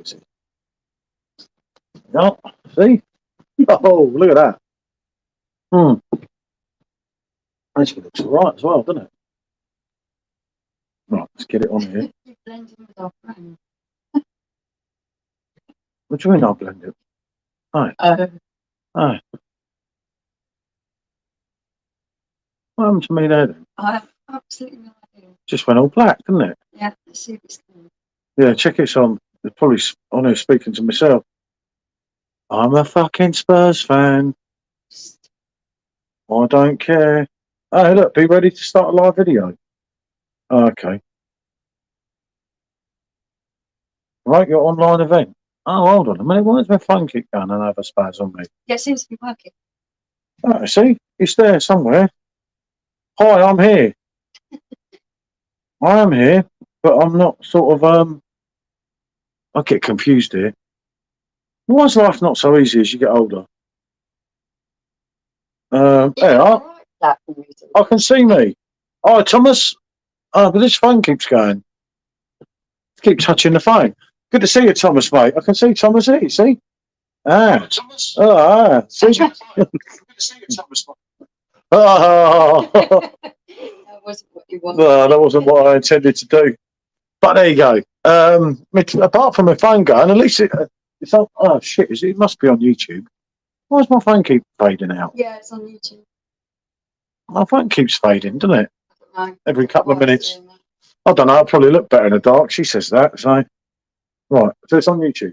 Is it? No, see? Oh, look at that. Actually looks alright as well, doesn't it? Right, let's get it on here. You blend in with our friend. What do you mean I'll blend it? Oh. What happened to me there then? I have absolutely no idea. Just went all black, didn't it? Yeah, let's see if it's good. Yeah, check it's on. It's probably on here speaking to myself. I'm a fucking Spurs fan. I don't care. Oh, look, be ready to start a live video. Oh, okay. Right, your online event. Oh, hold on a minute. Why does my phone keep going and have a spaz on me? Yeah, it seems to be working. Oh, see? It's there somewhere. Hi, I'm here. I am here, but I'm not sort of, I get confused here. Why is life not so easy as you get older? There. I can see me. Oh, Thomas. Oh, but this phone keeps going. Keep touching the phone. Good to see you, Thomas, mate. I can see Thomas here, see? Ah. Thomas. Ah, see? Good to see you, Thomas, mate. Oh. That wasn't what you wanted. No, that wasn't what I intended to do. But there you go. Apart from my phone going, at least it's on. Oh, shit. It must be on YouTube. Why does my phone keep fading out? Yeah, it's on YouTube. My phone keeps fading, doesn't it? I don't know. Every couple of minutes. I don't know. I'll probably look better in the dark. She says that. So, right. So it's on YouTube.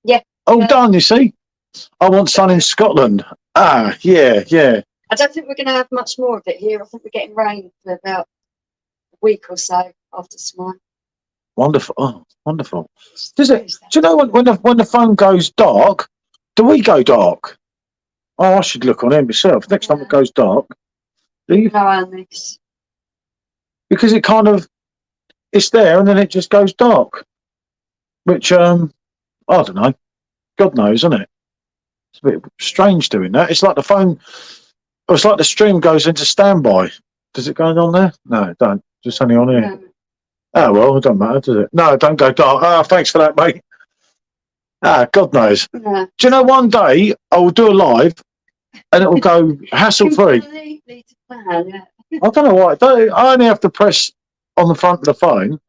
Yeah. Oh, done. You see. I want sun in Scotland. Ah, yeah. I don't think we're going to have much more of it here. I think we're getting rain for about a week or so after tomorrow. Wonderful. Oh, wonderful. Does it? Do you know when the phone goes dark? Do we go dark? Oh, I should look on it myself. Next time it goes dark. Do you? No, on this. Because it kind of, it's there and then it just goes dark. Which, I don't know. God knows, isn't it? It's a bit strange doing that. It's like the phone, it's like the stream goes into standby. Does it go on there? No, it don't. Just only on here. No. Oh, well, it doesn't matter, does it? No, don't go dark. Ah, thanks for that, mate. Ah, God knows. Yeah. Do you know one day I will do a live and it will go hassle-free? Completely to plan, yeah. I don't know why. I only have to press on the front of the phone.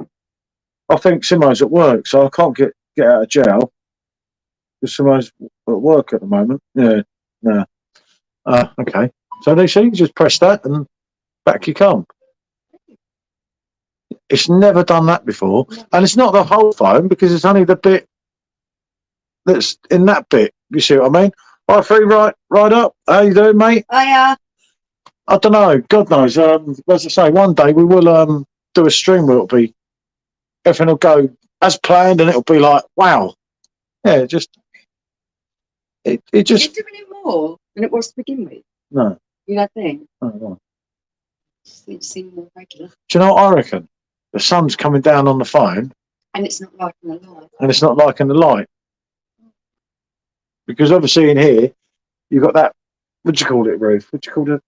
I think Simo's at work, so I can't get out of jail. Because Simo's at work at the moment. Yeah. Okay. So they say you just press that and back you come. It's never done that before. And it's not the whole phone because it's only the bit that's in that bit. You see what I mean? Right, free, right up. How you doing, mate? Oh, I don't know. God knows. As I say, one day we will do a stream where it'll be everything will go as planned, and it'll be like, wow, yeah, it just. You're doing it more than it was to begin with. No. You don't think? Oh, right. It seemed more regular. Do you know what I reckon? The sun's coming down on the phone, and it's not liking the light. And it's not liking the light, because obviously in here you've got that. What do you call it, roof? What do you call the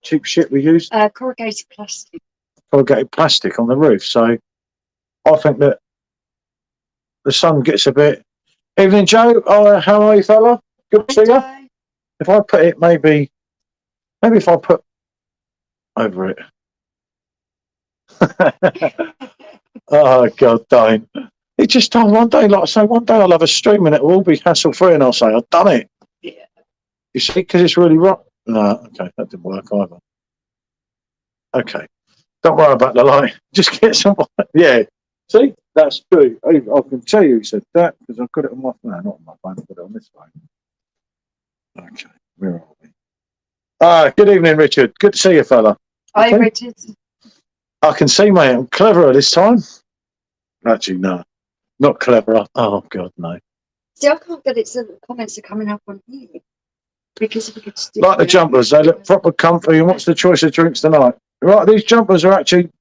cheap shit we use? Corrugated plastic. Corrugated plastic on the roof. So I think that the sun gets a bit. Evening, Joe. Oh, how are you, fella? Good to see you. If I put it, maybe if I put over it. Oh God, don't. It just done one day. Like I say, one day I'll have a stream and it will all be hassle free, and I'll say I've done it. Yeah. You see, because it's really rough. No, okay, that didn't work either. Okay, don't worry about the light. Just get some. Yeah. See, that's true. I can tell you, he said that because I've got it on my phone. Not on my phone, I've got it on this phone. Okay, where are we? Good evening, Richard. Good to see you, fella. Hi, Richard. I can see, mate. I'm cleverer this time. Actually, no, not cleverer. Oh God, no. See, I can't get it so the comments are coming up on here. Because if we could stick like the jumpers, they look proper comfy. And what's the choice of drinks tonight? Right, these jumpers are actually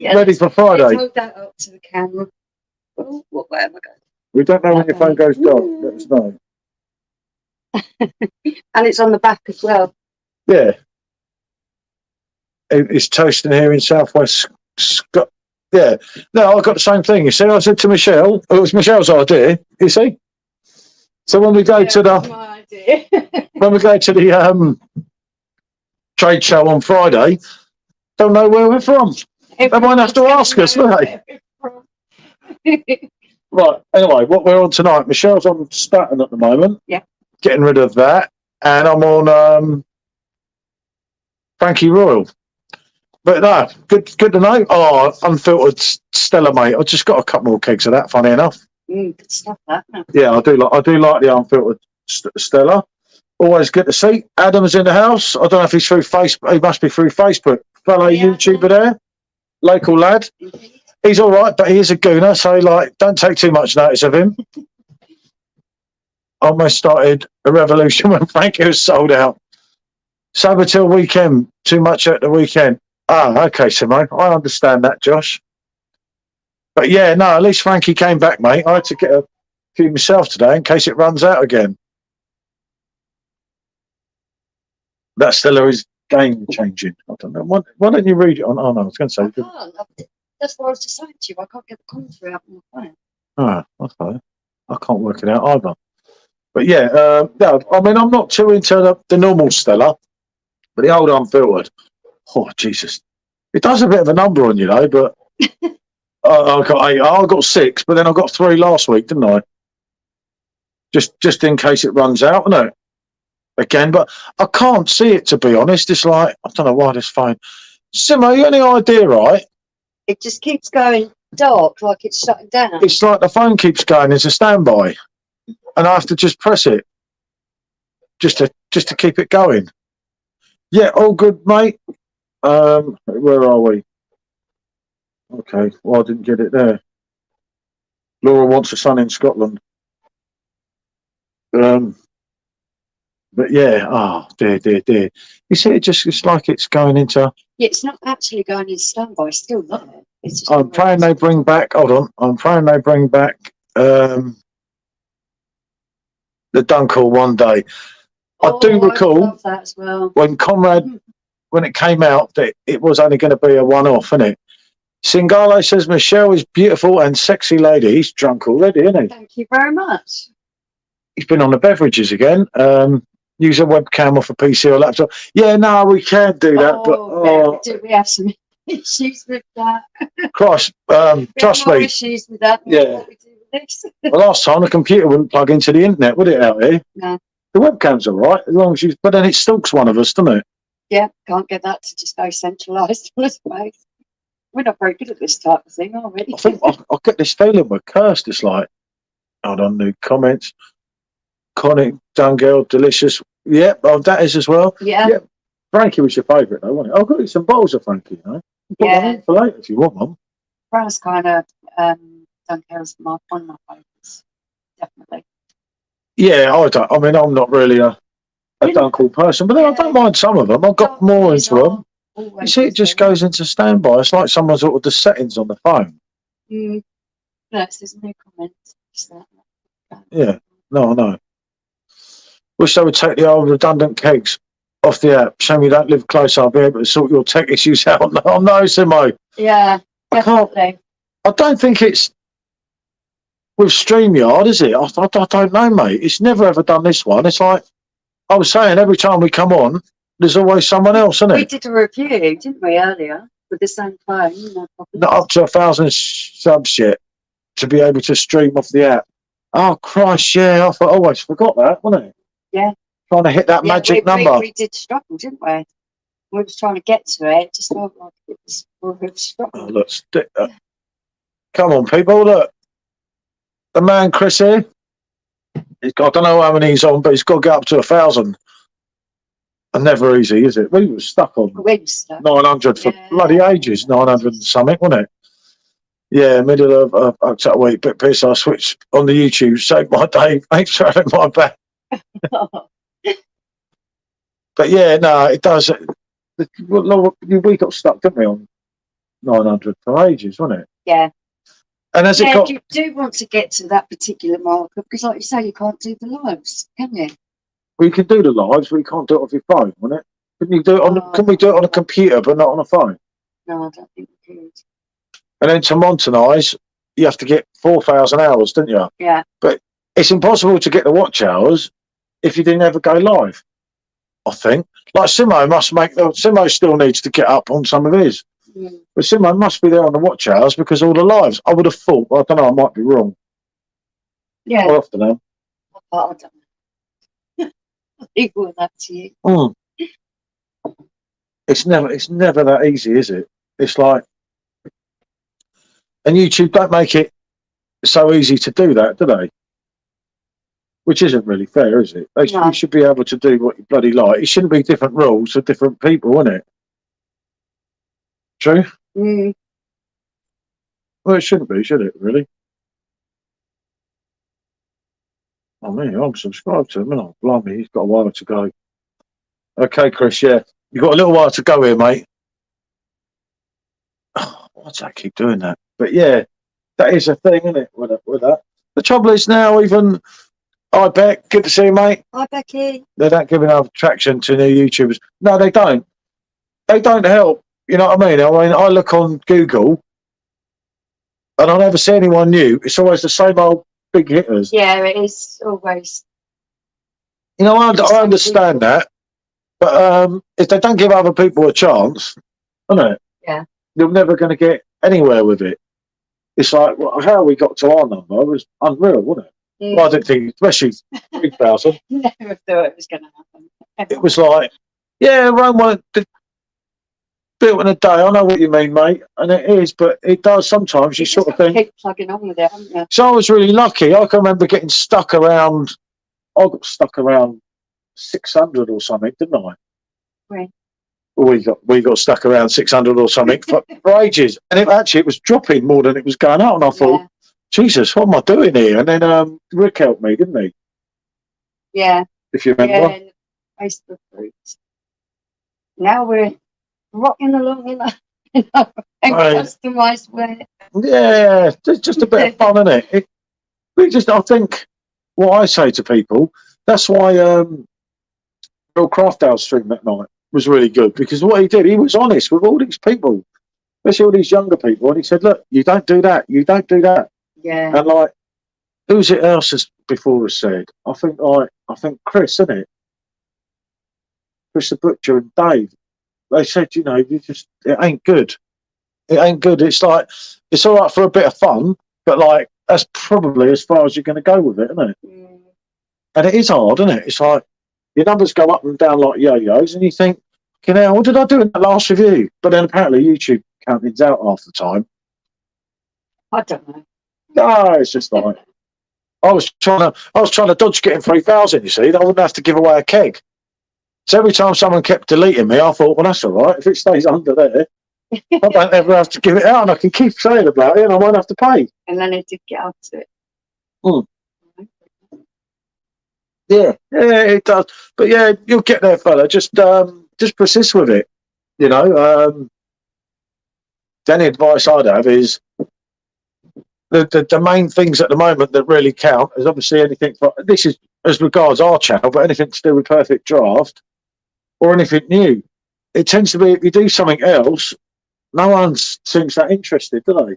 ready for Friday. Let's hold that up to the camera. Oh, where am I going? We don't know when your phone goes dark. Let us know. And it's on the back as well. Yeah. It's toasting here in southwest Scotland. Yeah. No, I got the same thing. You see, I said to Michelle, it was Michelle's idea. You see. So when we go to the my idea. trade show on Friday, don't know where we're from. They won't have to ask us, will they? Right. Anyway, what we're on tonight, Michelle's on Staten at the moment. Yeah. Getting rid of that, and I'm on Frankie Royal. But no, good to know. Oh, unfiltered Stella, mate. I just got a couple more kegs of that. Funny enough. Good stuff, that. No. Yeah, I do like the unfiltered Stella. Always good to see. Adam's in the house. I don't know if he's through Facebook. He must be through Facebook. Fellow YouTuber there, local lad. Indeed. He's all right, but he is a gooner, so like, don't take too much notice of him. Almost started a revolution when Frankie was sold out. Sober till weekend. Too much at the weekend. Ah, okay, Simone. I understand that, Josh. But yeah, no, at least Frankie came back, mate. I had to get a few myself today in case it runs out again. That Stella is game changing. I don't know. Why don't you read it on? Oh no, I was going to say. I can't. That's what I was just saying to you. I can't get the commentary out on my phone. Ah, okay. I can't work it out either. But yeah, no, I mean, I'm not too into the normal Stella, but the old unfiltered. Oh Jesus, it does a bit of a number on you though. But I got 8. I got 6, but then I got 3 last week, didn't I? Just in case it runs out, no. Again, but I can't see it, to be honest. It's like, I don't know why this phone. Simo, you any idea, right? It just keeps going dark, like it's shutting down. It's like the phone keeps going as a standby, and I have to just press it just to keep it going. Yeah, all good, mate. Where are we? Okay, well, I didn't get it there. Laura wants a son in Scotland. But yeah, oh dear. You see, it's like it's going into. Yeah, it's not actually going in standby. It's still there. It's just I'm praying they bring back. Hold on, I'm praying they bring back the Dunkel one day. I do recall love that as well. when Conrad, when it came out, that it was only going to be a one-off, isn't it? Singalo says Michelle is beautiful and sexy lady. He's drunk already, isn't he? Thank you very much. He's been on the beverages again. Use a webcam off a PC or laptop. Yeah, no, we can do that. But we have some issues with that. Christ, We trust have more me. issues with that. Yeah. What we do with this. The last time the computer wouldn't plug into the internet, would it, out here? No. The webcam's all right, as long as you. But then it stalks one of us, doesn't it? Yeah, can't get that to just go centralised on its place. We're not very good at this type of thing, are we? I think I get this feeling we're cursed. It's like, hold on, new comments. Connie, done girl, delicious. Yep, oh, that is as well. Yeah. Yep. Frankie was your favourite, though, wasn't it? I've got you some bottles of Frankie, you know. Put Yeah. one in for later if you want one. Brown's kind of Dunkel's one of my favourites, definitely. Yeah, I mean, I'm not really a Dunkel person, but then I don't mind some of them. I've got more into them. You see, it just goes into standby. It's like someone's ordered the settings on the phone. No, there's no comments. Just that. Yeah, no. Wish they would take the old redundant kegs off the app. Shame you don't live close. I'll be able to sort your tech issues out. No, Simo. Yeah, definitely. I don't think it's with StreamYard, is it? I don't know, mate. It's never ever done this one. It's like I was saying, every time we come on, there's always someone else, isn't We it? did a review, didn't we, earlier with the same phone? No problem. Not up to 1,000 subs yet to be able to stream off the app. Oh Christ, yeah, I always forgot that, wasn't it? Yeah. Trying to hit that magic number. We did struggle, didn't we? We were trying to get to it. It just felt like it was a struggle. Oh, look, come on, people, look. The man Chris here, I don't know how many he's on, but he's got to get up to 1,000. And never easy, is it? We were stuck on 900 for bloody ages, 900 and something, wasn't it? Yeah, middle of that week, bit pissed. I switched on the YouTube, saved my day. Thanks for having my back. But yeah, no, it does. We got stuck, didn't we, on 900 for ages, wasn't it? Yeah. And as it got, you do want to get to that particular marker because, like you say, you can't do the lives, can you? we can do the lives, but you can't do it off your phone, wasn't it? Can you do it on? Can we do it on a computer, but not on a phone? No, I don't think we could. And then to monetize, you have to get 4,000 hours, don't you? Yeah. But it's impossible to get the watch hours if you didn't ever go live, I think. Like Simo still needs to get up on some of his. Mm. But Simo must be there on the watch hours because all the lives. I would have thought, I don't know, I might be wrong. Yeah. I'll have to know. I don't know. Equal that to you. Mm. It's never that easy, is it? It's like, and YouTube don't make it so easy to do that, do they? Which isn't really fair, is it? No. You should be able to do what you bloody like. It shouldn't be different rules for different people, isn't it? True? Mm. Well, it shouldn't be, should it, really? Oh, man, I'm subscribed to him, and oh, blimey, he's got a while to go. Okay, Chris, yeah. You've got a little while to go here, mate. Oh, why does that keep doing that? But yeah, that is a thing, isn't it, with that? The trouble is now, even, I bet, good to see you, mate. Hi, Becky. They don't give enough traction to new YouTubers. No, they don't. They don't help. You know what I mean? I look on Google and I never see anyone new. It's always the same old big hitters. Yeah, it is always. You know, I understand that. But if they don't give other people a chance, isn't it? Yeah. You're never going to get anywhere with it. It's like, well, how we got to our number was unreal, wasn't it? Mm. Well, I didn't think, especially 3,000. Never thought it was going to happen. It was like, yeah, Rome won't built in a day. I know what you mean, mate, and it is, but it does sometimes. You sort of think. Keep plugging on with it, haven't you? So I was really lucky. I can remember getting stuck around. I got stuck around 600 or something, didn't I? Right. We got stuck around 600 or something for ages, and it was dropping more than it was going out. And I thought, Jesus, what am I doing here? And then Rick helped me, didn't he? Yeah. If you remember. Yeah. Facebook groups. Now we're rocking along in a customised way. Yeah, just a bit of fun, isn't it? I think what I say to people, that's why Bill Craftdale's stream that night was really good, because what he did, he was honest with all these people, especially all these younger people, and he said, look, you don't do that, you don't do that. Yeah. And like, who's it else has before has said? I think Chris, isn't it? Chris the Butcher and Dave. They said, you know, it ain't good. It ain't good. It's like, it's all right for a bit of fun, but like, that's probably as far as you're going to go with it, isn't it? Mm. And it is hard, isn't it? It's like, your numbers go up and down like yo-yos, and you think, what did I do in the last review? But then apparently YouTube counting's out half the time. I don't know. No, it's just like, I was trying to dodge getting 3,000, you see, I wouldn't have to give away a keg. So every time someone kept deleting me, I thought, well, that's all right. If it stays under there, I don't ever have to give it out, and I can keep saying about it, and I won't have to pay. And then it did get up to it. Mm. Yeah, it does. But yeah, you'll get there, fella. Just persist with it. You know, the only advice I'd have is the main things at the moment that really count is obviously anything. This is as regards our channel, but anything to do with Perfect Draft or anything new. It tends to be if you do something else, no one seems that interested, do they?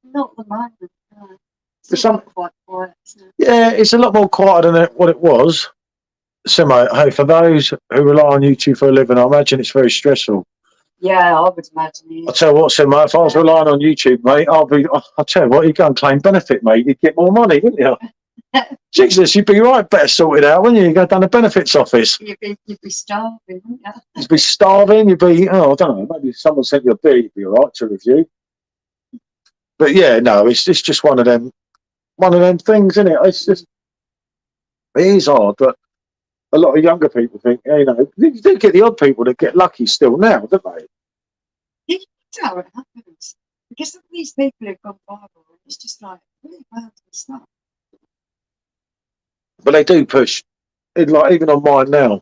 Not the moment. No. For some, quite quiet. So. Yeah, it's a lot more quieter than what it was. Simo, hey, for those who rely on YouTube for a living, I imagine it's very stressful. Yeah, I would imagine it. I'll tell you what, Simo, if I was relying on YouTube, mate, I'll tell you what, you'd go and claim benefit, mate. You'd get more money, wouldn't you? Jesus, you'd be right, better sorted out, wouldn't you? You'd go down the benefits office. You'd be starving, wouldn't you? You'd be starving, I don't know, maybe someone sent you a beer, you'd be all right to review. But yeah, no, it's just one of them things, isn't it? It is hard, but a lot of younger people think, you do get the odd people that get lucky still now, don't they? Yeah, that's how it happens. Because of these people who've gone viral, it's just like, really bad stuff. But they do push. Like, even on mine now,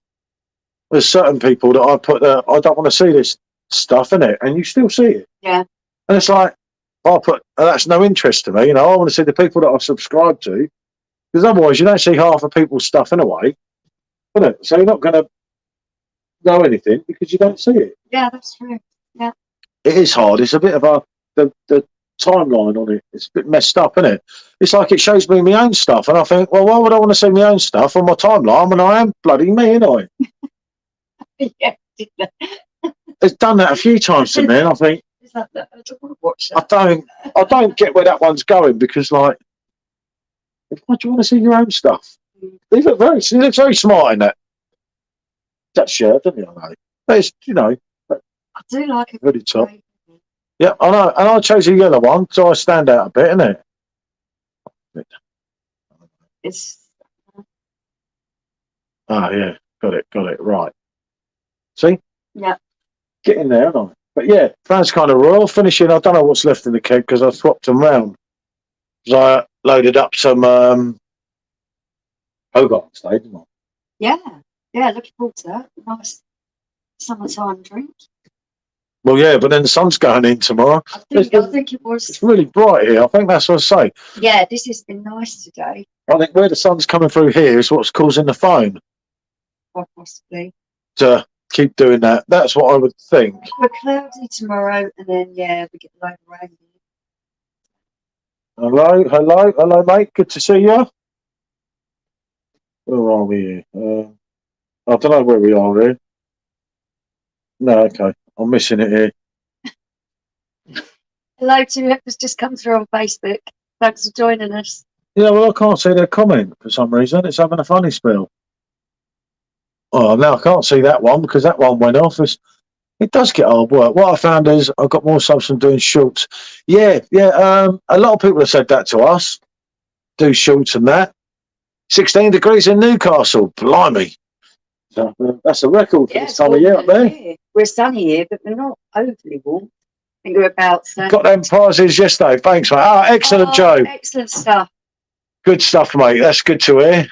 there's certain people that I put there, I don't want to see this stuff, innit? And you still see it. Yeah. And it's like, that's no interest to me, I want to see the people that I subscribe to, because otherwise you don't see half of people's stuff in a way, isn't it? So you're not going to know anything because you don't see it. Yeah, that's true. Yeah. It is hard. It's a bit of the timeline on it. It's a bit messed up, isn't it? It's like it shows me my own stuff, and I think, well, why would I want to see my own stuff on my timeline when I am bloody me, ain't I? Yeah. It's done that a few times to me, and I think Is that I don't want to watch that. I don't get where that one's going because, like, why do you want to see your own stuff? He looks very smart in that shirt, doesn't he? I know. But it's, you know, I do like it. really top. Yeah, I know, and I chose a yellow one, so I stand out a bit, innit? It's Oh yeah, got it, right. See? yeah. Getting there, aren't I? But yeah, that's kind of royal. Finishing, I don't know what's left in the keg because I swapped them round. Because I loaded up some Hogarth today, didn't I? Yeah, looking forward to that. Nice summertime drink. Well, yeah, but then the sun's going in tomorrow. I think it was. It's really bright here. I think that's what I say. Yeah, this has been nice today. I think where the sun's coming through here is what's causing the phone Quite possibly. to keep doing that. That's what I would think. We're cloudy tomorrow, and then we get a load of rain. Hello, mate. Good to see you. Where are we here? I don't know where we are here. No, okay. I'm missing it here. Hello to whoever's just come through on Facebook. Thanks for joining us. Yeah, well, I can't see their comment for some reason. It's having a funny spell. Oh, now I can't see that one because that one went off. It does get hard work. What I found is I've got more subs from doing shorts. Yeah. A lot of people have said that to us. Do shorts and that. 16 degrees in Newcastle. Blimey. So, that's a record for this time of year up there. We're sunny here, but we're not overly warm. I think we're about 30. Got them prizes yesterday. Thanks, mate. Oh, excellent, Joe. Excellent stuff. Good stuff, mate. That's good to hear.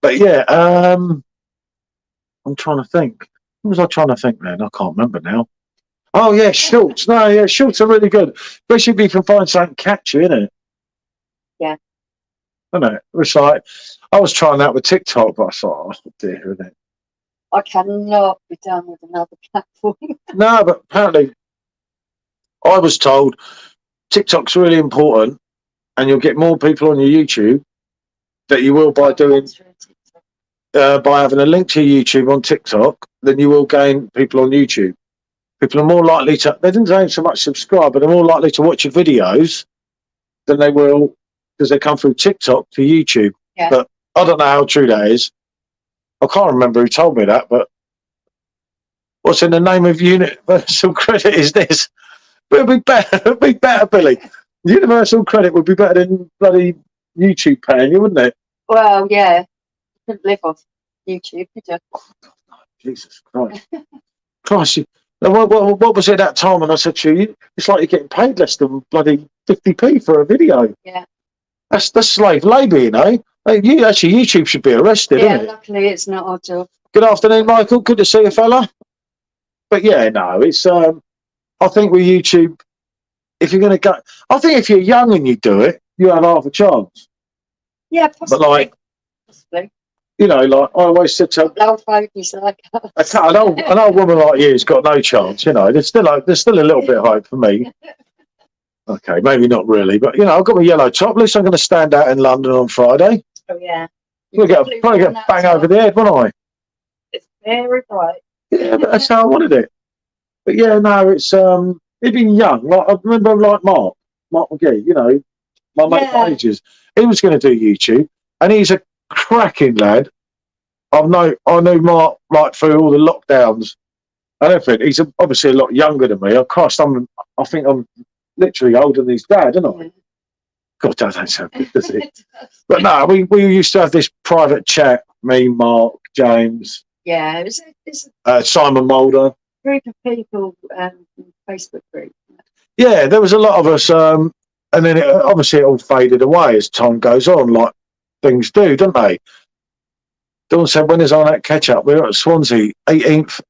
But yeah, I'm trying to think. What was I trying to think then? I can't remember now. Oh yeah, shorts. No, yeah, shorts are really good. Especially if you can find something catchy, innit? Yeah. Isn't it? It's like I was trying that with TikTok, but I thought, oh dear, isn't it? I cannot be done with another platform. No, but apparently I was told TikTok's really important and you'll get more people on your YouTube that you will by doing by having a link to your YouTube on TikTok than you will gain people on YouTube. People are more likely to, they didn't say so much subscribe, but they're more likely to watch your videos than they will because they come through TikTok to YouTube. Yeah. But I don't know how true that is. I can't remember who told me that, but what's in the name of universal credit is this? But it'd be better, Billy. Universal credit would be better than bloody YouTube paying you, wouldn't it? Well, yeah. You couldn't live off YouTube, could you? Oh, God, no. Jesus Christ. Christ, what was it that time when I said to you, it's like you're getting paid less than bloody 50p for a video. Yeah. That's slave labour, you know. YouTube should be arrested, Yeah, isn't it? luckily it's not our job. Good afternoon, Michael. Good to see you, fella. But yeah, no, it's I think with YouTube, if you're going to go, I think if you're young and you do it, you have half a chance. Yeah, possibly. But possibly. You know, like I always said to old fogies like us. an old woman like you's got no chance. You know, there's still a little bit of hope for me. Okay, maybe not really, but you know, I've got my yellow top. At least I'm going to stand out in London on Friday. Oh yeah. Probably get a bang over the head, won't I? It's very bright. Yeah, but that's how I wanted it. But yeah, no, it's he'd been young. Like I remember, like Mark McGee. You know, my mate for ages. He was going to do YouTube, and he's a cracking lad. I knew Mark like through all the lockdowns and everything. He's obviously a lot younger than me. I think I'm literally older than his dad, isn't I? God, that don't sound good, does it? But no, we used to have this private chat. Me, Mark, James. Yeah, it's a Simon Mulder. group of people, Facebook group. Yeah, there was a lot of us, and then obviously it all faded away as time goes on, like things do, don't they? Dawn said, when is on that catch up? We're at Swansea, 18th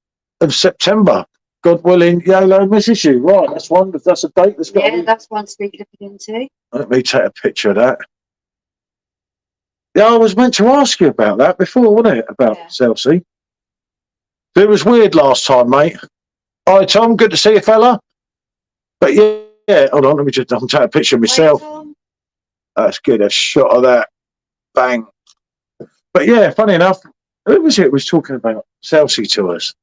of September. God willing, YOLO misses you. Right, that's one. That's a date that's got. Yeah, that's one to be looking into. Let me take a picture of that. Yeah, I was meant to ask you about that before, wasn't it? About Chelsea. It was weird last time, mate. Hi, Tom. Good to see you, fella. But yeah, hold on, let me just, I'm taking a picture of myself. That's good, a shot of that. Bang. But yeah, funny enough, who was it was talking about Chelsea to us?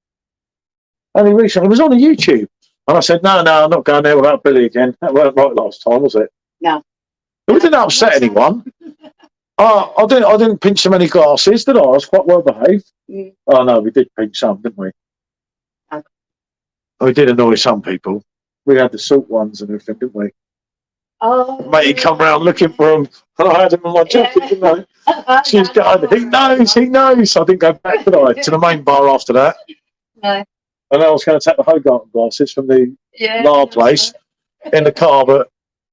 Only recently, it was on a YouTube. And I said, no, I'm not going there without Billy again. That weren't right last time, was it? No. It didn't upset anyone. I didn't pinch so many glasses, did I? I was quite well behaved. Mm. Oh no, we did pinch some, didn't we? Okay. We did annoy some people. We had the salt ones and everything, didn't we? Oh. Mate, he come round looking for them, and I had him in my jacket, didn't I? She's going, he knows. I didn't go back, did I, to the main bar after that. No. And I was going to take the Hogarth glasses from the bar place in the car, but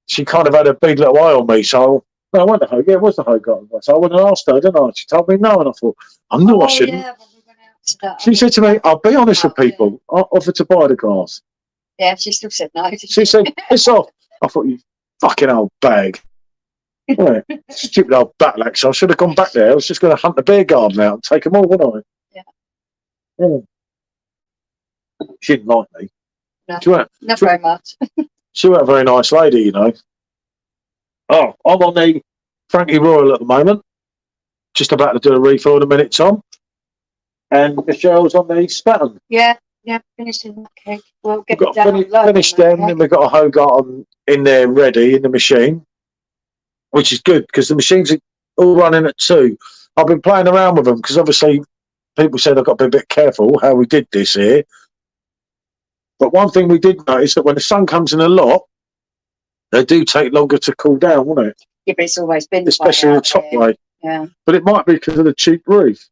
she kind of had a big little eye on me, so no, I went to Hogarth. Yeah, it was the Hogarth glass. I went and asked her, didn't I? She told me no, and I thought, I knew I shouldn't. Yeah, when we went out to that, She said to me, I'll be honest with people. I offered to buy the glass. Yeah, she still said no. She said, it's off. I thought, you fucking old bag. Yeah, stupid old batlax. I should have gone back there. I was just going to hunt the beer garden out and take them all, wouldn't I? Yeah. She didn't like me. No, not very much. She wasn't a very nice lady, you know. Oh, I'm on the Frankie Royal at the moment. Just about to do a refill in a minute, Tom. And Michelle's on the Spatten. Yeah, finished in that cake. Well, We've got finished them, and we've got a Hogarth in there ready in the machine, which is good because the machines are all running at 2. I've been playing around with them because obviously people said I've got to be a bit careful how we did this here. But one thing we did notice that when the sun comes in a lot, they do take longer to cool down, won't it? Yeah, but it's always been especially the top way. Yeah. But it might be because of the cheap roof.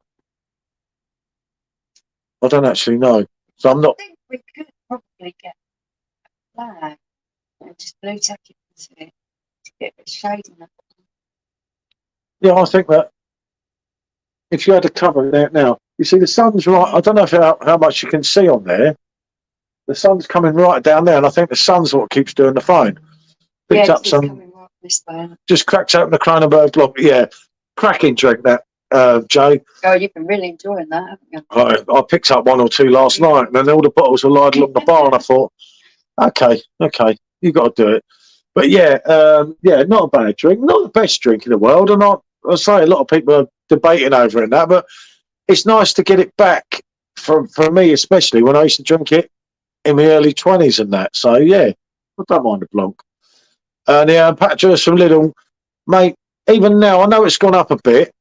I don't actually know. So I'm not. I think we could probably get a flag and just blue tack it into it to get a bit of shade in it. Yeah, I think that if you had a cover there now, you see the sun's right. I don't know how much you can see on there. The sun's coming right down there, and I think the sun's what keeps doing the phone. Picked up some. Coming right this way. Just cracked open the Cronenberg block. Yeah, cracking drink that, Joe. Oh, you've been really enjoying that, haven't you? I picked up 1 or 2 last night, and then all the bottles were lying along the bar, and I thought, okay, you got to do it. But yeah, not a bad drink, not the best drink in the world, and I say a lot of people are debating over it and that, but it's nice to get it back for me, especially when I used to drink it in my early 20s and that. So yeah, I don't mind the Blanc. And yeah, Pat Joyce from Lidl, mate. Even now, I know it's gone up a bit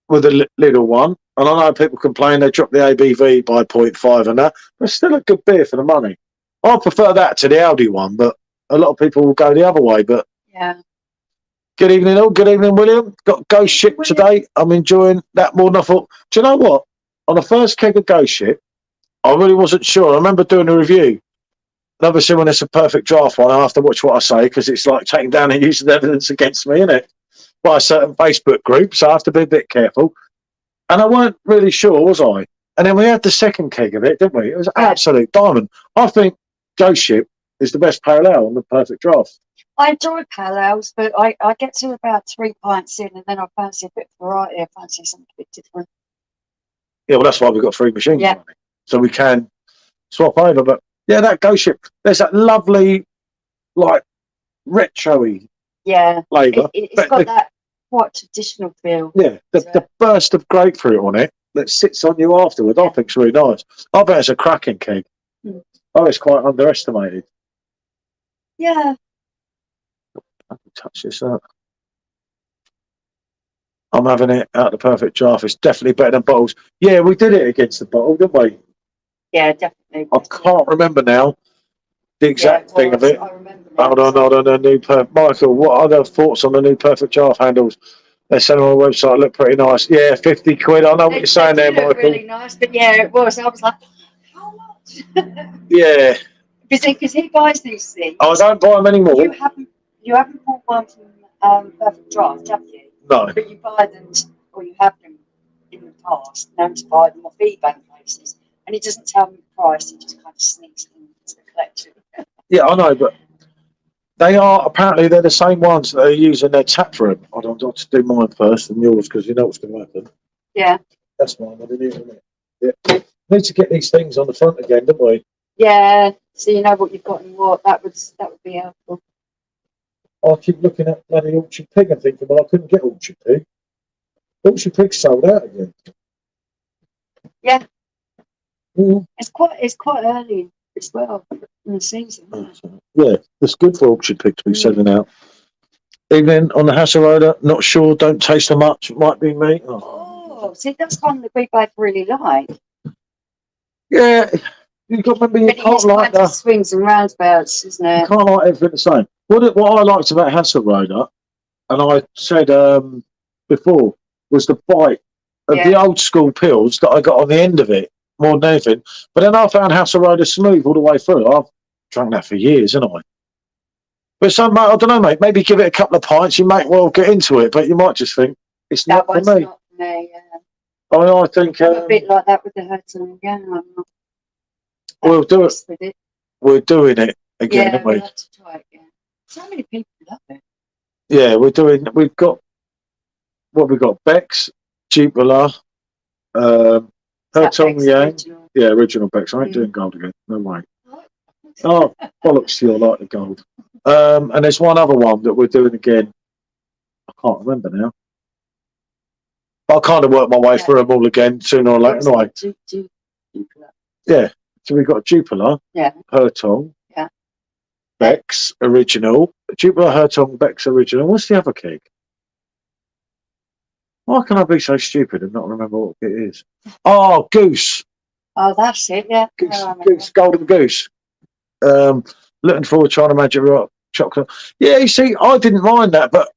with the Lidl one, and I know people complain they dropped the ABV by 0.5 and that, but it's still a good beer for the money. I prefer that to the Aldi one, but a lot of people will go the other way. But yeah. Good evening, all. Good evening, William. Got Ghost Ship today. I'm enjoying that more than I thought. Do you know what? On the first keg of Ghost Ship, I really wasn't sure. I remember doing a review. And obviously, when it's a perfect draft one, I have to watch what I say because it's like taking down and using evidence against me, isn't it? By a certain Facebook group, so I have to be a bit careful. And I weren't really sure, was I? And then we had the second keg of it, didn't we? It was an absolute diamond. I think Ghost Ship is the best pale ale on the perfect draft. I enjoy pale ales, but I get to about 3 pints in, and then I fancy a bit of variety. I fancy something a bit different. Yeah, well, that's why we've got 3 machines. Yeah. So we can swap over. But yeah, that Ghost Ship, there's that lovely, like, retro-y flavour. It's got that quite traditional feel. Yeah, the burst of grapefruit on it that sits on you afterward, I think it's really nice. I bet it's a cracking keg. Oh, it's quite underestimated. Yeah. I can touch this up. I'm having it out the perfect draft. It's definitely better than bottles. Yeah, we did it against the bottle, didn't we? Yeah, definitely. I can't remember now the exact thing of it. I remember. Hold on, the new Michael, what are their thoughts on the new perfect draft handles? They're selling on the website, look pretty nice. Yeah, 50 quid. I know what you're saying there, Michael. Really nice, but yeah, it was. I was like, how much? Yeah. Because he buys these things. I don't buy them anymore. You haven't bought one from Perfect Draft, have you? No. But you buy them, or you have them in the past, known to buy them off eBay places, and he doesn't tell me the price. He just kind of sneaks them into the collection. Yeah, I know, but they're the same ones that they use in their tap room. I don't want to do mine first and yours because you know what's going to happen. Yeah. That's mine, isn't it? Yeah. Need to get these things on the front again, don't we? Yeah, so you know what you've got and what. That would be helpful. I keep looking at bloody Orchard Pig and thinking, well, I couldn't get Orchard Pig. Orchard Pig sold out again. Yeah. Mm. It's quite early as well in the season. Isn't it? Yeah, it's good for Orchard Pig to be selling out. Evening on the Hasselroder, not sure, don't taste so much, might be me. Oh, see, that's one that we both really like. Yeah, you've got to remember, you But it can't is like kind of swings and roundabouts, isn't you it? can't like everything the same. What I liked about Hasselroder, and I said before, was the bite of the old school pills that I got on the end of it, more than anything. But then I found Hasselroder smooth all the way through. I've drunk that for years, haven't I? But some, I don't know, mate, maybe give it a couple of pints, you might well get into it, but you might just think, it's That not for one's me. not for me, yeah. I mean, I think... I'm a bit like that with the Hudson again. I'm not we'll do it. impressed with it. We're doing it again, Yeah, aren't we? we'll have to try it again. So many people love it. Yeah, we've got, what we got? Bex, Jupiler, Is that Hertong Beck's Yang. original? Yeah, original Bex. I ain't Mm. doing gold again. No way. Oh, bollocks to your light of gold. And there's one other one that we're doing again. I can't remember now. But I kind of work my way through them all again sooner or later. Anyway. Yeah. So we've got Jupiler, Hertong, Bex original, Jupiler, Hertong, Bex original. What's the other keg? Why can I be so stupid and not remember what it is? Oh, Goose. Oh, that's it, yeah. Goose, Golden Goose. Looking forward to trying to Magic Rock chocolate. Yeah, you see, I didn't mind that, but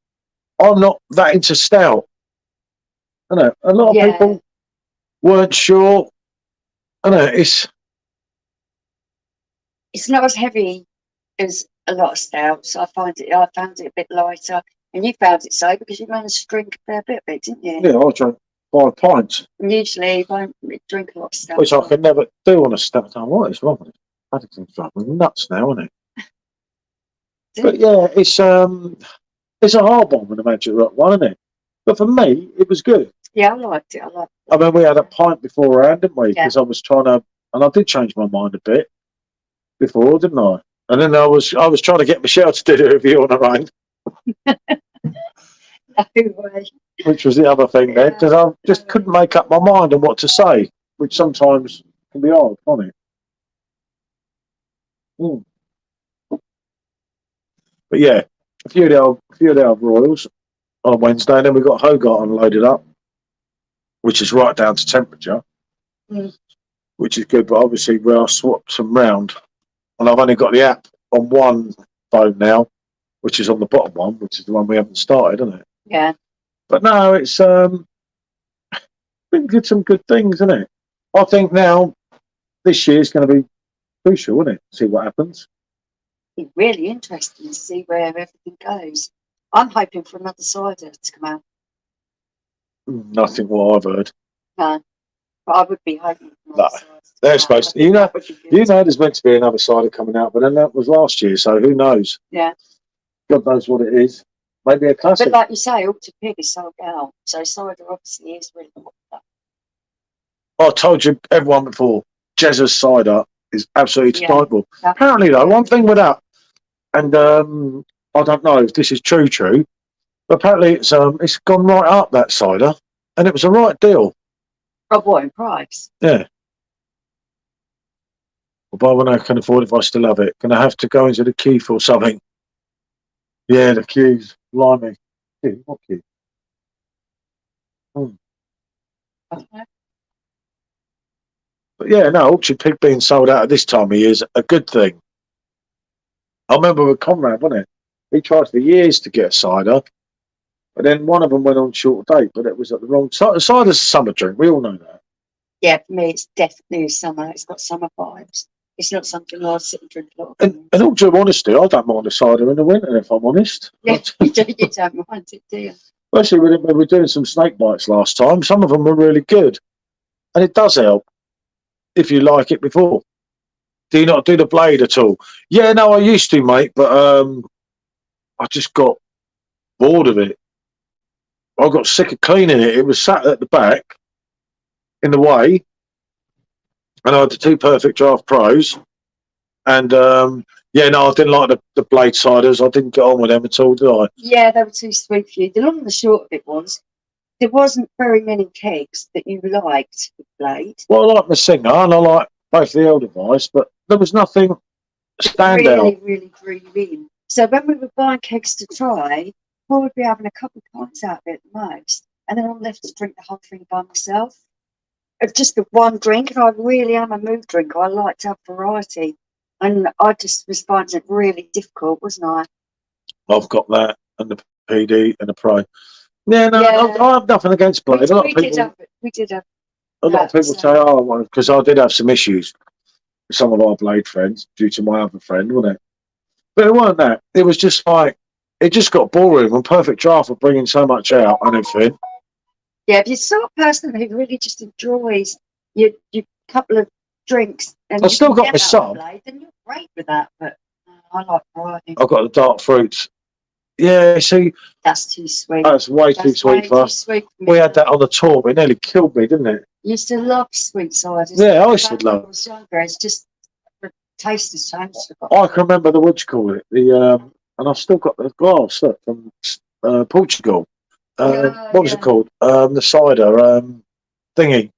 I'm not that into stout. I know a lot of people weren't sure. I know it's not as heavy as a lot of stouts. I found it a bit lighter, and you found it so because you managed to drink a fair bit of it, didn't you? yeah. I drank 5 pints, And usually you won't drink a lot of stout. which I can never do on a stout. What is wrong with it? Paddington's driving nuts now, isn't it? But yeah, it's a hard one with the Magic Rock one, isn't it? But for me, it was good. Yeah, I liked it. I mean, we had a pint beforehand, didn't we? Because I was trying to, and I did change my mind a bit before, didn't I? And then I was trying to get Michelle to do the review on her own. No way. Which was the other thing there, because I just couldn't make up my mind on what to say, which sometimes can be hard, can't it? But yeah, a few of the old Royals on Wednesday, and then we got Hogarth unloaded up, which is right down to temperature, which is good. But obviously, I swapped them round, and I've only got the app on one phone now, which is on the bottom one, which is the one we haven't started, isn't it? Yeah. But no, it's been good, some good things, isn't it? I think now this year's going to be crucial, isn't it? See what happens. It's really interesting to see where everything goes. I'm hoping for another cider to come out. Nothing what I've heard. No, but I would be hoping for another cider. They're supposed to, there's meant to be another cider coming out, but then that was last year, so who knows? Yeah. God knows what it is. Maybe a classic. But like you say, Orchard Pig is sold out, so cider obviously is really popular. I told you everyone before, Jezza's cider is absolutely delightful. Apparently, though, one thing with that, and I don't know if this is true, but apparently it's gone right up, that cider, and it was a right deal. Oh, what, in price? Yeah. Well, buy when I can afford it if I still have it. Gonna have to go into the Keith or something. Yeah, the queues. Blimey. What queue? But yeah, no, Orchard Pig being sold out at this time of year is a good thing. I remember with Conrad, wasn't it? He tried for years to get a cider, but then one of them went on short date, but it was at the wrong time. Cider's a summer drink, we all know that. Yeah, for me, it's definitely summer. It's got summer vibes. It's not something I'd sit and drink a lot of. And all due honesty, I don't mind a cider in the winter, if I'm honest. Yeah, you don't mind it, do you? Especially when we were doing some snake bites last time. Some of them were really good. And it does help if you like it before. Do you not do the blade at all? Yeah, no, I used to, mate, but I just got bored of it. I got sick of cleaning it. It was sat at the back in the way, and I had the two Perfect Draft Pros, And yeah, no, I didn't like the blade ciders. I didn't get on with them at all, did I? Yeah, they were too sweet for you. The long and the short of it was, there wasn't very many kegs that you liked with Blade. Well, I like my singer and I like both the Edelweiss, but there was nothing standout. Really drew you in. So when we were buying kegs to try, I would be having a couple of pints out of it at the most, and then I'm left to drink the whole thing by myself. Of just the one drink, and I really am a mood drinker. I like to have variety, and I just was finding it really difficult, wasn't I? I've got that and the PD and the Pro. Yeah, no, Yeah. I have nothing against Blade. We did have A lot of people say, oh, well, because I did have some issues with some of our Blade friends due to my other friend, wasn't it? But it wasn't that. It was just like, it just got boring when Perfect Draft were bringing so much out and everything. Yeah, if you're the sort of person who really just enjoys your couple of drinks, and I've still got my sub. Blade, then you're great with that. But I like variety. I've got the dark fruits. Yeah, see, That's too sweet. that's way too sweet for us. We had that on the tour, but it nearly killed me, didn't it? Used to love sweet ciders. Yeah, I used to love. When I was younger, it's just the taste has changed. I can remember the what you call it, and I've still got the glass look, from Portugal. What was it called? The cider thingy.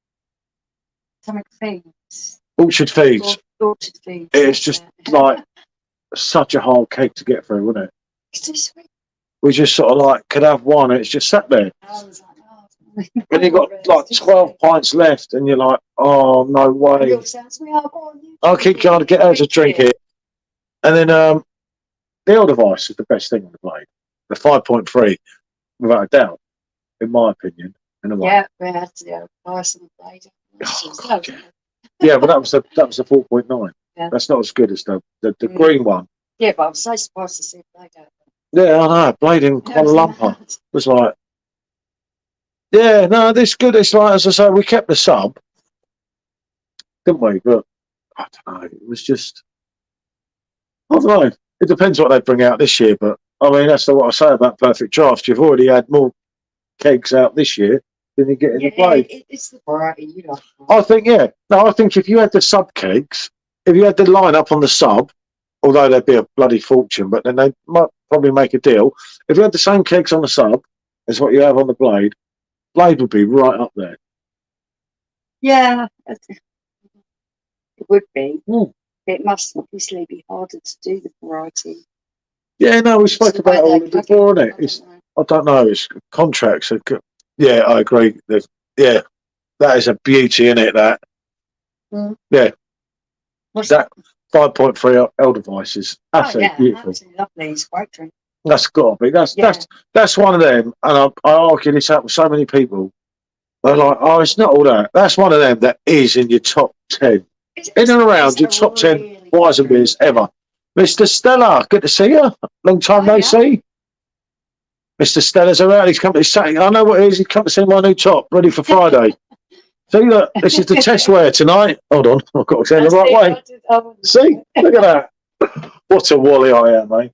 Something Feeds. Orchard Feeds. Orchard Feeds. It's just like such a hard cake to get through, wasn't it? It's too sweet. We just sort of like could have one, and it's just sat there. I was like, and you've got like 12 pints left, and you're like, oh no way! I'll keep trying to get her to drink it. And then the Edelweiss is the best thing on the Blade. The 5.3, without a doubt, in my opinion. In a way. Yeah, we had the Edelweiss on the Blade. Oh, yeah, but that was the 4.9. Yeah. That's not as good as the green one. Yeah, but I'm so surprised to see Blade out. Yeah, I know. Blade in Kuala Lumpur was like, yeah, no, this good. It's like, as I say, we kept the sub, didn't we? But I don't know. It was just, I don't know. It depends what they bring out this year. But I mean, that's what I say about Perfect Draft. You've already had more kegs out this year than you get in the Blade. It's the variety, you know. I think, yeah. No, I think if you had the sub kegs, if you had the line up on the sub, although they'd be a bloody fortune, but then they might probably make a deal. If you had the same kegs on the sub as what you have on the Blade, Blade would be right up there. Yeah, it would be. It must obviously be harder to do the variety. Yeah, no, we spoke about it all before, isn't it? I don't know. It's contracts. Yeah, I agree. Yeah, that is a beauty, isn't it? That. Yeah. That 5.3 Edelweiss is absolutely beautiful. Absolutely lovely. It's great drink. That's got to be. That's one of them. And I argue this out with so many people. They're like, oh, it's not all that. That's one of them that is in your top 10. In and around your top 10 wines and beers ever. Mr. Stella, good to see you. Long time no see. Mr. Stella's around. He's come to say, I know what it is. He's come to see my new top, ready for Friday. See, look, this is the test wear tonight. Hold on, I've got to turn the right way. See, look at that. What a wally I am, mate.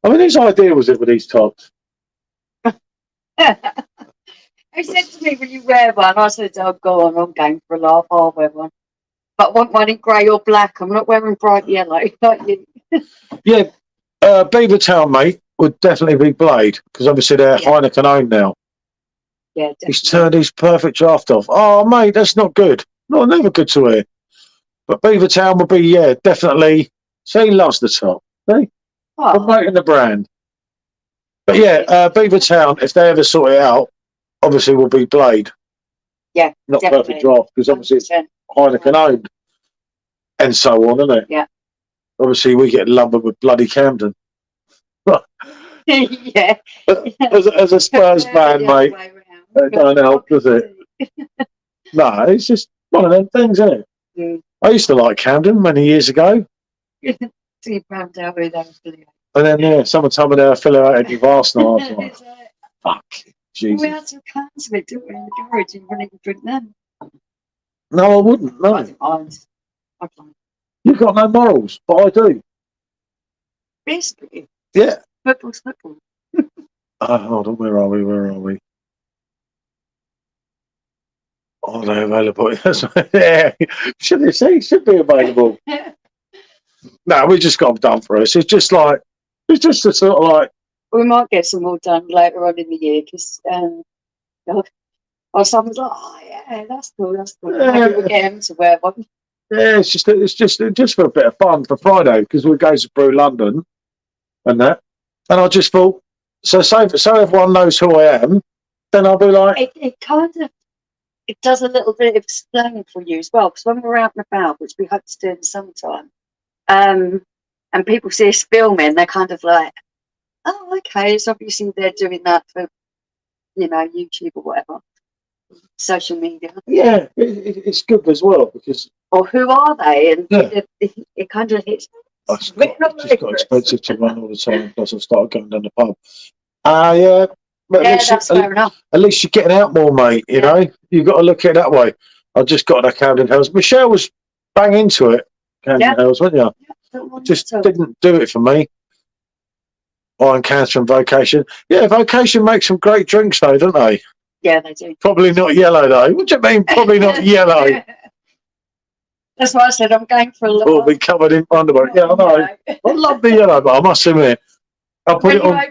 I mean, whose idea was it with these tops? He said to me, will you wear one? I said, oh, go on, I'm going for a laugh. I'll wear one. But I want one in grey or black. I'm not wearing bright yellow like you. Yeah, Beavertown, mate, would definitely be Blade, because obviously they're Heineken owned now. Yeah, definitely. He's turned his Perfect Draft off. Oh, mate, that's not good. No, never good to hear. But Beavertown would be, definitely. So he loves the top. See? Promoting the brand. But yeah, Beavertown, if they ever sort it out, obviously will be Blade. Yeah, not definitely. Perfect Draft, because obviously it's Heineken owned. And so on, isn't it? Yeah. Obviously we get lumbered with bloody Camden. Yeah. As a Spurs fan, mate, it don't help, does it? No, it's just one of them things, isn't it? I used to like Camden many years ago. See, found out who they were affiliated. And then, someone told me they were affiliated with Arsenal. I was like, fuck, Jesus. We had some cans of it, didn't we, in the garage, and you wouldn't even drink them. No, I wouldn't, no. I didn't mind. You've got no morals, but I do. Basically. Yeah. Football's football. Hold on, where are we? Oh, they're available. Yeah, should be available. No, we just got them done for us. It's just like, it's just a sort of like, We might get some more done later on in the year because or someone's like, oh yeah, that's cool, that's cool. Maybe we'll get him to wear one. yeah, it's just for a bit of fun for Friday because we go to Brew London and that. And I just thought, so everyone knows who I am, then I'll be like, It kind of it does a little bit of explaining for you as well, because when we're out and about, which we hope to do in the summertime, and people see us filming, they're kind of like, oh, okay, it's obviously they're doing that for, YouTube or whatever, social media. yeah, it's good as well because. Or who are they? And Yeah. it kind of hits. It's just got expensive to run all the time, plus I've started going down the pub. Yeah. But Yeah, that's fair enough. At least you're getting out more, mate. You know, you've got to look at it that way. I just got to Camden Hills. Michelle was bang into it, Camden Hills, wasn't you? Yeah, just didn't do it for me. Wine, cancer, and vocation. Yeah, vocation makes some great drinks, though, don't they? Yeah, they do. Probably not yellow, though. What do you mean, probably not yellow? That's why I said I'm going for a lot. Will be covered in underwear. Yeah, I know. I love the yellow, but I must admit, I put it on. I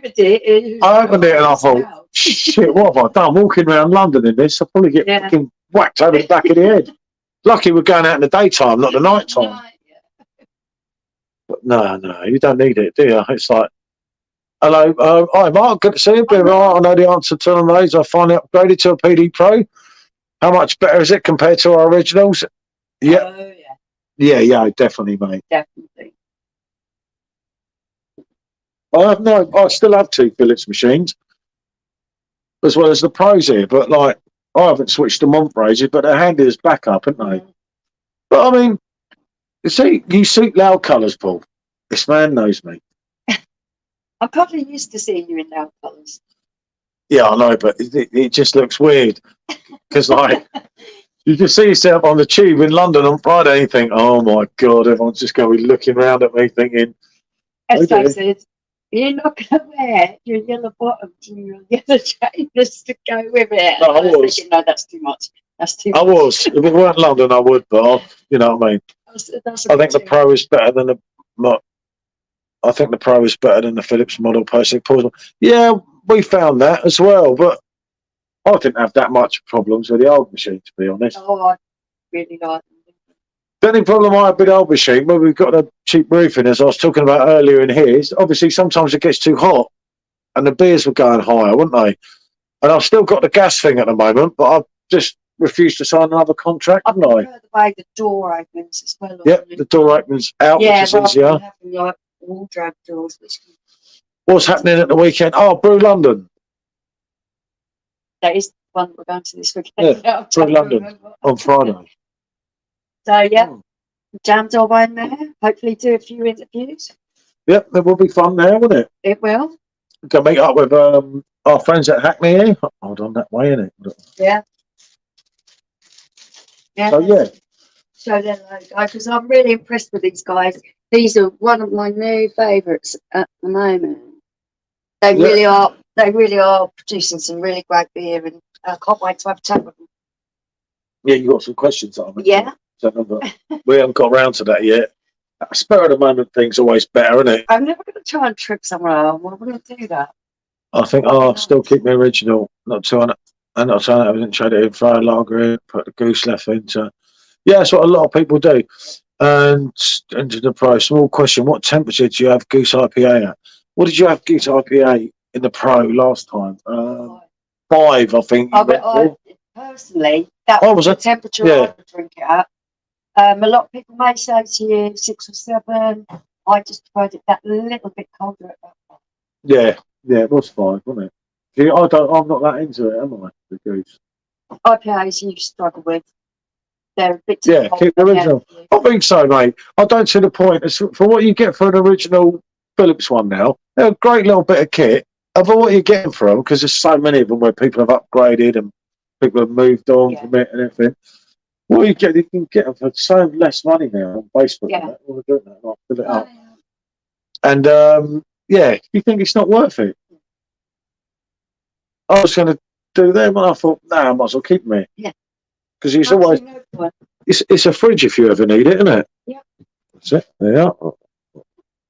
opened it and I thought, shit, what have I done? Walking around London in this, I'll probably get fucking whacked over the back of the head. Lucky we're going out in the daytime, not the night time. But no, you don't need it, do you? It's like, hello, hi Mark, good to see you. Been right. I know the answer to them those. I finally upgraded to a PD Pro. How much better is it compared to our originals? Yeah. Yeah, definitely, mate. Definitely. I still have two Philips machines, as well as the Pros here, but like I haven't switched them on for ages, but they're handy as backup, aren't they? But I mean, you suit loud colours, Paul. This man knows me. I'm probably used to seeing you in loud colours. Yeah, I know, but it just looks weird because like. You just see yourself on the tube in London on Friday and you think, oh my God, everyone's just going to be looking around at me thinking. As I said, you're not going to wear your yellow bottoms and your yellow trainers to go with it. No, I was. Thinking, no, that's too much. That's too much. I was. If it weren't London, I would, but you know what I mean? I think the Pro is better than I think the Pro is better than the Philips model, personally. Yeah, we found that as well, but I didn't have that much problems with the old machine, to be honest. Oh, I really like them. The only problem I had with the old machine, when we've got a cheap roofing, as I was talking about earlier in here, is obviously sometimes it gets too hot and the beers were going higher, wouldn't they? And I've still got the gas thing at the moment, but I've just refused to sign another contract, haven't I? I prefer the way the door opens as well. Yep, the door opens out, which is easier. Having like wardrobe doors. What's happening at the weekend? Oh, Brew London. That is the one we're going to this weekend. Yeah, Brew London on Friday. So, jammed all in there. Hopefully do a few interviews. Yep, it will be fun there, won't it? It will. Go meet up with our friends at Hackney here. Hold on that way, innit? Yeah. So, yeah. Show them because I'm really impressed with these guys. These are one of my new favourites at the moment. They really are. They really are producing some really great beer, and I can't wait to have a chat with them. Yeah, you got some questions on it. Yeah. We haven't got around to that yet. Spur of the moment thing's always better, isn't it? I'm never going to try and trip somewhere else. I'm going to do that. I think I'll still keep my original, not 200, and not 200, I didn't trade it in, throw a lager in, put the goose left into. Yeah, that's what a lot of people do. And into the Pro. Small question: what temperature do you have Goose IPA at? What did you have Goose IPA in the Pro last time? 5, I think. Personally, that was the temperature I would drink it at. A lot of people may say to you 6 or 7. I just preferred it that little bit colder at that point. Yeah, it was 5, wasn't it? See, I'm not that into it, am I? The Goose. IPAs you struggle with. They're a bit too cold. Keep the original. I think so, mate. I don't see the point. It's for what you get for an original Philips one now. They're a great little bit of kit. And for what you're getting for them, because there's so many of them where people have upgraded and people have moved on from it and everything. Well, you can get them for so less money now on Facebook. Yeah. All doing that, I'll fill it up. And you think it's not worth it? I was going to do them, and I thought, I might as well keep them here. Yeah. Because it's always it's a fridge if you ever need it, isn't it? Yeah. That's it. There you are.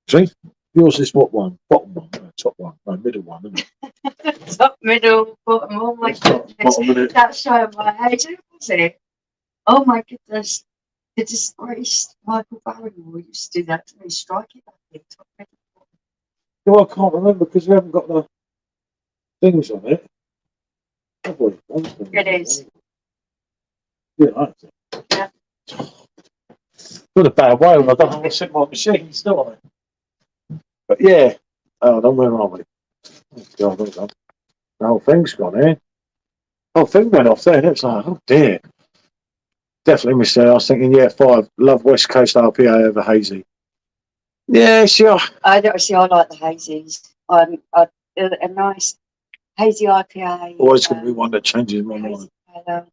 See? Yours is what one? Bottom one, no, top one, no, middle one, isn't it? Top, middle, bottom. Oh my Top, goodness. bottom, isn't it? That's showing my age, was it? Oh my goodness. The disgraced Michael Barrymore used to do that to me, strike it back in top, middle, bottom. Well, I can't remember because we haven't got the things on it. Have we? It is. Yeah, that's it. Yeah. Got a bad way when I don't know what's in my machine, still on it. But yeah. Oh, no, where are we? Oh, God, hold on. The whole thing's gone here. The whole thing went off there, and it's like, oh dear. Definitely missed it. I was thinking, yeah, 5. Love West Coast RPA over hazy. Yeah, sure. I don't see. I like the hazies. A nice hazy IPA. Always going to be one that changes my hazy mind. pale.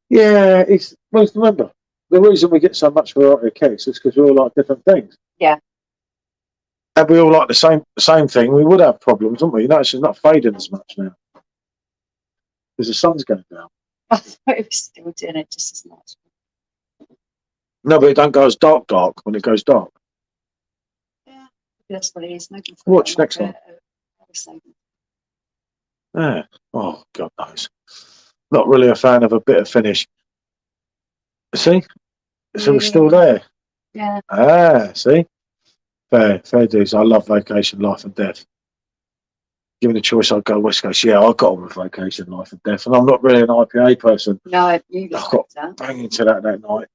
Yeah, it's, well, remember, the reason we get so much variety of cakes is because we all like different things. Yeah. And we all like the same thing, we would have problems, wouldn't we? You know, it's just not fading as much now. Because the sun's going down. I thought it was still doing it just as much. No, but it don't go as dark when it goes dark. Yeah, that's what it is. Maybe Watch next one. one. Yeah. Oh, God knows. Not really a fan of a bitter finish. See? So we're still there. Yeah. Ah, see? Fair dues. I love Vacation, Life and Death. Given the choice, I'd go West Coast. Yeah, I got on with Vacation, Life and Death. And I'm not really an IPA person. No, you I got banging to that night.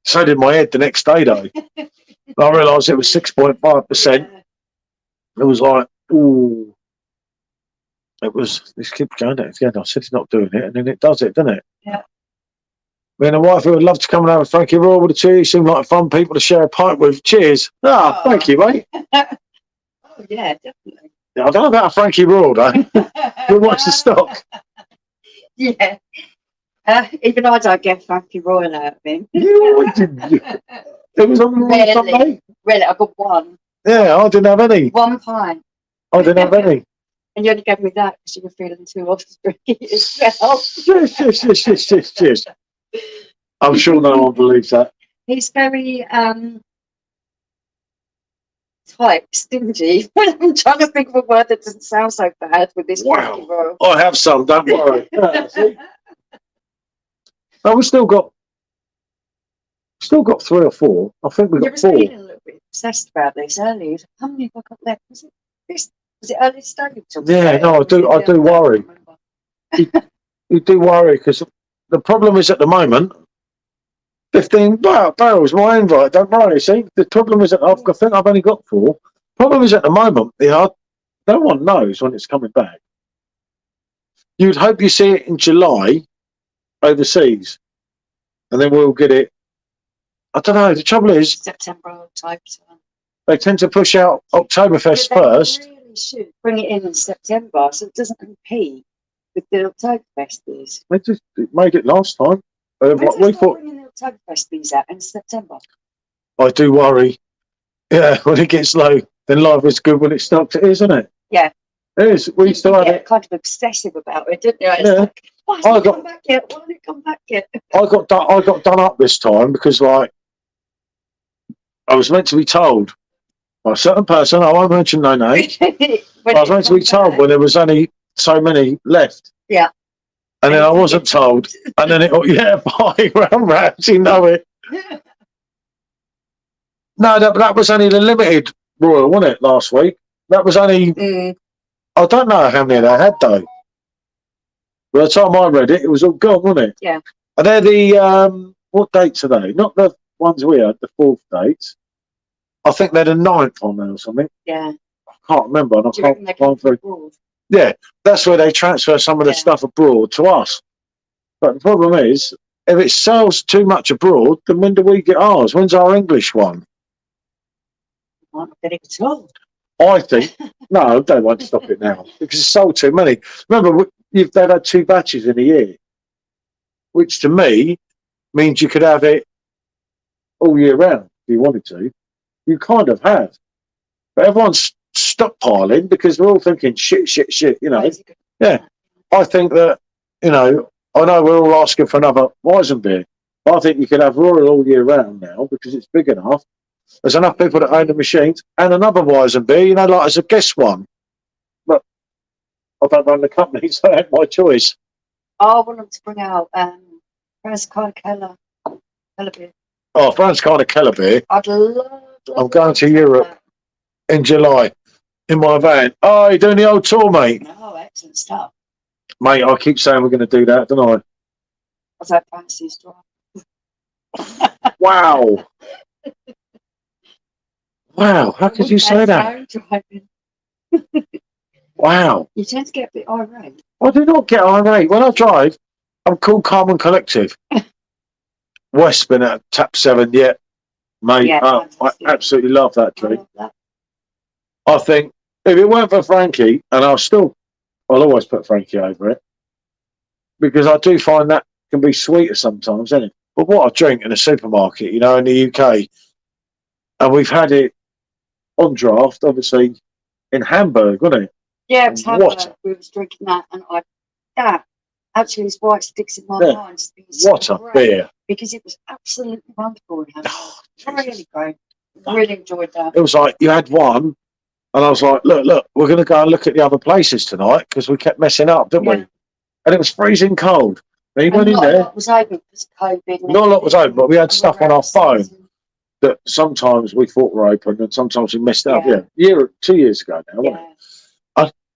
So did my head the next day, though. I realised it was 6.5%. Yeah. It was like, ooh. It was, this keeps going at it again. I said it's not doing it, and then it does it, doesn't it? Yeah. Me and the wife who would love to come and have a Frankie Royal with a cheese. Seem like fun people to share a pint with. Cheers. Ah, Oh. thank you, mate. Oh, yeah, definitely. Yeah, I don't know about a Frankie Royal, though. But what's the stock? Yeah. Even I don't get Frankie Royal out of him. You didn't. It was on the Royal Sunday. Really, I got one. Yeah, I didn't have any. 1 pint. I didn't have any. And you only gave me that because you were feeling too off to drink it as well. Yes. I'm sure no one believes that. He's very tight, stingy. I'm trying to think of a word that doesn't sound so bad with this Frankie Royal. I have some, don't worry. Yeah, see? No, we've still got 3 or 4. I think we've You got were 4. feeling a little bit obsessed about this earlier. How many have I got left? Was it early stage? Yeah, no, I do worry. You do worry because the problem is at the moment, 15 barrels, my invite, don't worry, see? The problem is that I think I've only got 4. Problem is at the moment, no one knows when it's coming back. You'd hope you see it in July overseas, and then we'll get it. I don't know, the trouble is, September type. they tend to push out Oktoberfest first. They really should bring it in September so it doesn't compete with the Oktoberfest beers. They just made it last time. What We thought. bringing the Oktoberfest beers out in September. I do worry. Yeah, when it gets low, then life is good when it starts. It is, isn't it? Yeah. It is. We used to have it. Kind of obsessive about it, didn't you? It's Yeah. like, why hasn't it come back yet? Why hasn't it come back yet? I got done up this time because, like, I was meant to be told by a certain person. I won't mention no name. I was meant to be told when there was only so many left. Yeah. And then I wasn't told. And then bye, rats, you know it. No, that was only the limited Royal, wasn't it, last week? That was only, I don't know how many they had, though. By the time I read it, it was all gone, wasn't it? Yeah. And they're the, what dates are they? Not the ones we had, the 4th dates. I think they're the 9th on there or something. Yeah. I can't remember. And I can't find through. Abroad? Yeah, that's where they transfer some of the stuff abroad to us. But the problem is, if it sells too much abroad, then when do we get ours? When's our English one? Might not get it at all. I think, no, they won't stop it now because it's sold too many. Remember, they've had 2 batches in a year, which to me means you could have it all year round if you wanted to. You kind of have. But everyone's stockpiling because we're all thinking shit, you know. Yeah. I think that, you know, I know we're all asking for another Weizen beer, but I think you could have Royal all year round now because it's big enough. There's enough people that own the machines, and another Weizen beer, you know, like as a guest one. But I don't run the company, so that's my choice. I want them to bring out first kind of Keller beer. Oh, Fran's kind of Keller beer. I'd love. I'm going to Europe in July in my van. Oh, you're doing the old tour, mate? Oh, excellent stuff. Mate, I keep saying we're going to do that, don't I? I don't fancy his drive. Wow. Wow, how could you say that? Wow. You tend to get a bit irate. I do not get irate. When I drive, I'm cool, calm and collective. West's been at Tap 7 yet. Mate, Yeah, I absolutely love that I drink. love that. I think if it weren't for Frankie, and I'll always put Frankie over it, because I do find that can be sweeter sometimes, isn't it? But what I drink in a supermarket, you know, in the UK, and we've had it on draft, obviously, in Hamburg, wasn't it? Yeah, it was What? Hamburg. We was drinking that, and that actually is why it sticks in my Yeah. mind. It's been so What a great, beer. because it was absolutely wonderful in Hamburg. Oh, Really great. Really enjoyed that. it was like you had one, and I was like, look, we're going to go and look at the other places tonight because we kept messing up, didn't we? Yeah. And it was freezing cold. And you And went in not a there, lot was open because of COVID. and not a lot was open, but we had everything. stuff on our phone that sometimes we thought were open and sometimes we messed it up. Yeah, 2 years ago now, wasn't it? Yeah.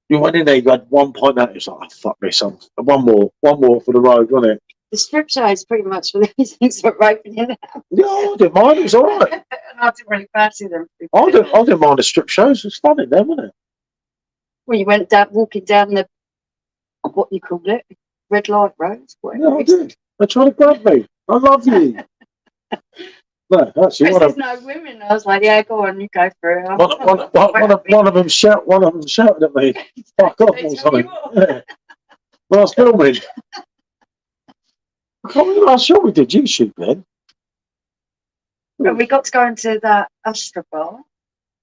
You went in there, you had 1 point out, it was like, oh, fuck this, one more for the road, wasn't it? The strip show is pretty much for the things that were open in there. Yeah, I didn't mind, it was all right. And I didn't really fancy them. I didn't mind the strip shows, it was fun in there, wasn't it? Well, you went down, walking down the, what you call it, red light road. Yeah, I did. They tried to grab me. I love you. No, actually, There's no women. I was like, yeah, go on, you go for it. one of them shouted at me, fuck off or something. Yeah. When I was filming. I can't remember how sure we did YouTube then. But we got to go into that Astra bar,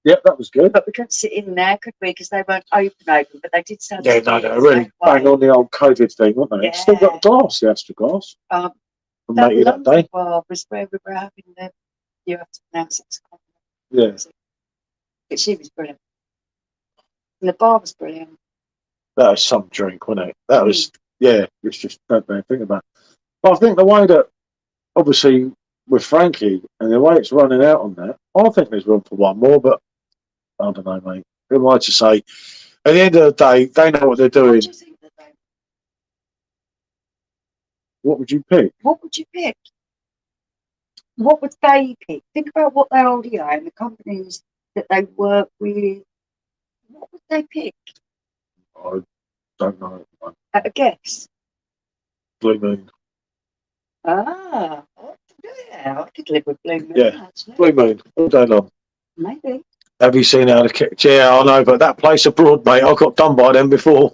Yep, that was good. but we couldn't sit in there, could we? Because they weren't open, but they did sound. Yeah, no, they're really bang on the old COVID thing, weren't they? Yeah. Still got the glass, the Astra glass. From That Matey that day. London bar was where we were having the. You have to pronounce it. Yeah. But she was brilliant. And the bar was brilliant. That was some drink, wasn't it? That was, yeah, it's just don't think about it. But I think the way that, obviously, with Frankie and the way it's running out on that, I think there's room for one more, but I don't know, mate. Who am I to say? At the end of the day, they know what they're doing. What do you think that they? What would you pick? What would you pick? What would they pick? Think about what they already own, the companies that they work with. What would they pick? I don't know. At a guess. Blue Moon. Ah, yeah, I could live with Blue Moon. Yeah. Actually. Blue Moon, all day long. Maybe. Have you seen how the kick? Yeah, I know, but that place abroad, mate, I got done by them before.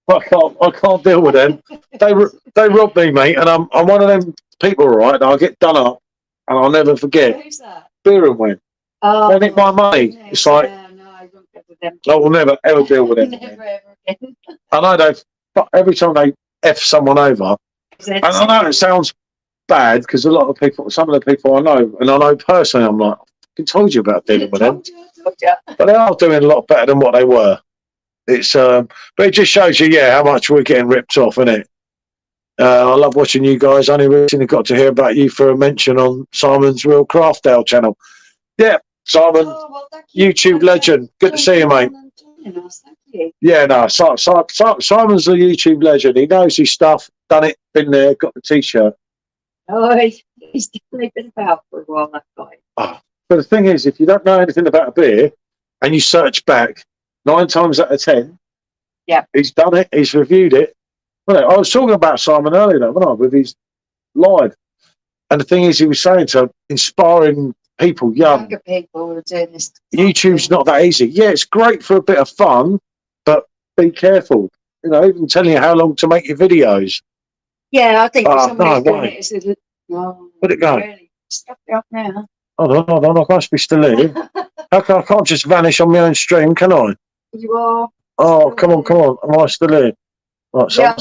I can't deal with them. They robbed me, mate, and I'm one of them people, right? And I get done up, and I'll never forget. Who's that? Beer and Win. Oh, They nick my money. yeah, It's like no, I won't go with them. I will never ever deal with them. Never ever again. I know but every time they f someone over, and I know it sounds bad because some of the people I know, and I know personally, I'm like, I told you about dealing with them. Told you. But they are doing a lot better than what they were. It's but it just shows you, how much we're getting ripped off, innit? I love watching you guys. Only recently got to hear about you for a mention on Simon's Real Craft Ale channel. Yeah, Simon, Thank you. YouTube legend. Good to see you, mate. Thank you. Yeah, no, Simon's a YouTube legend. He knows his stuff, done it, been there, got the t-shirt. Oh, he's definitely been about for a while, that guy. Oh, but the thing is, if you don't know anything about a beer and you search back, 9 times out of 10, he's done it, he's reviewed it. Well, I was talking about Simon earlier, though, wasn't I, with his live. And the thing is, he was saying to inspiring people, Younger people who are doing this. YouTube's not that easy. Yeah, it's great for a bit of fun, but be careful. You know, even telling you how long to make your videos. Yeah, I think for somebody no, who's doing why? it, it's a little. No, Where'd it go? really. Stuff it up now. Hold on, I must be still here. I can't just vanish on my own stream, can I? You are. Oh, come on. Am I still here? Right, so Yeah.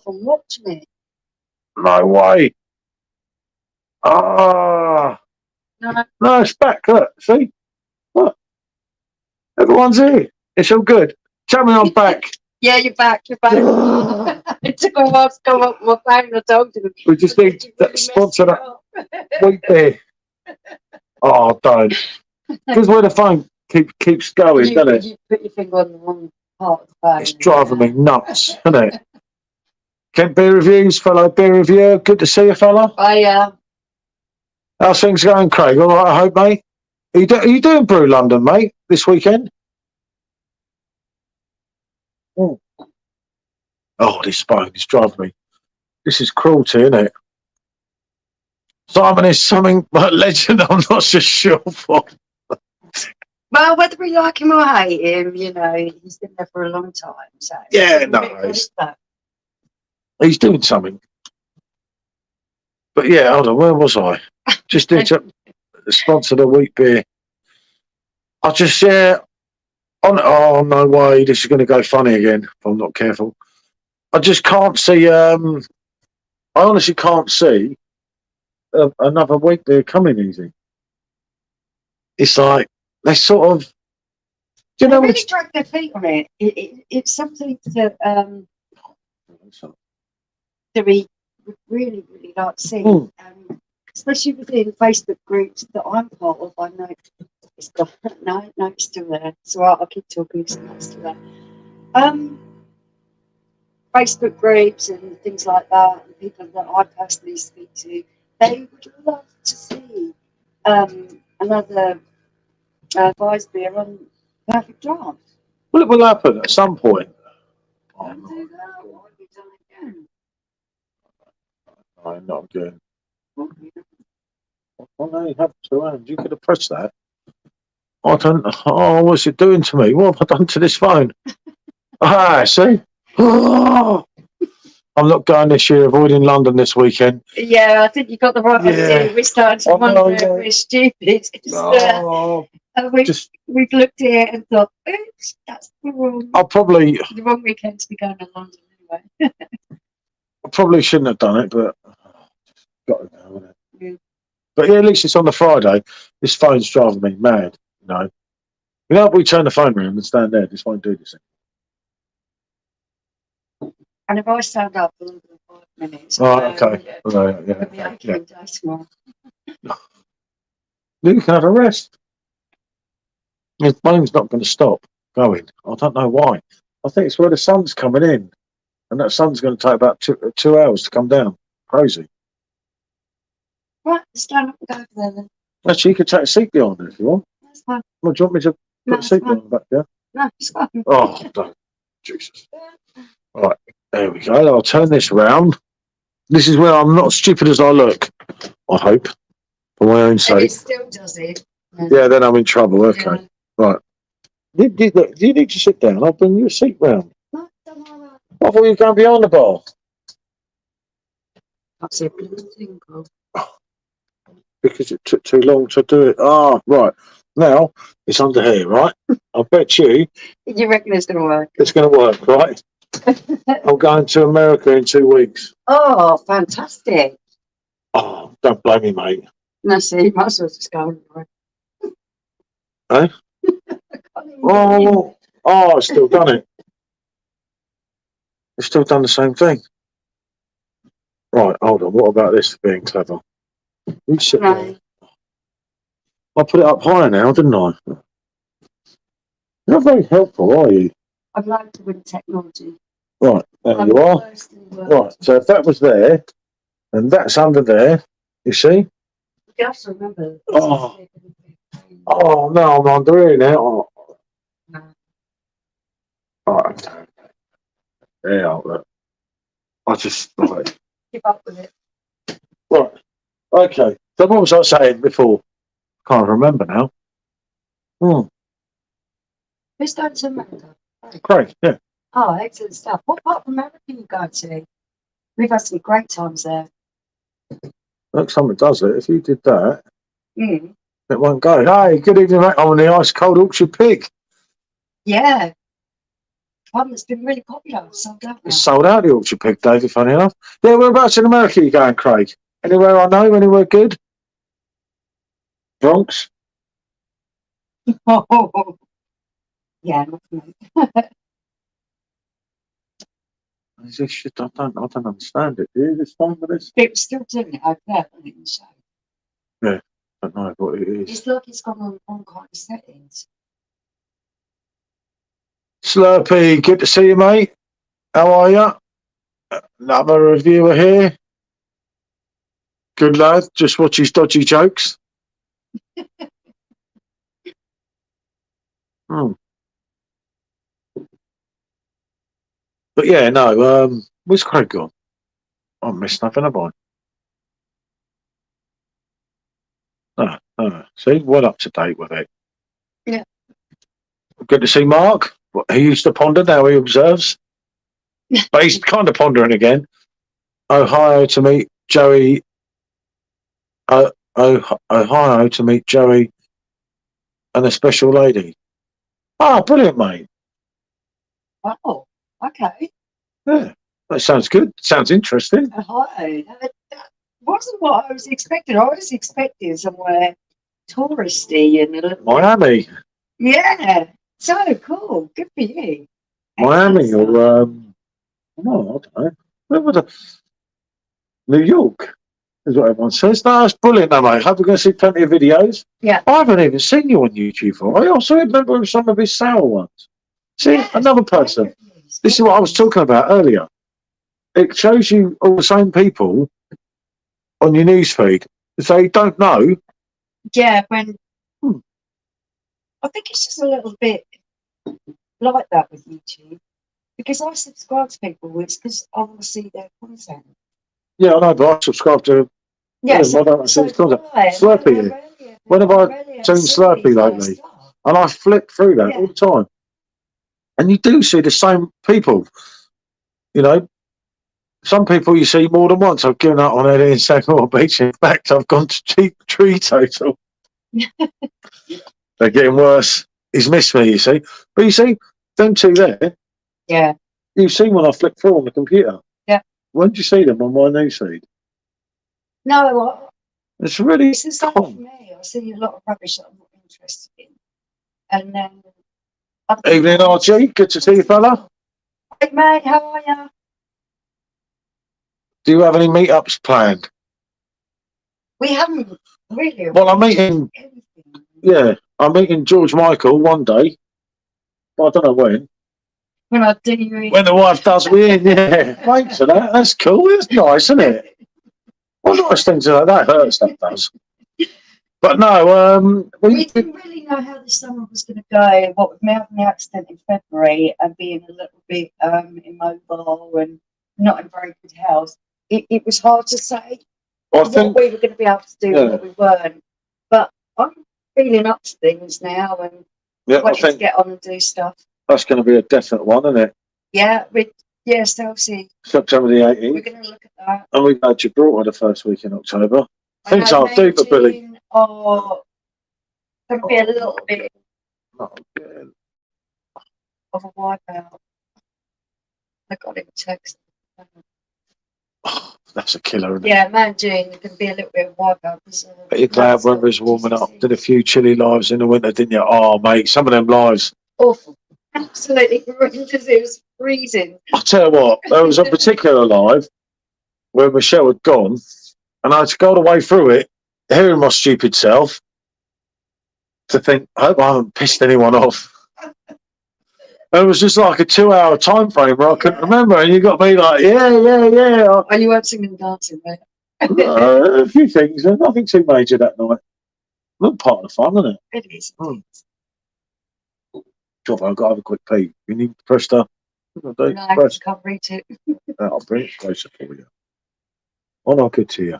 I'm watching it. No way. Ah, No, no, it's back. Look, see? Look. Everyone's here. It's all good. Tell me I'm back. yeah, you're back. You're back. It took a while to come up with my phone. I told you. We just need that sponsor that wheat beer. Oh, don't. Because where the phone keeps going, doesn't it? You put your finger on the wrong part of the phone. It's driving me nuts, isn't it? Kent Beer Reviews, fellow beer reviewer. Good to see you, fella. How's things going, Craig? All right, I hope, mate. Are you doing Brew London, mate, this weekend? Oh, this phone is driving me. This is cruelty, isn't it? Simon is something but legend I'm not so sure for. Well, whether we like him or hate him, you know, he's been there for a long time. So Yeah, no, he's doing something. But yeah, hold on, where was I? Just need to sponsor the wheat beer. I just oh no way, this is going to go funny again if I'm not careful. I just can't see. I honestly can't see another wheat beer coming easy. It's like they sort of. Do you know? They really drag their feet on it. It's something that we would really, really like to see. Especially within Facebook groups that I'm part of. I know it's gone. No, it's still there. So I'll keep talking. It's still there. Facebook groups and things like that, and people that I personally speak to, they would love to see another Vice beer on Perfect Draft. Well, it will happen at some point. Oh, no. Do that. Why have you done it again? I'm not good. Well, no, you have 2 hands. You could have pressed that. I don't. Oh, what's it doing to me? What have I done to this phone? See? Oh, I'm not going this year. Avoiding London this weekend. Yeah, I think you got the right idea. We started to wonder if we're stupid. We've looked at it and thought, oops, that's the wrong weekend to be going to London anyway. I probably shouldn't have done it, but got to go, isn't it? Yeah. But yeah, at least it's on the Friday. This phone's driving me mad. You know, if we turn the phone around and stand there, this won't do this. And if I stand up for longer than 5 minutes, okay. I'll be okay day tomorrow. You can have a rest. His phone's not going to stop going. I don't know why. I think it's where the sun's coming in, and that sun's going to take about 2 hours to come down. Crazy. Right, stand up and go over there then. Actually, you could take a seat behind it if you want. That's fine. Well, do you want me to put a seat behind the back there? No, it's fine. Oh, don't. Jesus. All right, there we go. I'll turn this around. This is where I'm not as stupid as I look. I hope, for my own sake. If it still does it. Yeah, then I'm in trouble. Okay, yeah. Right. Do you need to sit down? I'll bring you a seat round. No, don't worry. I thought you were going behind the bar. That's a blue thing, Paul. Because it took too long to do it. Ah, right. Now it's under here, right? I bet you. You reckon it's going to work? It's going to work, right? I'm going to America in 2 weeks. Oh, fantastic. Oh, don't blame me, mate. No, see, you might as well just go. Eh? It's still done it. It's still done the same thing. Right, hold on. What about this for being clever? You sit there. I put it up higher now, didn't I? You're not very helpful, are you? I'd like to win technology. Right, there you are. Right, so if that was there, and that's under there, you see? You have to remember. Oh, no, I'm under here now. No. Right. Yeah, I just, right. Keep up with it. Right, okay. So what was I saying before? Can't remember now. Who's going to America? Great, yeah. Oh, excellent stuff. What part of America are you going to? We've had some great times there. Next time it does it, if you did that, it won't go. Hey, good evening, mate. I'm on the ice cold Orchard Pig. Yeah. one that's been really popular. Sold out now. It's sold out, the Orchard Pig, David, funny enough. Yeah, whereabouts in America are you going, Craig? Anywhere I know? Anywhere good? Bronx? Oh, yeah, not for me. Is this shit? I don't understand it. Do you this time with this? It was still doing it over there, wasn't it, in the show? I don't know what it is. It's like it's gone on all kind of settings. Slurpee, good to see you, mate. How are you? Another reviewer here. Good lad. Just watch his dodgy jokes. But yeah, no. Where's Craig gone? I missed nothing, have I? No. See, well up to date with it. Yeah. Good to see Mark. He used to ponder, now he observes. But he's kind of pondering again. Ohio to meet Joey. Ohio to meet Joey and a special lady. Ah, brilliant, mate. Wow. Okay. Yeah, that sounds good. Sounds interesting. Hi. That wasn't what I was expecting. I was expecting somewhere touristy and a little bit. Miami. Yeah. So cool. Good for you. Miami Excellent or no, I don't know. Where would I? New York is what everyone says. No, that's brilliant, though, mate. Hope we're going to see plenty of videos. Yeah. I haven't even seen you on YouTube for. I also remember some of his sour ones. See, Yes, another person. definitely. This is what I was talking about earlier. It shows you all the same people on your newsfeed. If they don't know, Yeah, when Hmm. I think it's just a little bit like that with YouTube. Because I subscribe to people, it's because I want to see their content. yeah, I know, but I subscribe to Yeah, him. I don't see his content. why? Slurpee. When have I seen Slurpee lately? And I flip through that all the time. And you do see the same people. You know, some people you see more than once. I've given up on Eddie and Sagamore Beach. In fact, I've gone to Cheap Tree Total. They're getting worse. He's missed me, you see. But you see, them two there, Yeah. you've seen when I flip through on the computer. Yeah. When did you see them on my newsfeed? No, It's really it's the same for common. me. I see a lot of rubbish that I'm not interested in. And then. Evening, RG. Good to see you, fella. Hey, mate, how are you? Do you have any meetups planned? We haven't really. Well, I'm meeting, Anything. I'm meeting George Michael one day. But I don't know when. When I do you. When the wife does me in, yeah. Thanks for that. That's cool. It's nice, isn't it? Well, nice things like that hurts, that does. But no, We didn't really know how this summer was going to go. What with me having the accident in February and being a little bit immobile and not in very good health, it was hard to say what we were going to be able to do and what we weren't. But I'm feeling up to things now and wanting to get on and do stuff. That's going to be a definite one, isn't it? Yeah, Chelsea. September the 18th. We're going to look at that. And we've had Gibraltar the first week in October. Things aren't deep, but Billy. Or going to be a little bit of a wipeout. I got him a text. Oh, that's a killer, isn't it? Yeah, man, June, it can be a little bit of wipeout. But you're glad weather's warming up. Did a few chilly lives in the winter, didn't you? Oh, mate, some of them lives. Awful. Absolutely horrendous. It was freezing. I'll tell you what, there was a particular live where Michelle had gone, and I had to go the way through it, hearing my stupid self, to think, I hope I haven't pissed anyone off. And it was just like a 2-hour time frame where I couldn't remember, and you got me like, yeah. And you weren't singing and dancing, mate? A few things, nothing too major that night. Not part of the fun, isn't it? It is. God, I've got to have a quick pee. You need pressure. No, I can't reach it. I'll bring it closer for you. Oh, no, good to you.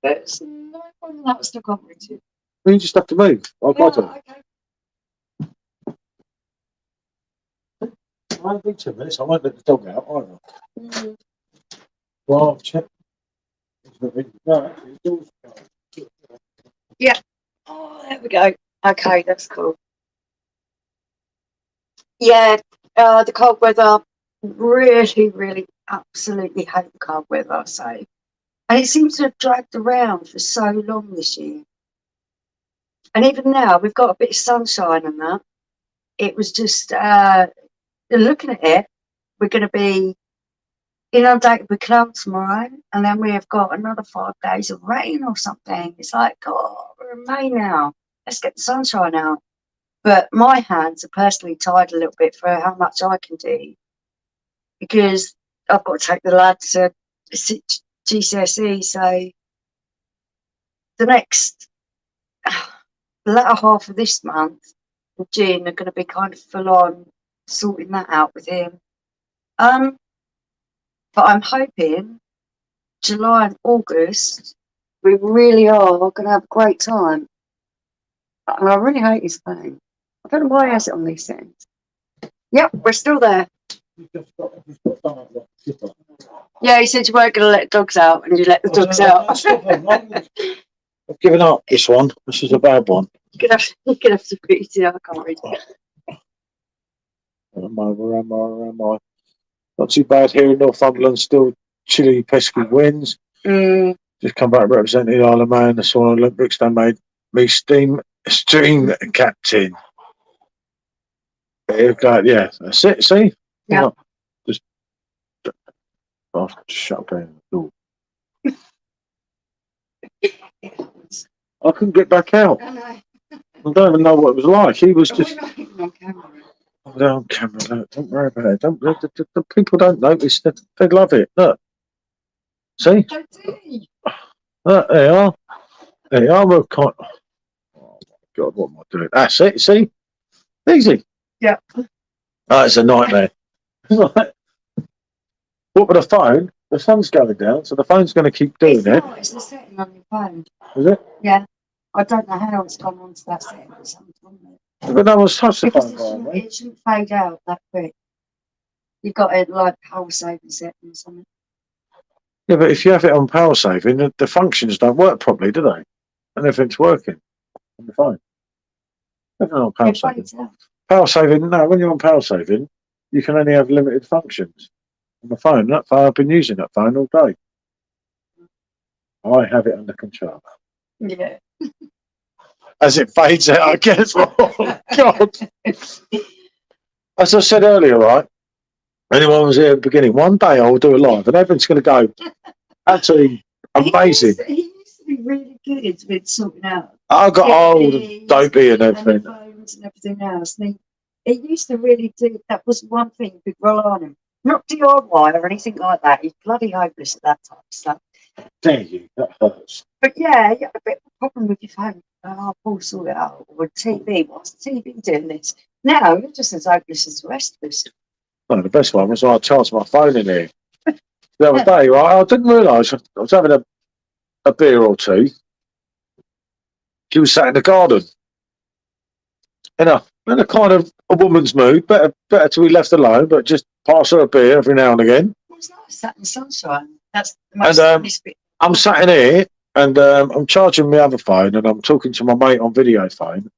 There's no problem that was still can't reach it. You just have to move. I've got to. Okay. I won't be 2 minutes. I won't let the dog out either. Well, I've checked. Yeah. Oh, there we go. Okay, that's cool. Yeah, the cold weather, really, really, absolutely hate the cold weather. So, and it seems to have dragged around for so long this year. And even now, we've got a bit of sunshine and that. It was just looking at it, we're going to be inundated with cloud tomorrow, and then we have got another 5 days of rain or something. It's like, oh, we're in May now. Let's get the sunshine out. But my hands are personally tied a little bit for how much I can do because I've got to take the lads to GCSE. So the next the latter half of this month, June, are going to be kind of full on sorting that out with him. But I'm hoping July and August, we really are going to have a great time. And I really hate his phone. I don't know why he has it on these settings. Yep, we're still there. Yeah, he said you weren't going to let dogs out, and you let the dogs out. I've given up this one. This is a bad one. You're going to have to read it. I can't read it. Where am I? Not too bad here in Northumberland. Still Chilli pesky winds. Just come back representing the Isle of Man. The Swan Olympics. They made me stream captain. Yeah, that's it. See? Yeah. Just I'll shut down the door. I couldn't get back out. I know. I don't even know what it was like. He was just. We're not even on camera. They're on camera. Look, don't worry about it. The people don't notice. They love it. Look. See? Look, there you are. There you are. We're kind of, oh my God, what am I doing? That's it. See? Easy. Yeah. Oh, it's a nightmare. What with the phone? The sun's going down, so the phone's going to keep doing it. It's the setting on your phone. Is it? Yeah. I don't know how it's gone onto that setting. But no one's touched the Because phone. it shouldn't fade out that quick. You've got it like power saving setting or something. Yeah, but if you have it on power saving, the functions don't work properly, do they? And everything's working on the phone. Everything on power saving. Power saving, no, when you're on power saving, you can only have limited functions on the phone. That phone, I've been using that phone all day. I have it under control. Yeah. As it fades out, I guess. Oh, God. As I said earlier, right? Anyone was here at the beginning, one day I'll do it live and everyone's going to go, absolutely amazing. He used to be really good with sorting out. I got old and dopey and everything. Phones and everything else. And he used to really do, that was one thing you could rely on him. Not DIY or anything like that. He's bloody hopeless at that type of stuff. Dare you, that hurts. But yeah, you have a bit of a problem with your phone. Oh, Paul sort it out. Or TV. What's the TV doing this? No, you're just as hopeless as the rest of us. No, the best one was I charged my phone in here the other day, right? I didn't realise I was having a beer or two. She was sat in the garden. In a kind of a woman's mood. Better to be left alone, but just pass her a beer every now and again. Well, it's nice, sat in the sunshine. That's the most nice bit. I'm sat in here and I'm charging my other phone and I'm talking to my mate on video phone.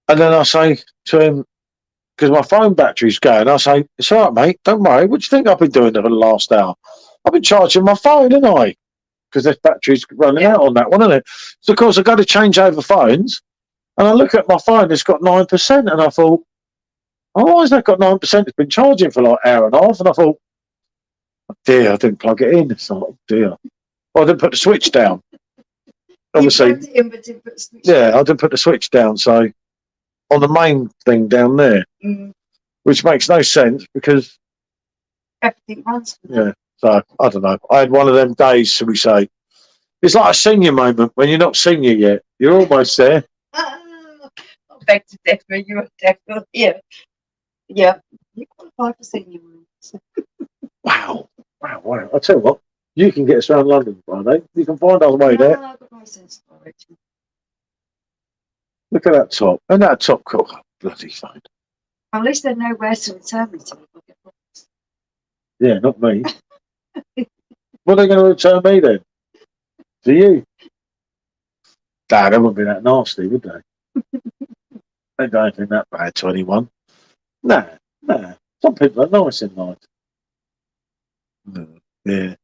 And then I say to him, because my phone battery's going, I say, it's all right, mate, don't worry. What do you think I've been doing for the last hour? I've been charging my phone, haven't I? Because this battery's running out on that one, isn't it? So, of course, I've got to change over phones. And I look at my phone, it's got 9%. And I thought, oh, why has that got 9%? It's been charging for like an hour and a half. And I thought, oh, dear, I didn't plug it in. It's like, oh, dear. Well, I didn't put the switch down. Obviously. Yeah, I didn't put the switch down. So, on the main thing down there, which makes no sense because everything runs. Yeah, so I don't know. I had one of them days, shall we say? It's like a senior moment when you're not senior yet. You're almost there. I beg to differ. You are definitely here. Yeah, you qualify for senior moments. Wow. I tell you what, you can get us around London Friday. You can find our way there. I've got my sense of it. Look at that top. And that top cook. Oh, bloody fine. At least they know where to return me to. Yeah, not me. What are they going to return me then? To you? Nah, they wouldn't be that nasty, would they? They don't think that bad to anyone. Nah. Some people are nice in life. Yeah.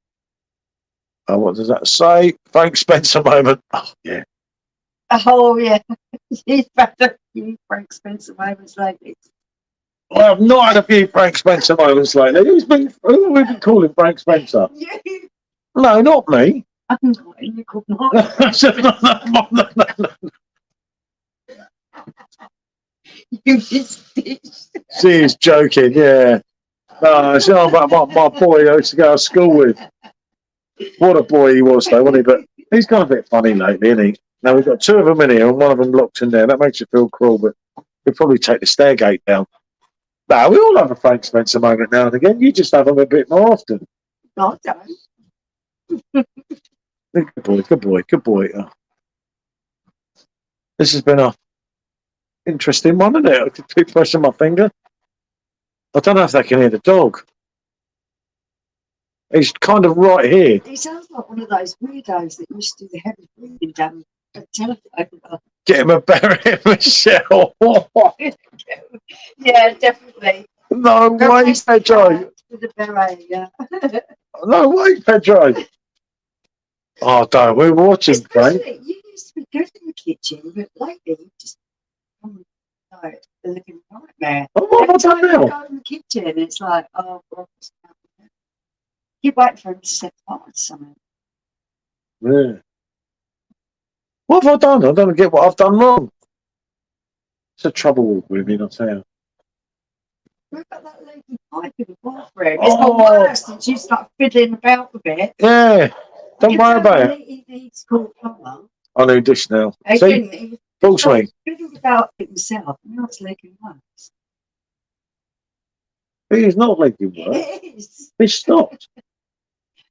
Oh, what does that say? Frank Spencer moment. Oh, yeah. Oh, yeah. You've had a few Frank Spencer moments lately. I have not had a few Frank Spencer moments lately. Who have we been calling Frank Spencer? You. No, not me. I'm not in the good night. You missed it. She is joking, yeah. No, it's not about my boy I used to go to school with. What a boy he was, though, wasn't he? But he's got a bit funny lately, isn't he? Now, we've got two of them in here and one of them locked in there. That makes you feel cruel, but we'll probably take the stairgate down. No, we all have a Frank Spencer moment now and again. You just have them a bit more often. No, I don't. Good boy. Oh. This has been a interesting one, isn't it? I could keep pressing my finger. I don't know if they can hear the dog. He's kind of right here. He sounds like one of those weirdos that used to do the heavy breathing down the telephone. Get him a beret, Michelle. Yeah, definitely. No way, Pedro. With the beret, yeah. No way, Pedro. Oh, don't. We're watching, Frank. Especially, you used to be good in the kitchen, but lately you just like a living nightmare. Oh, what have I done Every time you now? go in the kitchen, it's like, oh, God, keep waiting for him to set fire to something. Yeah. What have I done? I don't get what I've done wrong. It's a trouble with women, I tell you. What about that lady pipe in the bathroom? It's Oh. got worse since you start fiddling about with it. Yeah. Don't worry about it. He needs to call a plumber. I know this now. He See? didn't. He Talk to me. fiddled about it himself. Now it's leaking worse. He is not making work. It is. He stopped.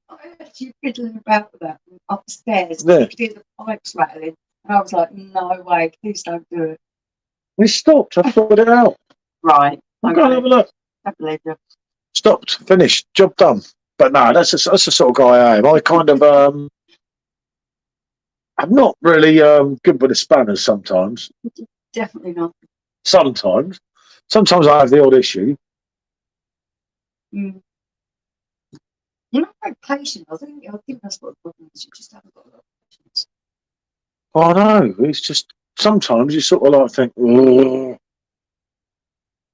I heard you fiddling about with that upstairs. Yeah. You could hear the pipes rattling. And I was like, no way, please don't do it. He stopped. I sorted it out. Right. I'll go and have a look. I believe you. Stopped. Finished. Job done. But no, that's the sort of guy I am. I kind of I'm not really good with the spanners sometimes. Definitely not. Sometimes I have the odd issue. Mm. You're not very patient. I think that's what the problem is. You just haven't got a lot of patience. I know. It's just sometimes you sort of like think, oh.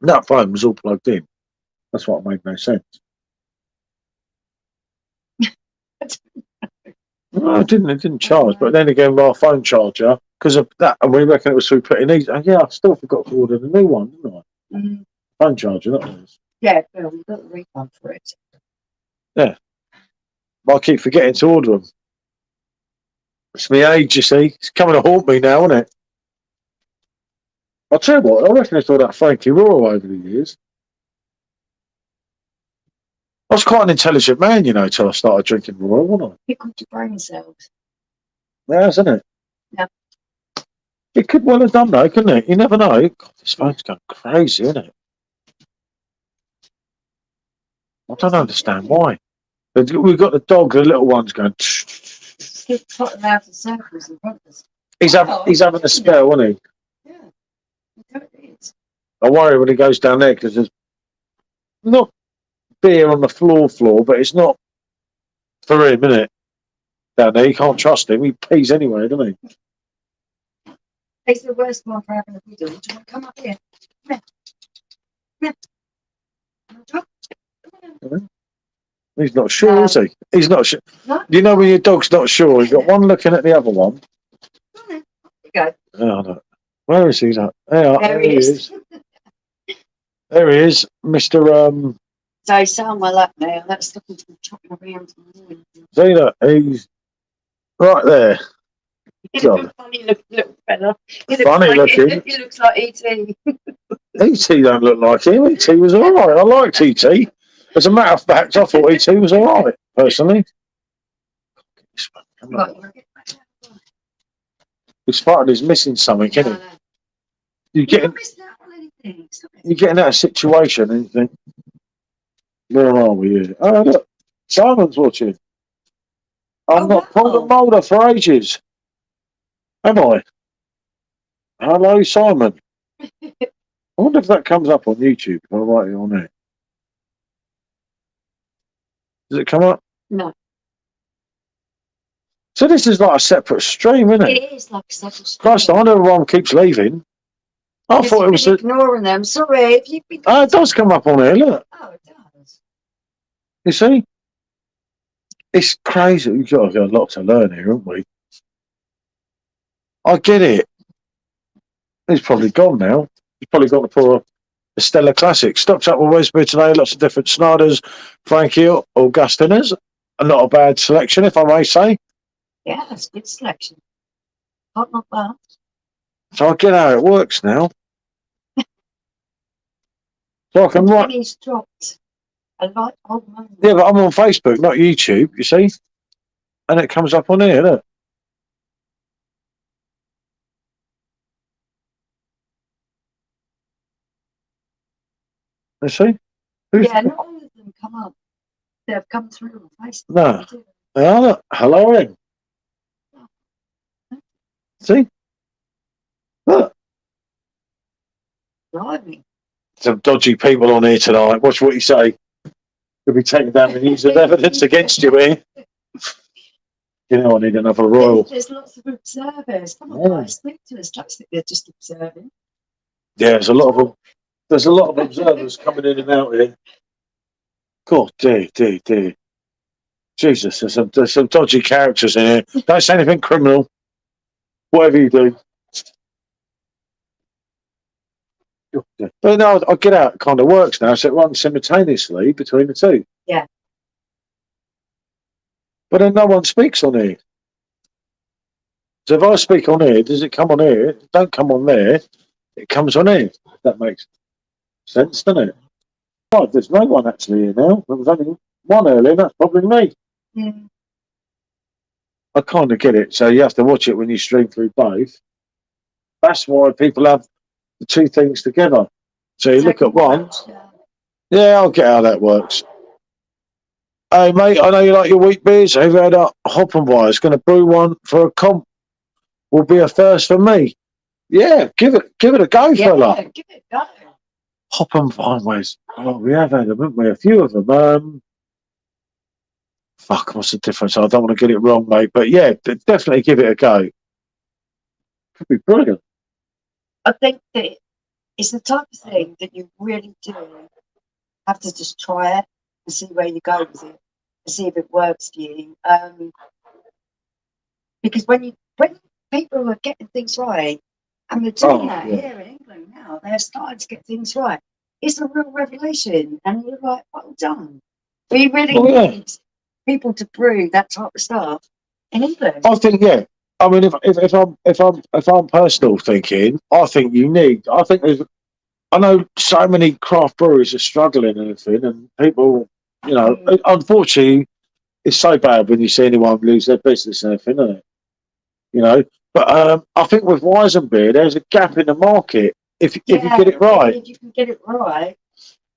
That phone was all plugged in. That's what made no sense. No, it didn't charge. But then again, our phone charger, because of that, and we reckon it was through putting these. Yeah, I still forgot to order the new one, didn't I? Mm. Phone charger, not this. Yeah, well, we've got the refund for it. But I keep forgetting to order them. It's my age, you see. It's coming to haunt me now, isn't it? I'll tell you what, I reckon it's all that Frankie Royal over the years. I was quite an intelligent man, you know, till I started drinking Royal, wasn't I? Pickled your brain cells. Yeah, isn't it? Yeah. It could well have done though, couldn't it? You never know. God, this phone's going crazy, isn't it? I don't understand why. We've got the dog, the little one's going. Keep trotting out in circles in front of us. He's having a spell, isn't he? Yeah. It is. I worry when he goes down there because there's not beer on the floor, but it's not for him, isn't it? Down there, you can't trust him. He pees anyway, doesn't he? It's the worst one for having a video. Do you want to come up here? Come here. Come on. He's not sure, is he? He's not sure. No. You know when your dog's not sure, you've got one looking at the other one. Come on then. There you go. Oh, no. Where is he? There he is. There he is, Mr. So he's on my lap now. That's looking to chopping around. See that? He's right there. He's God. a funny little fella. Funny looking. He looks like E.T. E.T. don't look like him. E.T. was all right. I liked E.T. As a matter of fact, I thought E.T. was all right, personally. Right, you wanna get back down? He's fighting, he's missing something, isn't he? No. You You're get not missing out on anything. Stop it. you get in that situation and you think, where are we here? Oh, look, Simon's watching. I've Oh, not pulled a wow. moulder for ages. Am I? Hello, Simon. I wonder if that comes up on YouTube if I write it on there. Does it come up? No. So this is like a separate stream, isn't it? It is like a separate Christ, I wonder why one keeps leaving. I thought it was. Ignoring them. Sorry, if you've been. Oh, it does come up on here. Look, Oh, it does. you see, it's crazy. We've got a lot to learn here, haven't we? I get it. He's probably gone now. He's probably gone for a Stella Classic. Stocked up with Westbury today. Lots of different Snyders, Frankie, Augustiners. Not a bad selection, if I may say. Yeah, that's a good selection. Not bad. So I get how it works now. So I can write. He's dropped a light old man. Yeah, but I'm on Facebook, not YouTube, you see? And it comes up on here, look. You see? Yeah, not all of them come up. They've come through on Facebook. No. They are, look. Hello, Ed. See? Look. Blimey. Some dodgy people on here tonight. Watch what you say. You'll be taken down and used as evidence against you here. You know, I need another royal. There's lots of observers. Come on, guys, speak to us. Don't think they're just observing. Yeah, there's a lot of them. There's a lot of observers coming in and out here. God, dear. Jesus, there's some dodgy characters in here. Don't say anything criminal. Whatever you do. But no, I get out. It kind of works now, so it runs simultaneously between the two. Yeah. But then no one speaks on here. So if I speak on here, does it come on here? It don't come on there. It comes on here. That makes sense, doesn't it? Oh, there's no one actually here now. There was only one earlier, and that's probably me. Yeah. I kind of get it. So you have to watch it when you stream through both. That's why people have the two things together. So you look at one. Yeah, I'll get how that works. Hey, mate, I know you like your wheat beers. Have you had a Hoppenweiss? It's going to brew one for a comp. Will be a first for me. Yeah, give it a go, fella. Give it a go. Hoppenweiss. Oh, we have had them, haven't we? A few of them. Fuck, what's the difference? I don't want to get it wrong, mate. But yeah, definitely give it a go. Could be brilliant. I think that it's the type of thing that you really do have to just try it and see where you go with it, and see if it works for you. Because when people are getting things right, and they're doing that here in England now, they're starting to get things right. It's a real revelation, and you're like, well done. We really need people to brew that type of stuff in England. I think, yeah. I mean, if I'm personal thinking, I think I know so many craft breweries are struggling and everything, and people, you know, unfortunately, it's so bad when you see anyone lose their business and everything, isn't it? You know, but I think with Weizenbier, there's a gap in the market if you get it right. If you can get it right.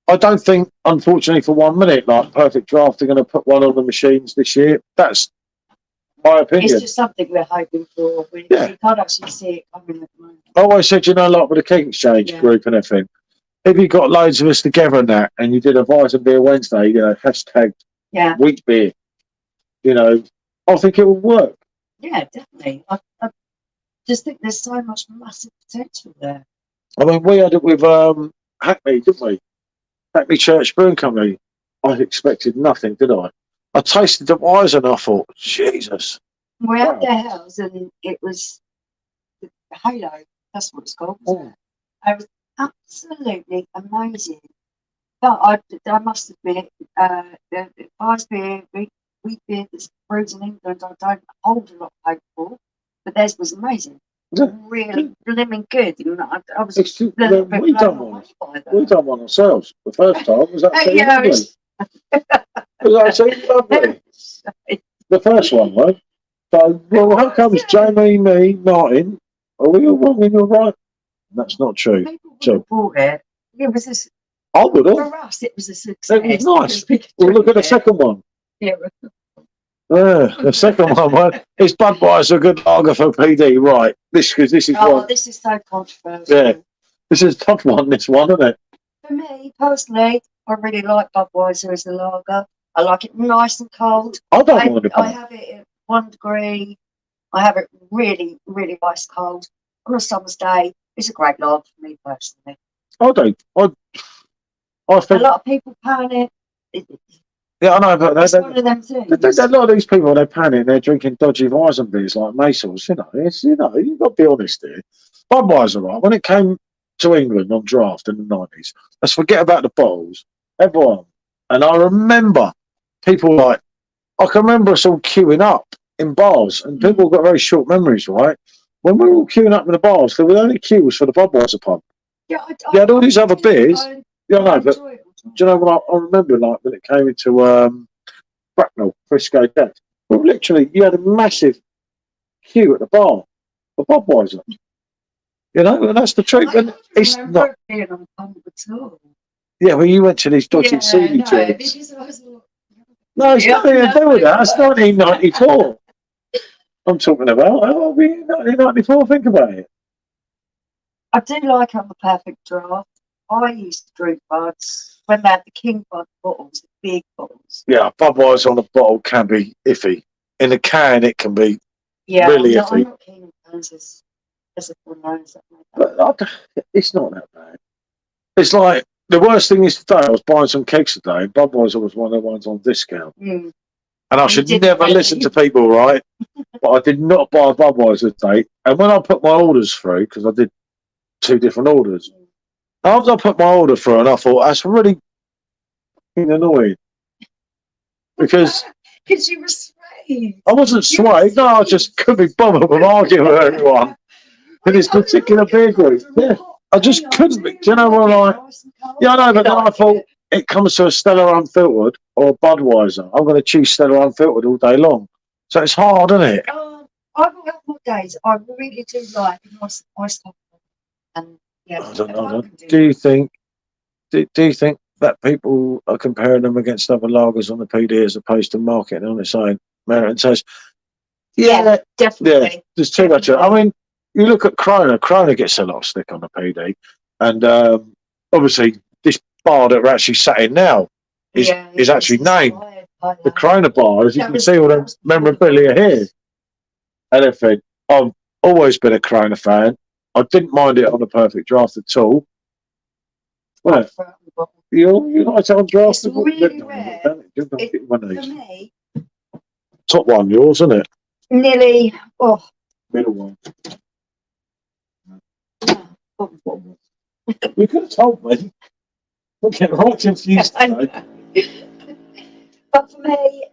I don't think, unfortunately, for 1 minute, like Perfect Draft are going to put one on the machines this year. That's my opinion. It's just something we're hoping for. We can't actually see it coming at the moment. I always said, you know, like with the King Exchange group and everything, if you got loads of us together and that, and you did a Weizenbier Wednesday, you know, hashtag wheat beer, you know, I think it will work. Yeah, definitely. I just think there's so much massive potential there. I mean, we had it with Hackney, didn't we? Hackney Church Brewing Company. I expected nothing, did I? I tasted the Weizen and I thought, Jesus. We had their house and it was the Halo, that's what it's called. It was absolutely amazing. But I must admit, the Weizenbier, wheat beer that's brewed in England, I don't hold a lot of hope for, but theirs was amazing. Really blooming good. I was we done one ourselves. The first time was absolutely lovely. It was absolutely lovely. The first one, right? So, well, how comes Jamie, me, Martin, are we all wrong in your right? That's not true. People bought it. It was a, I would have. for us, it was a success. It was nice. Well, look at the second one. Yeah. The second one, right? Is Budweiser a good lager for PD? Right. This is this is so controversial. Yeah. This is a tough one, this one, isn't it? For me, personally, I really like Budweiser as a lager. I like it nice and cold. I don't want to I have it at 1 degree. I have it really, really ice cold. On a summer's day, it's a great lager for me personally. I don't. I A think. lot of people pan it. Yeah, I know, but It's one of them things. a lot of these people, they panic, they're drinking dodgy Weizen beers like Maysels, you've got to be honest here. Budweiser, right, when it came to England on draft in the 90s, let's forget about the bottles, everyone. And I remember people like, I can remember us all queuing up in bars, and people got very short memories, right? When we were all queuing up in the bars, there were only queues for the Budweiser pump. Yeah, You had all these other beers. Yeah, I know, but enjoy it. do you know what I remember, like, when it came into Bracknell, Frisco Deck? Well, literally, you had a massive queue at the bar for Budweiser. You know, and that's the truth. And it's not. Being on pump at all. Yeah, well, you went to these dodgy seedy joints. Because I was like, No, it's nothing to do with that. That's 1994. I'm talking about. Oh, 1994. Think about it. I do like on the perfect draft. I used to drink buds when they had the King Bud bottles, the big bottles. Yeah, Budweiser on the bottle can be iffy. In a can, it can be Yeah, really I'm iffy. not keen on cans as a full name. But it's not that bad. It's like the worst thing is today. I was buying some cakes today. Budweiser was one of the ones on discount, and I should never listen to people, right? But I did not buy a Budweiser today. And when I put my orders through, because I did 2 different orders, after I put my order through, and I thought that's really annoying because you were swayed. I wasn't swayed. No, I just couldn't be bothered with arguing with everyone in this particular beer group. Yeah, I just couldn't. Do you know what I? Yeah, I know, but then I thought it comes to a Stella Unfiltered or a Budweiser. I'm going to choose Stella Unfiltered all day long. So it's hard, isn't it? I will have more days. I really do like nice coffee. And yeah, I don't know. Do you think that people are comparing them against other lagers on the PD as opposed to marketing on its own merit and taste? Yeah, definitely. Yeah, there's too much. I mean, you look at Corona. Corona gets a lot of stick on the PD, and obviously this bar that we're actually sat in now is actually named the Corona bar, as you can see all the memorabilia here. And everything. I've always been a Corona fan. I didn't mind it on the perfect draft at all. Well, you like it on draft? It's really rare. For me, top one, yours, isn't it? nearly. Oh, Middle one. You could have told me. We'll get right confused today. But for me,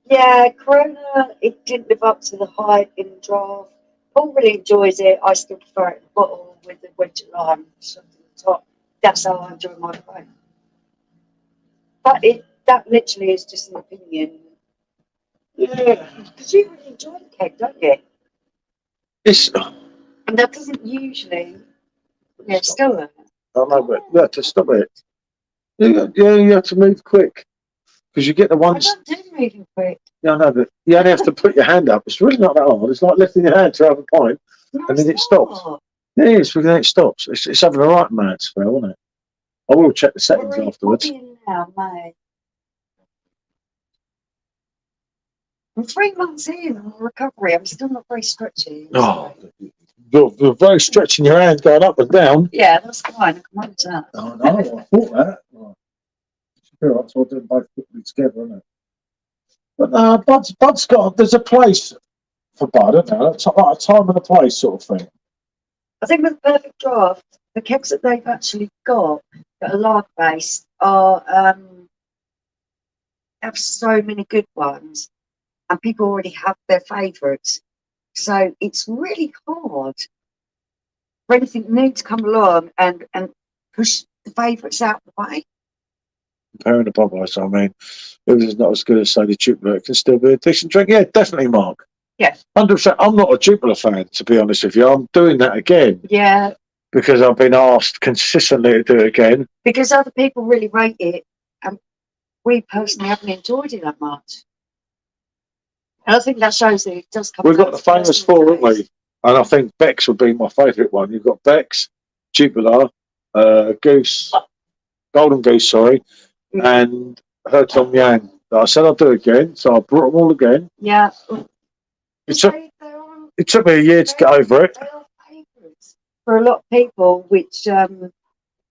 yeah, Corona, it didn't live up to the hype in the draft. Paul really enjoys it. I still prefer it in the bottle with the winter lime on the top. That's how I enjoy my Corona. But that literally is just an opinion. Yeah. Because you really enjoy the keg, don't you? And that doesn't usually. Yeah, still there. I know, but you have to stop it. You have to move quick. Because you get the ones. I don't do moving quick. Yeah, I know, but you only have to put your hand up. It's really not that hard. It's like lifting your hand to have a pint, and then it stops. Yeah, it is, because then it stops. It's having a right mad spell, isn't it? I will check the settings afterwards. Now, mate. I'm 3 months in on recovery. I'm still not very stretchy. Oh, you're very stretching your hand going up and down. Yeah, that's fine. I can manage that. Oh, no, I thought that. Oh. Sure, that's what they're both putting together, isn't it? But Bud's got, there's a place for Bud, isn't there? Like a time and a place sort of thing. I think with the perfect draft, the kegs that they've actually got that are lager based are have so many good ones, and people already have their favourites. So it's really hard for anything new to come along and push the favourites out of the way. Comparing the Budweiser, I mean, if it's not as good as, say, the Jupiter, it can still be a decent drink. Yeah, definitely, Mark. Yes. 100%. I'm not a Jupiter fan, to be honest with you. I'm doing that again. Yeah. Because I've been asked consistently to do it again. Because other people really rate it, and we personally haven't enjoyed it that much. And I think that shows that it does come. We've got the famous four, haven't we? And I think Beck's would be my favourite one. You've got Beck's, Jupiter, goose, golden goose, sorry, and her Tom Yang. I said I'd do it again, so I brought them all again. Yeah. It took me a year to get over it. They are favourites for a lot of people, which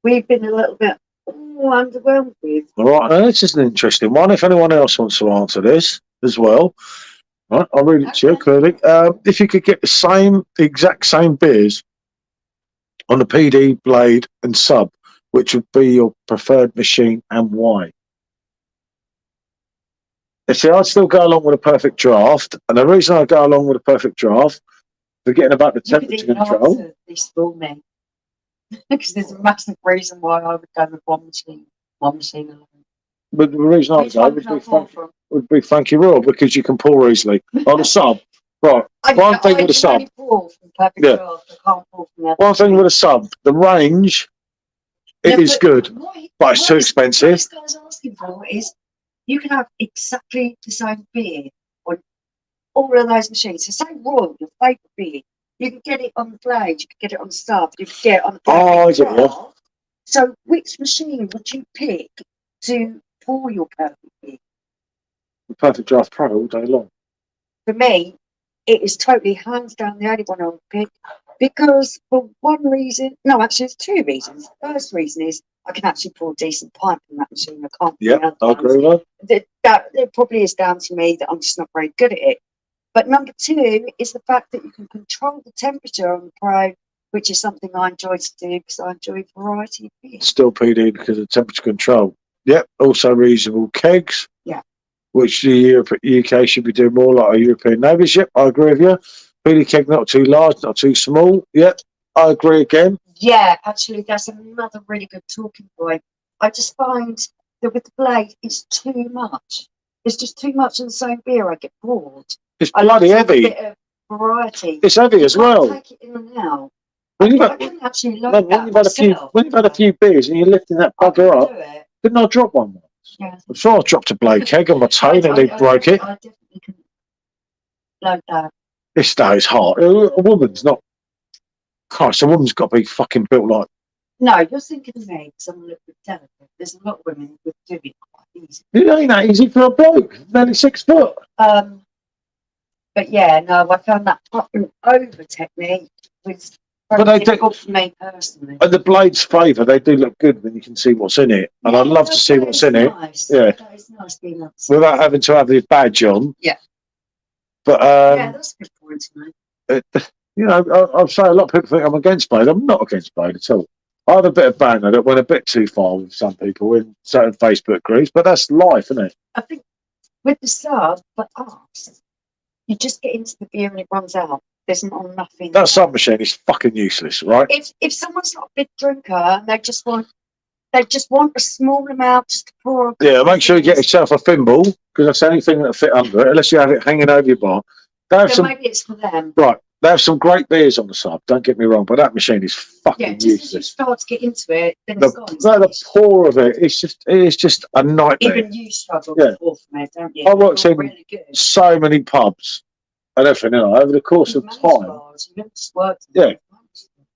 we've been a little bit underwhelmed with. All right, now this is an interesting one. If anyone else wants to answer this as well, right, I'll read it to you clearly. If you could get the exact same beers on the PD, Blade, and Sub, which would be your preferred machine and why? You see, I'd still go along with a perfect draft, and the reason I go along with a perfect draft, forgetting about the temperature control. This for me, because there's a massive reason why I would go with one machine alone. But the reason I would go would be Funky Raw, because you can pour easily on a Sub. Right, one thing with a Sub. One thing with a Sub, the range, it is good, but it's too expensive. What I was asking for is, you can have exactly the same beer on all of those machines. So say Royal, your favourite beer, you can get it on the Blade, you can get it on the Sub, you can get it on the draft. So which machine would you pick to pour your perfect beer? The Perfect Draft Pro all day long. For me, it is totally hands down the only one I would pick, because for one reason, no, actually there's two reasons. The first reason is I can actually pour a decent pint from that machine. I can't. Yeah, I agree with that. That it probably is down to me that I'm just not very good at it. But number two is the fact that you can control the temperature on the Pro, which is something I enjoy to do because I enjoy variety of beer. Still PD because of temperature control. Yep, also reasonable kegs. Yeah. Which the UK should be doing more like a European navies. Yep, I agree with you. PD keg not too large, not too small. Yep, I agree again. Yeah, actually, that's another really good talking point. I just find that with the Blade, it's too much. There's just too much in the same beer. I get bored. It's bloody heavy. A bit of variety. It's heavy as well. Take it in and out. When I can actually load when you've had a few beers and you're lifting that bugger up, didn't I drop one once? Yeah. I'm sure I dropped a Blade keg on my toe and they broke it. I definitely can load that. This day is hard. A woman's not. Christ, a woman's got to be fucking built like. No, you're thinking of me because I'm a little bit delicate. There's a lot of women who would do it quite easy. It ain't that easy for a bloke. Nearly 6 foot. But yeah, no, I found that up and over technique was very difficult for me personally. And the Blade's flavour, they do look good when you can see what's in it. And I'd love to see what's in it. Yeah. That is nice being outside. Without having to have the badge on. Yeah. But yeah, that's a good point to make. You know, I'll say a lot of people think I'm against Blade. I'm not against Blade at all. I had a bit of banter that went a bit too far with some people in certain Facebook groups, but that's life, isn't it? I think with the Sub, for us, you just get into the beer and it runs out. There's not nothing. That Sub machine is fucking useless, right? If someone's not a big drinker and they just want a small amount just to pour. Yeah, make sure you get yourself a thimble, because that's the only thing that'll fit under it, unless you have it hanging over your bar. Maybe it's for them. Right. They have some great beers on the Sub, don't get me wrong, but that machine is fucking useless. As you start to get into it, then it's gone. The pour of it, it's just a nightmare. Even you struggle to pour from it, don't you? I worked in so many pubs and everything, over the course of time. Yeah.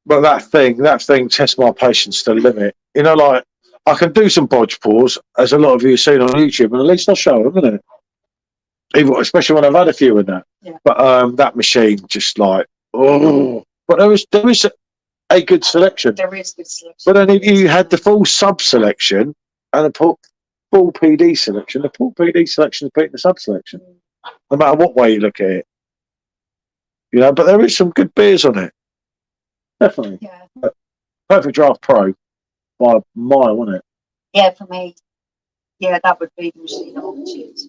But that thing tests my patience to the limit. You know, like, I can do some bodge pours, as a lot of you have seen on YouTube, and at least I'll show them, isn't it? Especially when I've had a few in that. Yeah. But that machine just like, oh. But there is a good selection. There is good selection. But then if you had the full Sub selection and the full PD selection, the full PD selection is beating the Sub selection. No matter what way you look at it. You know, but there is some good beers on it. Definitely. Yeah. Perfect Draft Pro by a mile, wasn't it? Yeah, for me. Yeah, that would be the machine I would choose.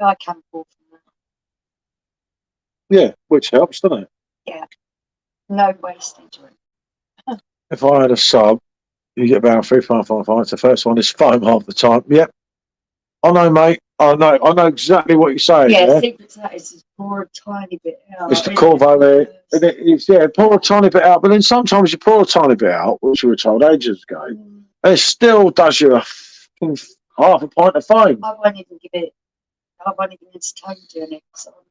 I can pour from that. Yeah, which helps, doesn't it? Yeah. No wastage. If I had a Sub, you get about 3.55. The first one is foam half the time. Yep. I know, mate. I know exactly what you're saying. Yeah, secret to that is just pour a tiny bit out. It's the Corvo there. And pour a tiny bit out, but then sometimes you pour a tiny bit out, which we were told ages ago, and it still does you half a pint of foam. I won't even entertain doing it. So I'm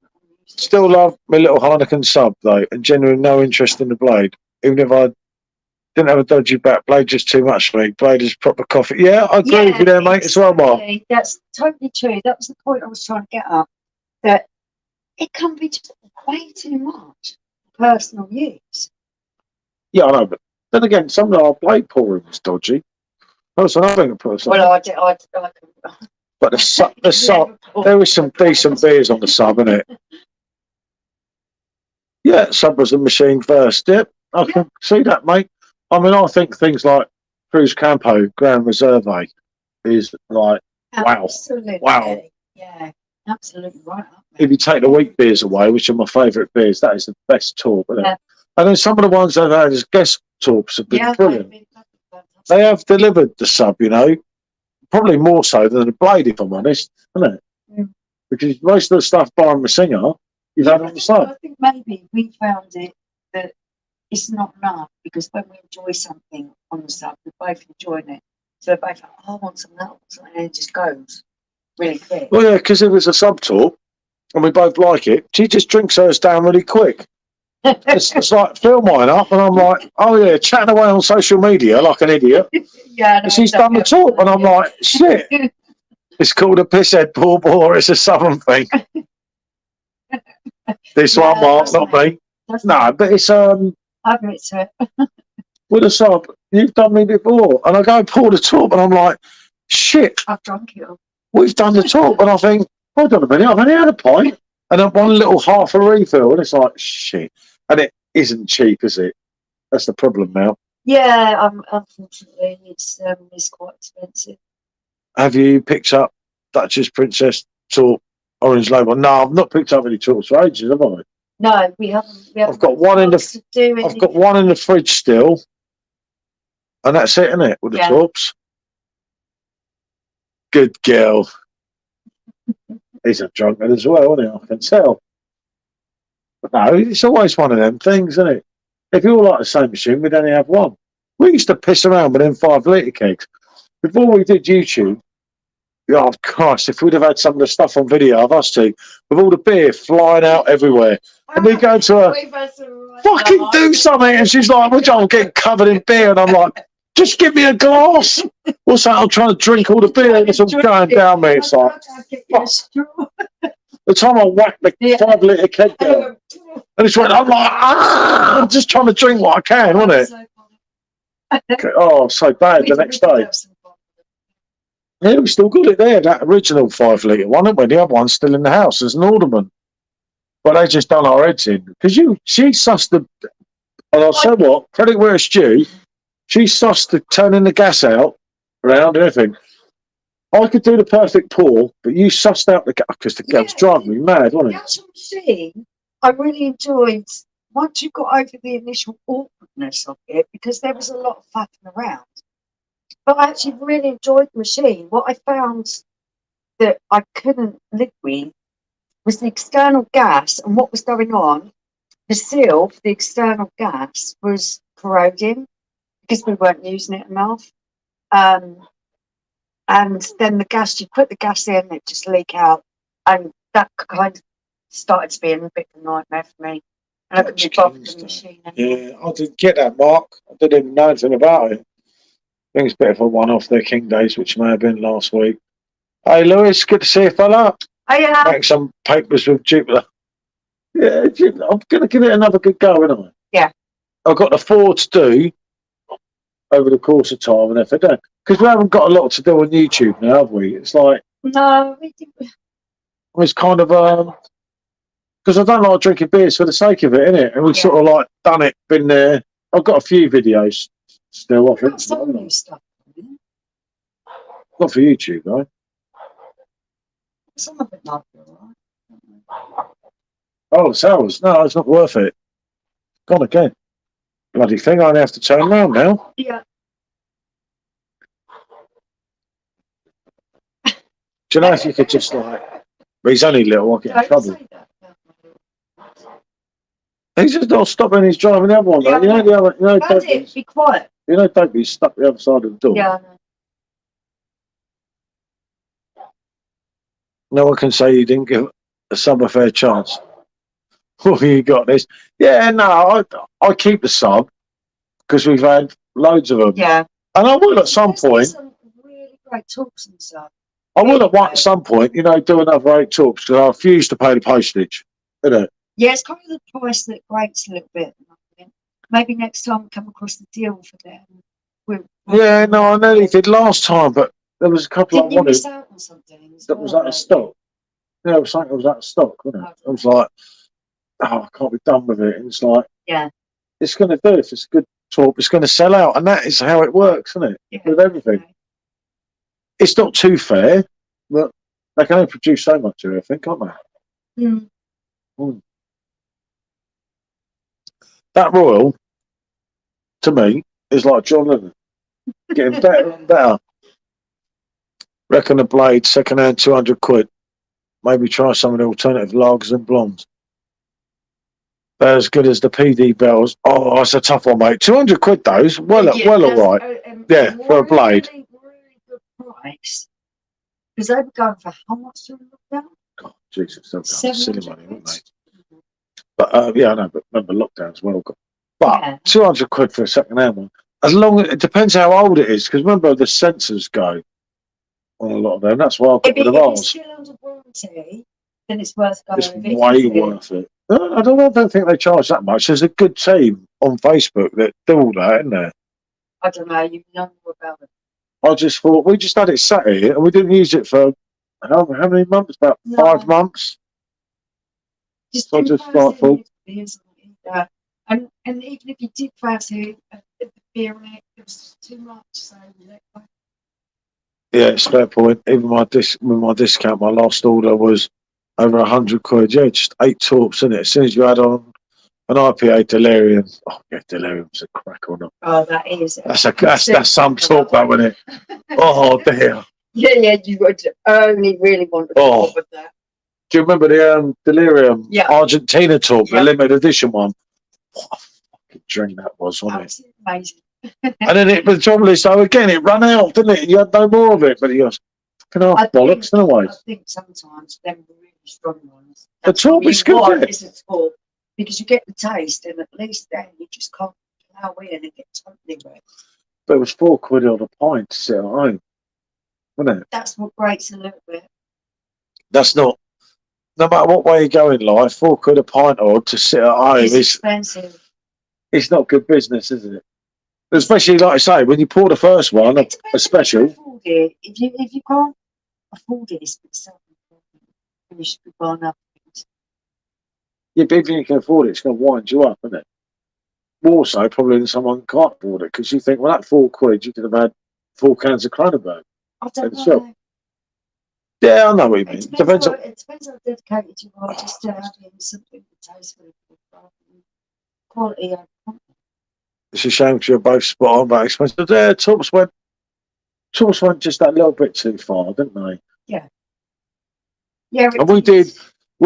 Still love my little Heineken sub though, and genuinely no interest in the blade. Even if I didn't have a dodgy back, blade just too much for me. Blade is proper coffee. Yeah, I agree with you there, mate, as well, Mark. That's totally true. That was the point I was trying to get at. That it can be just way too much for personal use. Yeah, I know, but then again, some of our blade pouring was dodgy. That's another thing. Well, I But the sub, there was some decent beers on the sub, innit? Yeah, sub was the machine first. Yep, I can see that, mate. I mean, I think things like Cruz Campo Grand Reserve is like, absolutely. wow. Yeah, absolutely right. If you take the wheat beers away, which are my favourite beers, that is the best talk, isn't it? Yeah. And then some of the ones I've had as guest talks have been brilliant. They have delivered the sub, you know, probably more so than the blade, if I'm honest, isn't it? Mm. Because most of the stuff by the singer, you've had on the sub. I think maybe we found it that it's not enough because when we enjoy something on the sub, we're both enjoying it. So we're both like, oh, I want some of that, and it just goes really quick. Well, yeah, because if it's a sub talk and we both like it, she just drinks hers down really quick. It's like fill mine up, and I'm like, oh yeah, chatting away on social media like an idiot. Yeah, no, She's done the talk, and I'm like, shit. It's called a pisshead ball. It's a southern thing. This one, Mark, not me. No, but it's I've admit to it. with a sub. You've done me before, and I go pour the talk, and I'm like, shit. I've drunk it all. We've done the talk, and I think, hold on a minute, I've only had a pint, and then one little half a refill, and it's like, shit. And it isn't cheap, is it? That's the problem now. Yeah, unfortunately, it's quite expensive. Have you picked up Duchess Princess talk orange label? No, I've not picked up any talks for ages, have I? No, we haven't. I've got one in the. I've got one in the fridge still, and that's it, isn't it? With the talks. Good girl. He's a drunkard as well, isn't he? I can tell. But no, it's always one of them things, isn't it? If you all like the same machine, we'd only have one. We used to piss around with them 5 litre kegs. Before we did YouTube, oh Christ, if we'd have had some of the stuff on video of us two, with all the beer flying out everywhere, and we go to her, fucking do something, and she's like, which I'm getting covered in beer, and I'm like, just give me a glass. What's that? I'm trying to drink all the beer, and it's all going down me. It's like, the time I whacked the 5 litre keg down, and it's went, I'm like, I'm just trying to drink what I can, wasn't it? Oh, so bad the next day. Yeah, we still got it there, that original 5 litre one, haven't we? The other one's still in the house as an ornament. But they just done our heads in. Because she sussed the, and I'll say what, credit where it's due, she sussed the turning the gas out, around and everything. I could do the perfect pour, but you sussed out the gas, because the gas was driving me mad, wasn't it? The actual machine, I really enjoyed, once you got over the initial awkwardness of it, because there was a lot of faffing around. But I actually really enjoyed the machine. What I found that I couldn't live with was the external gas and what was going on. The seal for the external gas was corroding because we weren't using it enough. And then the gas, you put the gas in, it just leak out. And that kind of started to be a bit of a nightmare for me. And I couldn't be bothered with the machine anymore. Yeah, I didn't get that, Mark. I didn't even know anything about it. I think it's a bit of a one-off their King Days, which may have been last week. Hey, Lewis, good to see you, fella. Oh, yeah. Make some papers with Jupiter. Yeah, I'm going to give it another good go, aren't I? Yeah. I've got the 4 to do over the course of time and everything. Because we haven't got a lot to do on YouTube now, have we? It's like... No, we didn't. It's kind of... because I don't like drinking beers for the sake of it, innit? And we've sort of like done it, been there. I've got a few videos still off it. Some new stuff. Not for YouTube, though. Some of it might be alright. Oh, it's ours. No, it's not worth it. Gone again. Bloody thing, I only have to turn around now. Yeah. Do you know if you could just like... But he's only little, I'll get in trouble. He's just not stopping, he's driving the other one, though. You know the other... You know, That's be quiet. You know Toby's stuck the other side of the door. Yeah, I know. No one can say you didn't give a sub a fair chance. What you got this? Yeah, no, I keep the sub because we've had loads of them. Yeah. And I will at some There's point. some really great talks and stuff. I will Really great. at some point, you know, do another 8 talks because I refuse to pay the postage. Isn't it? Yeah, it's kind of the price that grates a little bit. Maybe next time we come across the deal for them. Yeah, no, I nearly did last time, but there was a couple I Didn't you wanted miss out on something? that was out of stock. Yeah, it was something that was out of stock, wasn't it? I was like, oh, I can't be done with it. And it's like, yeah, it's going to do. If it's a good talk, it's going to sell out. And that is how it works, isn't it? yeah. With everything. It's not too fair, but they can only produce so much of it, I think, can't they? Mm. Mm. That Royal, to me, is like John Lennon. Getting better and better. Reckon a blade, second hand, 200 quid. Maybe try some of the alternative lagers and blondes. They're as good as the PD bells. Oh, that's a tough one, mate. 200 quid, those. Well, all right. Yeah, for a blade. Really good price. Because they were going for how much to look down? God, Jesus, they're silly money, weren't they? Mm-hmm. But yeah, I know. But remember, lockdown's well gone. But 200 quid for a second hand one. As long as it depends how old it is, because remember the sensors go on a lot of them. That's why I've got rid of ours. If it's still under warranty, then it's worth going. It's way worth it. I don't think they charge that much. There's a good team on Facebook that do all that, isn't there? I don't know. You know more about it. I just thought we just had it sat here and we didn't use it for how many months? About 5 months. Just so I just thought. And even if you did fancy the beer in it, it was too much. So yeah, it's a fair point. Even with my discount, my last order was over 100 quid. Yeah, just 8 torps in it. As soon as you add on an IPA delirium, oh yeah, delirium's a crack or not. Oh, that is. That's some talk, though, isn't it? Oh dear. Yeah, you would only really want to talk with that. Do you remember the delirium Argentina talk, the limited edition one? What a fucking drink that was, wasn't it? Amazing. And then but the trouble is, though, again, it ran out, didn't it? You had no more of it, but he goes, fucking half bollocks, in a way. I think sometimes them really strong ones. The talk is good, is a talk, because you get the taste, and at least then you just can't allow in and get totally wet. But it was 4 quid on a pint to sit at home, wasn't it? That's what grates a little bit. That's not. No matter what way you go in life, 4 quid a pint or to sit at home is expensive. It's not good business, is it? Especially, like I say, when you pour the first one, a special. If you can't afford it, it's self-important. You should be buying up things. Yeah, but if you can afford it, it's going to wind you up, isn't it? More so, probably than someone who can't afford it, because you think, well, that 4 quid, you could have had 4 cans of Cronenberg. I don't know. Yeah, I know what you mean. It depends how dedicated you are just to having something that tastes really good. Quality. It's a shame because you're both spot on about expensive. Yeah, Tops went just that little bit too far, didn't they? Yeah. Yeah. And we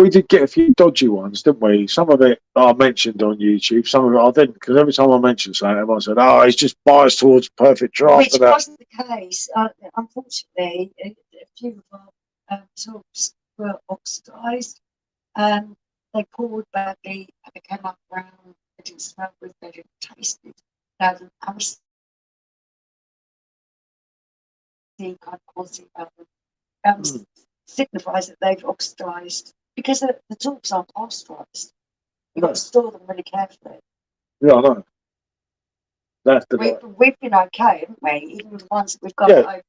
did get a few dodgy ones, didn't we? Some of it I mentioned on YouTube, some of it I didn't, because every time I mentioned something, everyone said, "Oh, he's just biased towards perfect draft." Which wasn't the case. Unfortunately, a few of our talks were oxidised. They poured badly, and they came up brown. They didn't smell good. They didn't taste good. Now, the kind of quality about them signifies that they've oxidised, because the talks aren't pasteurised. You've got to store them really carefully. Yeah, I know. We've been okay, haven't we? Even with the ones that we've got over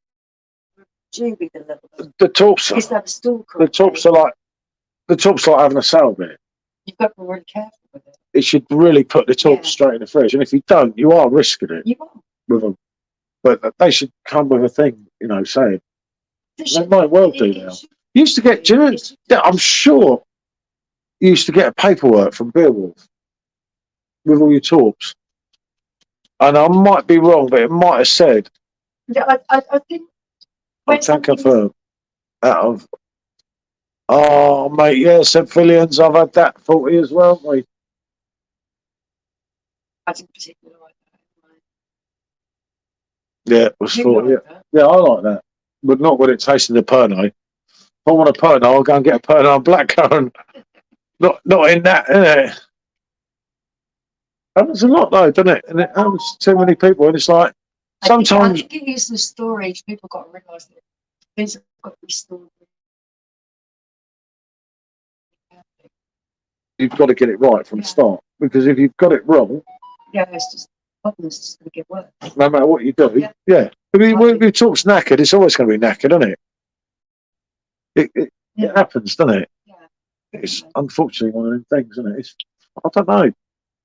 due with a little bit. The tops are like having a sour beer. You've got to be really careful with it. It should really put the tops straight in the fridge, and if you don't, you are risking it. You are. With them, but they should come with a thing, saying they might well do now. You used to get, do you know, I'm sure you used to get a paperwork from Beowulf with all your talks. And I might be wrong, but it might have said. Yeah, I think. I can't confirm. Out of. Oh, mate, yeah, St. Fillions, I've had that 40 as well, mate. I didn't particularly like that. Yeah, it was 40. Yeah, I like that. But not when it tasted the Pernod. If I want a Pernod, I'll go and get a Pernod blackcurrant. Not in that, innit? Happens a lot though, doesn't it? And it happens to too many people, and it's like sometimes I think it is the storage. People got to realise that things have got to be stored. you've got to get it right from the start, because if you've got it wrong, It's just problems just going to get worse. no matter what you do, If you talk's knackered, it's always going to be knackered, isn't it? It happens, doesn't it? Yeah. It's unfortunately one of them things, isn't it? I don't know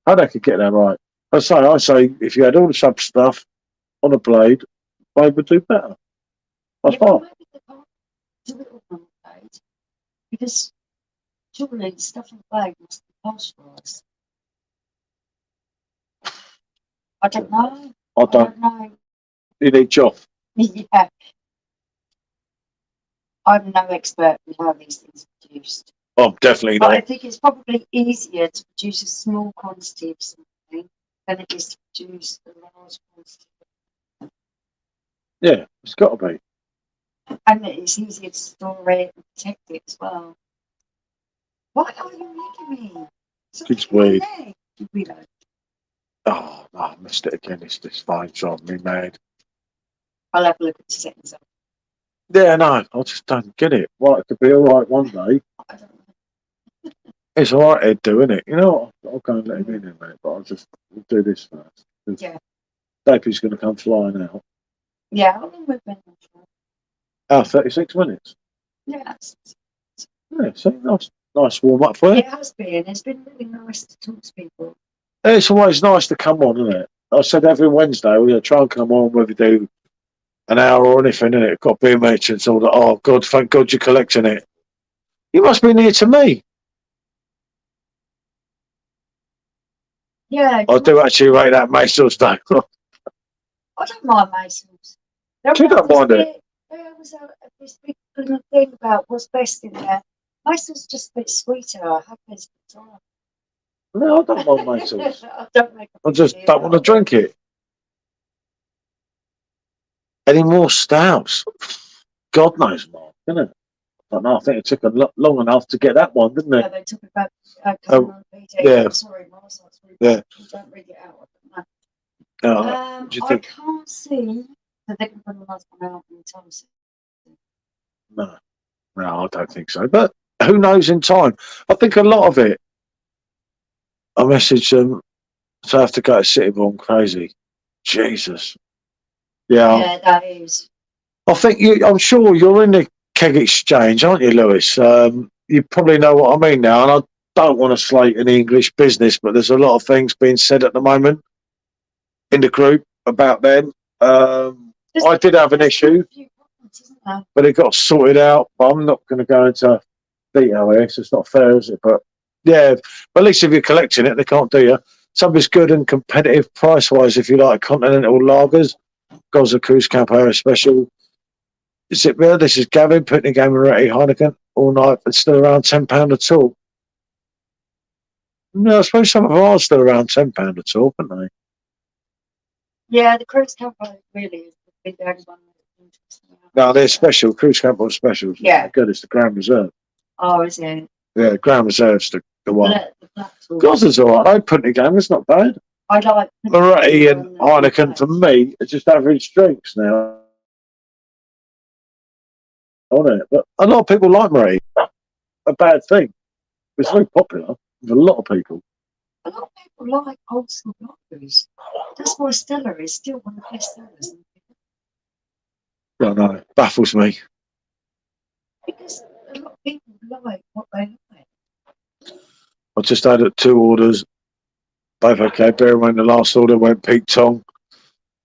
how they could get that right. I say, if you had all the sub stuff on a blade, blade would do better. That's fine. Maybe they can't do it all on the blade, because surely the stuff on the blade must be pasteurised. I don't know. I don't know. You need Joff. Yeah. I'm no expert in how these things are produced. Oh, definitely But not. I think it's probably easier to produce a small quantity of something than it is to produce a large quantity. Yeah, it's got to be. And it's easier to store it and protect it as well. Why are you licking me? It's weird. Reload. Oh, I missed it again. It's this fine driving me mad. I'll have a look at the settings. Yeah, no, I just don't get it. Well, it could be all right one day. I don't know. It's all right, Ed, doing it. You know what? I'll go and let him in a minute, but I'll just do this first. Yeah. Dapey's going to come flying out. Yeah, how long we've been on for? 36 minutes. Yeah, Yeah, so nice warm up for you. it has been. It's been really nice to talk to people. It's always nice to come on, isn't it? I said every Wednesday we're going to try and come on, whether we do an hour or anything, innit? Got beer merchants, all that. Oh, God, thank God you're collecting it. You must be near to me. Yeah. I do actually rate that Mason's Day. I don't mind Masons. You don't mind it? There was this big thing about what's best in there. Mason's just a bit sweeter. I have this time. No, I don't mind Mason's. I just don't want to drink it. Any more stouts? God knows, Mark, isn't it? I don't know. I think it took long enough to get that one, didn't it? Yeah, they took about yeah. Sorry, Mars. Yeah. Don't read it out. What do you think? I can't see that they can put another one out anytime soon. No, I don't think so. But who knows in time? I think a lot of it. I messaged them to have to go to City Born crazy. Jesus. Yeah, that is. I think I'm sure you're in the keg exchange, aren't you, Lewis? You probably know what I mean now, and I don't want to slate any English business, but there's a lot of things being said at the moment in the group about them. I did have an issue, but it got sorted out. But I'm not going to go into detail here, so it's not fair, is it? But yeah, but at least if you're collecting it, they can't do you. Something's good and competitive price-wise if you like continental lagers. Goes a Cruise Camp Area Special. Is it real? This is Gavin putting a game of Heineken all night, but still around £10 a talk. No, I suppose some of them are still around £10 a talk, aren't they? Yeah, the Cruise Camp really is the big one. No, they're special. Cruise Camp are specials. Yeah. Good, it's the Grand Reserve. Oh, is it? Yeah, Grand Reserve's the one. The Gosden's all right. Putting a game, it's not bad. I like Moretti and Heineken for me are just average drinks now. On it, but a lot of people like Moretti. A bad thing. It's very popular with a lot of people. A lot of people like old school blockers. That's why Stella is still one of the best sellers. I don't know. Baffles me. Because a lot of people like what they like. I just had 2 orders. Both okay. Bear in mind the last order went Pete Tong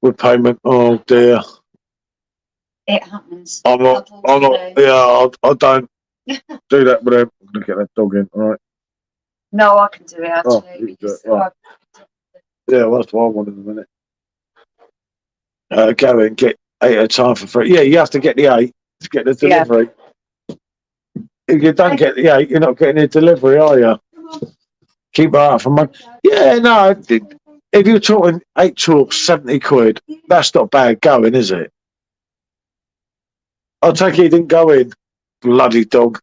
with payment. Oh dear. It happens. I'm not. Yeah, I don't do that with them. I'm gonna get that dog in. All right. No, I can do it Oh, actually. you do it, right. Yeah, well, that's what I want in a minute. Go and get 8 at a time for free. Yeah, you have to get the 8 to get the delivery. Yeah. If you don't get the 8, you're not getting the delivery, are you? Keep her out for money. Yeah, no. If you're talking 8 talks, 70 quid, that's not bad going, is it? I'll take it he didn't go in. Bloody dog.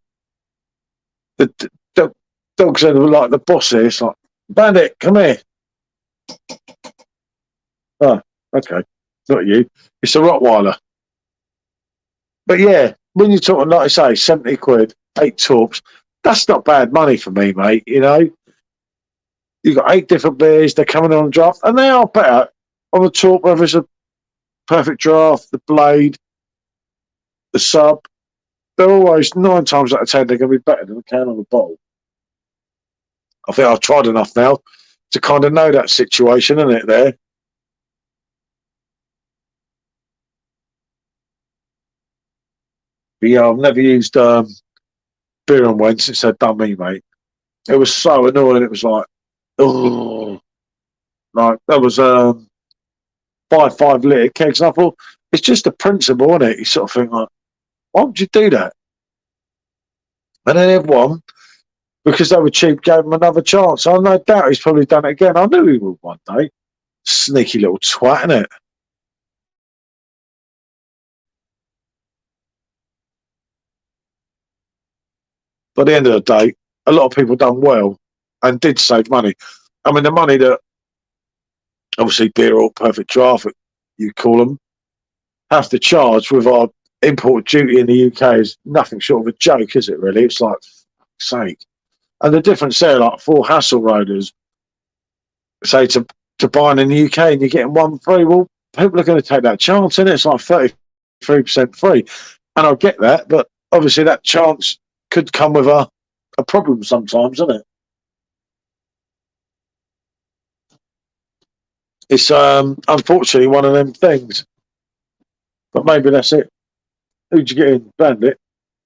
dogs are like the boss here. It's like, Bandit, come here. Oh, okay. Not you. It's a Rottweiler. But yeah, when you're talking, like I say, 70 quid, 8 torps, that's not bad money for me, mate. You know, you've got 8 different beers, they're coming on draft, and they are better on the torp, whether it's a perfect draft, the blade, the sub. They're always 9 times out of 10, they're going to be better than a can of a bottle. I think I've tried enough now to kind of know that situation, isn't it, there? But yeah, I've never used beer and wine since they've done me, mate. It was so annoying. It was like, oh, like that was 5 litre kegs. And I thought, it's just a principle, isn't it? You sort of think like, why would you do that? And then everyone, because they were cheap, gave him another chance. I no doubt he's probably done it again. I knew he would one day. Sneaky little twat, innit? But at the end of the day, a lot of people done well and did save money. I mean, the money that obviously beer or perfect draft, you call them, have to charge with our import duty in the UK is nothing short of a joke, is it really? It's like, fuck's sake. And the difference there, like for hassle riders, say to buying in the UK and you're getting one free, well, people are going to take that chance, and it's like 33% free. And I get that, but obviously that chance could come with a problem sometimes, isn't it? It's unfortunately one of them things. But maybe that's it. Who'd you get in? Bandit?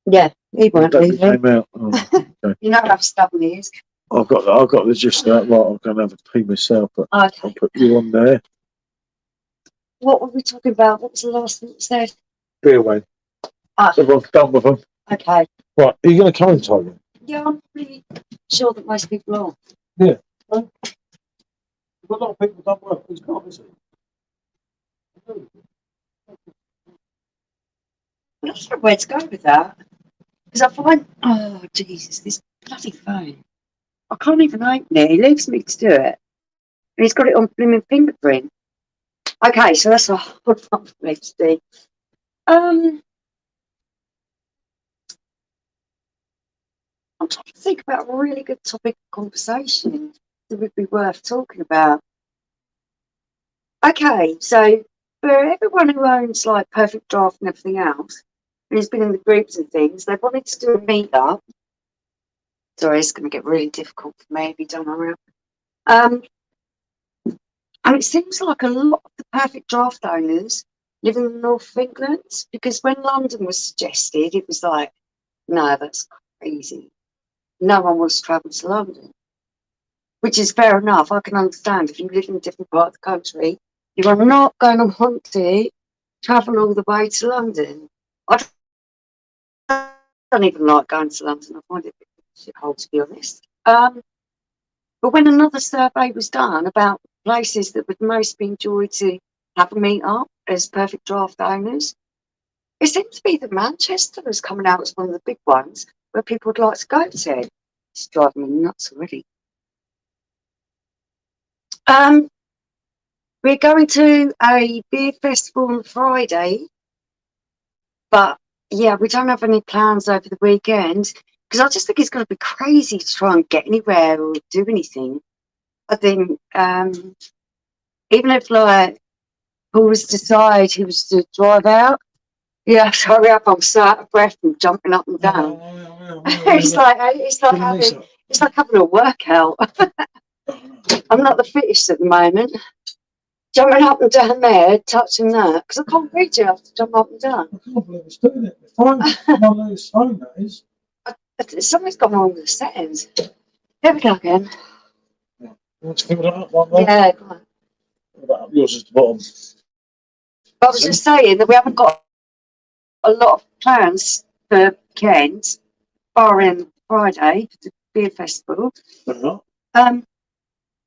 Yeah, he won't That leave came out. Oh, okay. You know how stubborn he is. I've got the gist of that. Right, I'm going to have a pee myself, but I'll Okay. put you on there. What were we talking about? What was the last thing that said? Beer Wayne. Ah, Everyone's done with them. okay. Right, are you going to come in, Tiger? Yeah, I'm pretty sure that most people are. Yeah. A lot of people don't work. It's not, is it? I don't know where to go with that. Because I find, oh, Jesus, this bloody phone. I can't even open it. He leaves me to do it. And he's got it on blooming fingerprint. Okay, so that's a hard one for me to do. I'm trying to think about a really good topic of conversation that would be worth talking about. Okay, so for everyone who owns like Perfect Draft and everything else, and has been in the groups and things, they wanted to do a meetup. Sorry, it's going to get really difficult for me if you don't hurry up. And it seems like a lot of the Perfect Draft owners live in the north of England, because when London was suggested, it was like, no, that's crazy. No one wants to travel to London, which is fair enough. I can understand if you live in a different part of the country, you are not going to want to travel all the way to London. I don't even like going to London. I find it a bit of a shithole, to be honest. But when another survey was done about places that would most be enjoyed to have a meet up as Perfect Draft owners, it seems to be that Manchester is coming out as one of the big ones where people would like to go to. It's driving me nuts already. We're going to a beer festival on Friday, but yeah, we don't have any plans over the weekend because I just think it's going to be crazy to try and get anywhere or do anything. I think even if like Paul was to decide he was to drive out, yeah, hurry up! I'm so out of breath from jumping up and down. It's like having a workout. I'm not the fittest at the moment. Jumping up and down there, touching that, because I can't reach it. I have to jump up and down. I can't believe it's doing it. My latest phone, that is. Something's gone wrong with the settings. There we go again. You want to fill that up one more? Yeah, go on. Fill that up. Yours is the bottom. But I was just saying that we haven't got a lot of plans for Kent, barring Friday, the beer festival. Uh-huh.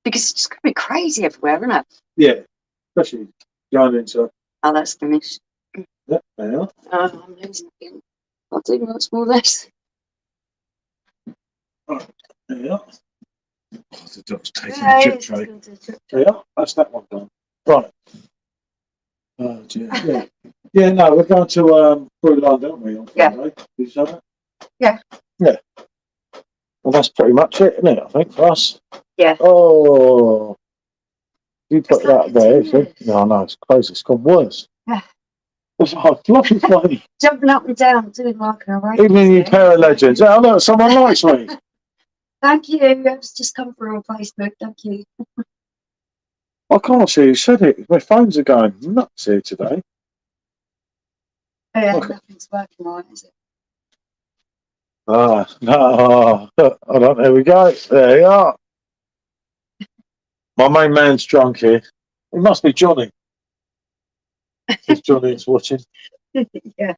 Because it's just going to be crazy everywhere, isn't it? Yeah, especially going into. Oh, that's finished. Yeah, they are. I'm losing again. I'll do much more less. Yeah. Oh, the dog's taking Yeah, a chip it's tray. going to chip tray. Yeah, that's that one done. Right. Oh dear. Yeah. Yeah, no, we're going to Brunei, aren't we, on Yeah. Friday? Did you say that? Yeah. Yeah. Well, that's pretty much it, isn't it? I think for us. Yeah. Oh, you put It's like that there. continuous. No, no, it's crazy. It's gone worse. Yeah. It's like fluffy funny. Jumping up and down, doing like an array. Even in your pair of legends. Oh, look, someone likes me. Thank you. It's just come through on Facebook. Thank you. I can't see who said it. My phones are going nuts here today. Yeah, Okay. nothing's working right, is it? Ah, no. Hold on, there we go. There you are. My main man's drunk here. It must be Johnny. If Johnny is watching. Yeah.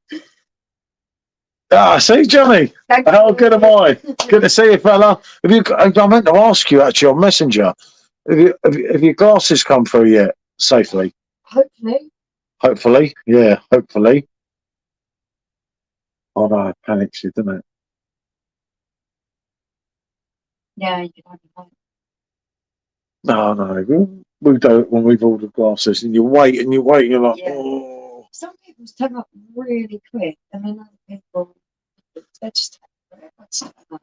Ah, see, Johnny. Thank How you. good am I? Good to see you, fella. I meant to ask you actually on Messenger. Have your glasses come through yet safely? Hopefully. Hopefully, yeah, hopefully. Oh no, it panics you, doesn't it? Yeah, you can only hope. No, we don't when we've ordered glasses, and you wait and you wait, and you're like, Yeah. oh. Some people turn up really quick, and then other people, they just take forever to turn up.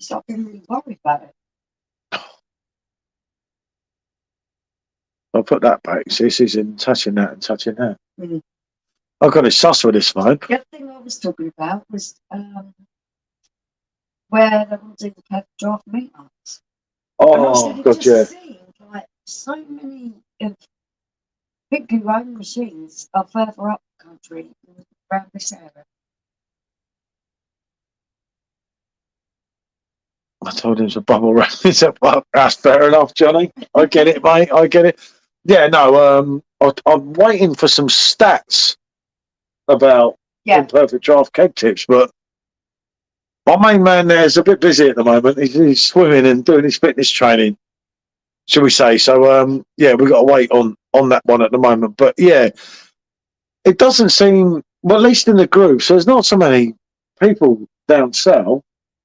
So I've been really worried about it. I'll put that back. See, this is in touching that and touching that. Mm. I've got it sus with this phone. The other thing I was talking about was where they will do the perfect draft meetups. And Oh, obviously, God, it yeah. just seemed like so many of people who own machines are further up the country around this area. I told him it's a bubble wrap. It's a bubble. That's fair enough, Johnny. I get it, mate. I get it. Yeah, no, I'm waiting for some stats about Yeah. imperfect draft keg tips, but my main man there's a bit busy at the moment. He's swimming and doing his fitness training, shall we say. So, yeah, we've got to wait on that one at the moment. But, yeah, it doesn't seem, well, at least in the groups, there's not so many people down south.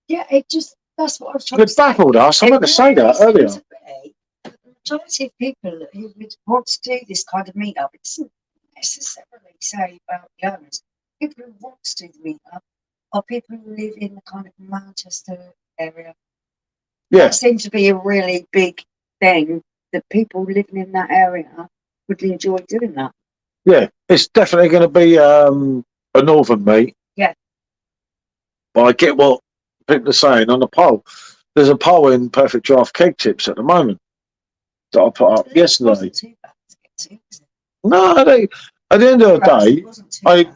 Yeah, it just, that's what I was trying It to say. baffled us. I meant to say that Seems earlier. to be that the majority of people who would want to do this kind of meetup, it doesn't necessarily say about the owners. People who want to do the meetup are people who live in the kind of Manchester area. Yeah. That seems to be a really big thing that people living in that area would enjoy doing that. Yeah, it's definitely going to be a northern meet. Yeah. But I get what people are saying on the poll. There's a poll in Perfect Draft Keg Tips at the moment that I put up yesterday. Wasn't too bad to get to, was it? No, at the end of the day, It wasn't too bad.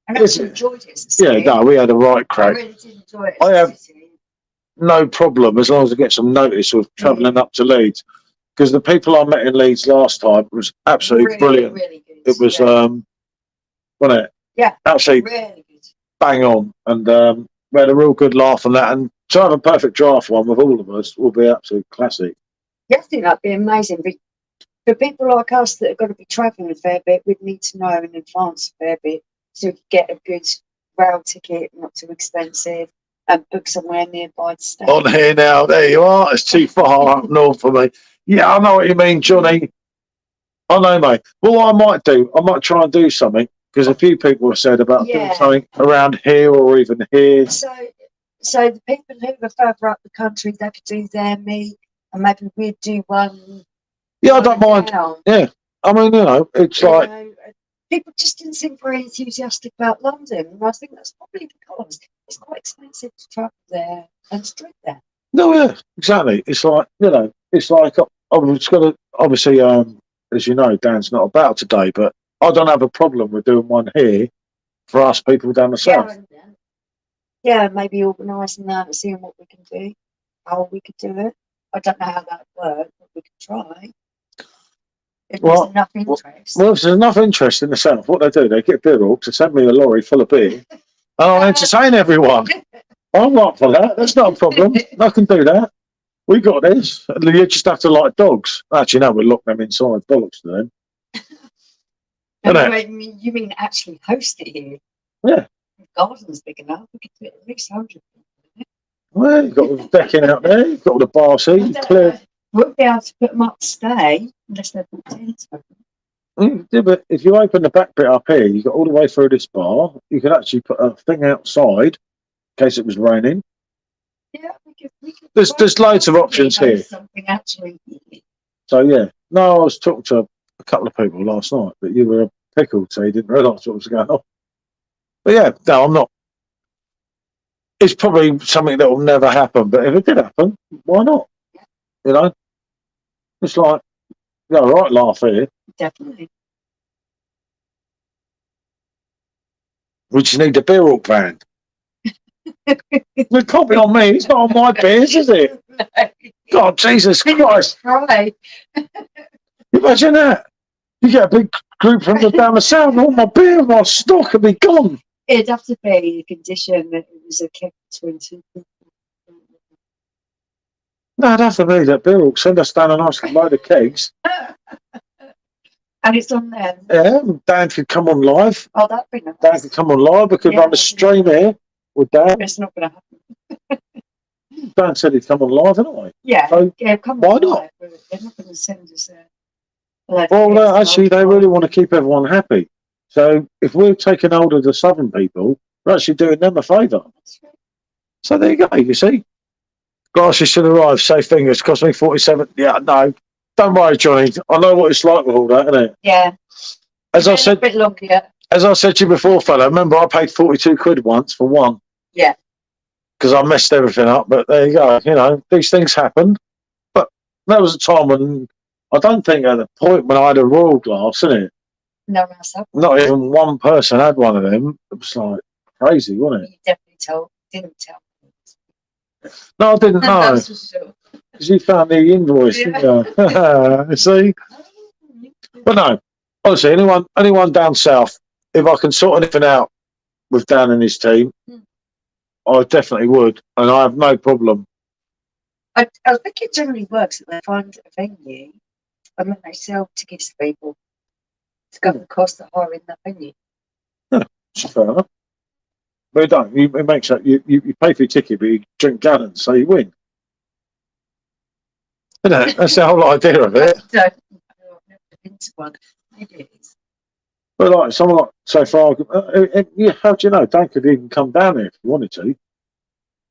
And I actually enjoyed it as a city. yeah, no, we had a right I crack. really did enjoy it as a city. No problem as long as I get some notice with travelling up to Leeds. Because the people I met in Leeds last time was absolutely Really, brilliant. really good. It was, wasn't it? Yeah. Absolutely Really good. bang on. And we had a real good laugh on that. And to have a perfect draft one with all of us will be absolute classic. Yeah, I think that'd be amazing. But for people like us that are going to be travelling a fair bit, we'd need to know in advance a fair bit so we could get a good rail ticket, not too expensive, and book somewhere nearby to stay. On here now, there you are. It's too far up north for me. Yeah, I know what you mean, Johnny. I know, mate. Well, what I might do, I might try and do something because a few people have said about doing something around here or even here. So the people who are further up the country, they could do their meet, and maybe we'd do one. Yeah, I don't mind. Yeah, I mean, it's like people just didn't seem very enthusiastic about London, and I think that's probably because it's quite expensive to travel there and to drink there. No, yeah, exactly. It's like it's like I was going to obviously, as you know, Dan's not about today, but I don't have a problem with doing one here for us people down the south. Yeah, maybe organising that and seeing what we can do, how we could do it. I don't know how that would work, but we could try. If there's enough interest. Well, if there's enough interest in the south, what they do, they get beer hawks to send me a lorry full of beer, and I'll entertain everyone. I'm up for that. That's not a problem. I can do that. We got this. You just have to like dogs. Actually, no, we'll lock them inside. Bollocks to them. You mean actually host it here? Yeah. The garden's big enough. We could put at least 100 people in it. Well, you've got the decking out there, you've got all the bar seats, clear. Won't be able to put them up to stay unless they're booked into them. Yeah, but if you open the back bit up here, you've got all the way through this bar. You could actually put a thing outside in case it was raining. Yeah, we could There's loads of options here. Something actually. So yeah, no, I was talking to a couple of people last night, but you were a pickle, so you didn't realise what was going on. But yeah, no, I'm not. It's probably something that will never happen, but if it did happen, why not? You know, it's like, yeah, right, laugh here. Definitely. We just need the beer hawk band. It can't be on me. It's not on my beers, is it? No. God, Jesus Christ! Try. Imagine that. You get a big group from down the south, and all my beer, my stock would be gone. It'd have to be a condition that it was a keg between two people. No, it'd have to be that beer hawk send us down a nice load of kegs. And it's on them. Yeah, Dan could come on live. Oh, that'd be nice. Dan could come on live. We could run a stream here with Dan. It's not going to happen. Dan said he'd come on live, anyway. Yeah, So, yeah, come why on not? live, but they're not going to send us a Well, actually, they really want to keep everyone happy. So if we're taking hold of the southern people, we're actually doing them a favour. So there you go, you see. Glasses should arrive, safe fingers, cost me 47. Yeah, no. Don't worry, Johnny. I know what it's like with all that, innit? Yeah. As I said, a bit longer yet. as I said to you before, fella, remember I paid 42 quid once for one. Yeah. Because I messed everything up, but there you go. You know, these things happen. But there was a time when I don't think at the point when I had a royal glass, innit? No one else had. Not even one person had one of them. It was like crazy, wasn't it? You definitely didn't tell me. No, I didn't know. That's for sure. Because you found the invoice, didn't you? See? But no, honestly, anyone down south, if I can sort anything out with Dan and his team, I definitely would. And I have no problem. I think it generally works that they find a venue and then they sell tickets to people to cover the cost of hiring that venue. Yeah, it's fair enough. But it don't. It makes that you pay for your ticket, but you drink gallons, so you win. Isn't it? That's the whole idea of it. I've never been to one. Maybe it is. But like someone like so far, yeah, how do you know? Dan could even come down here if he wanted to.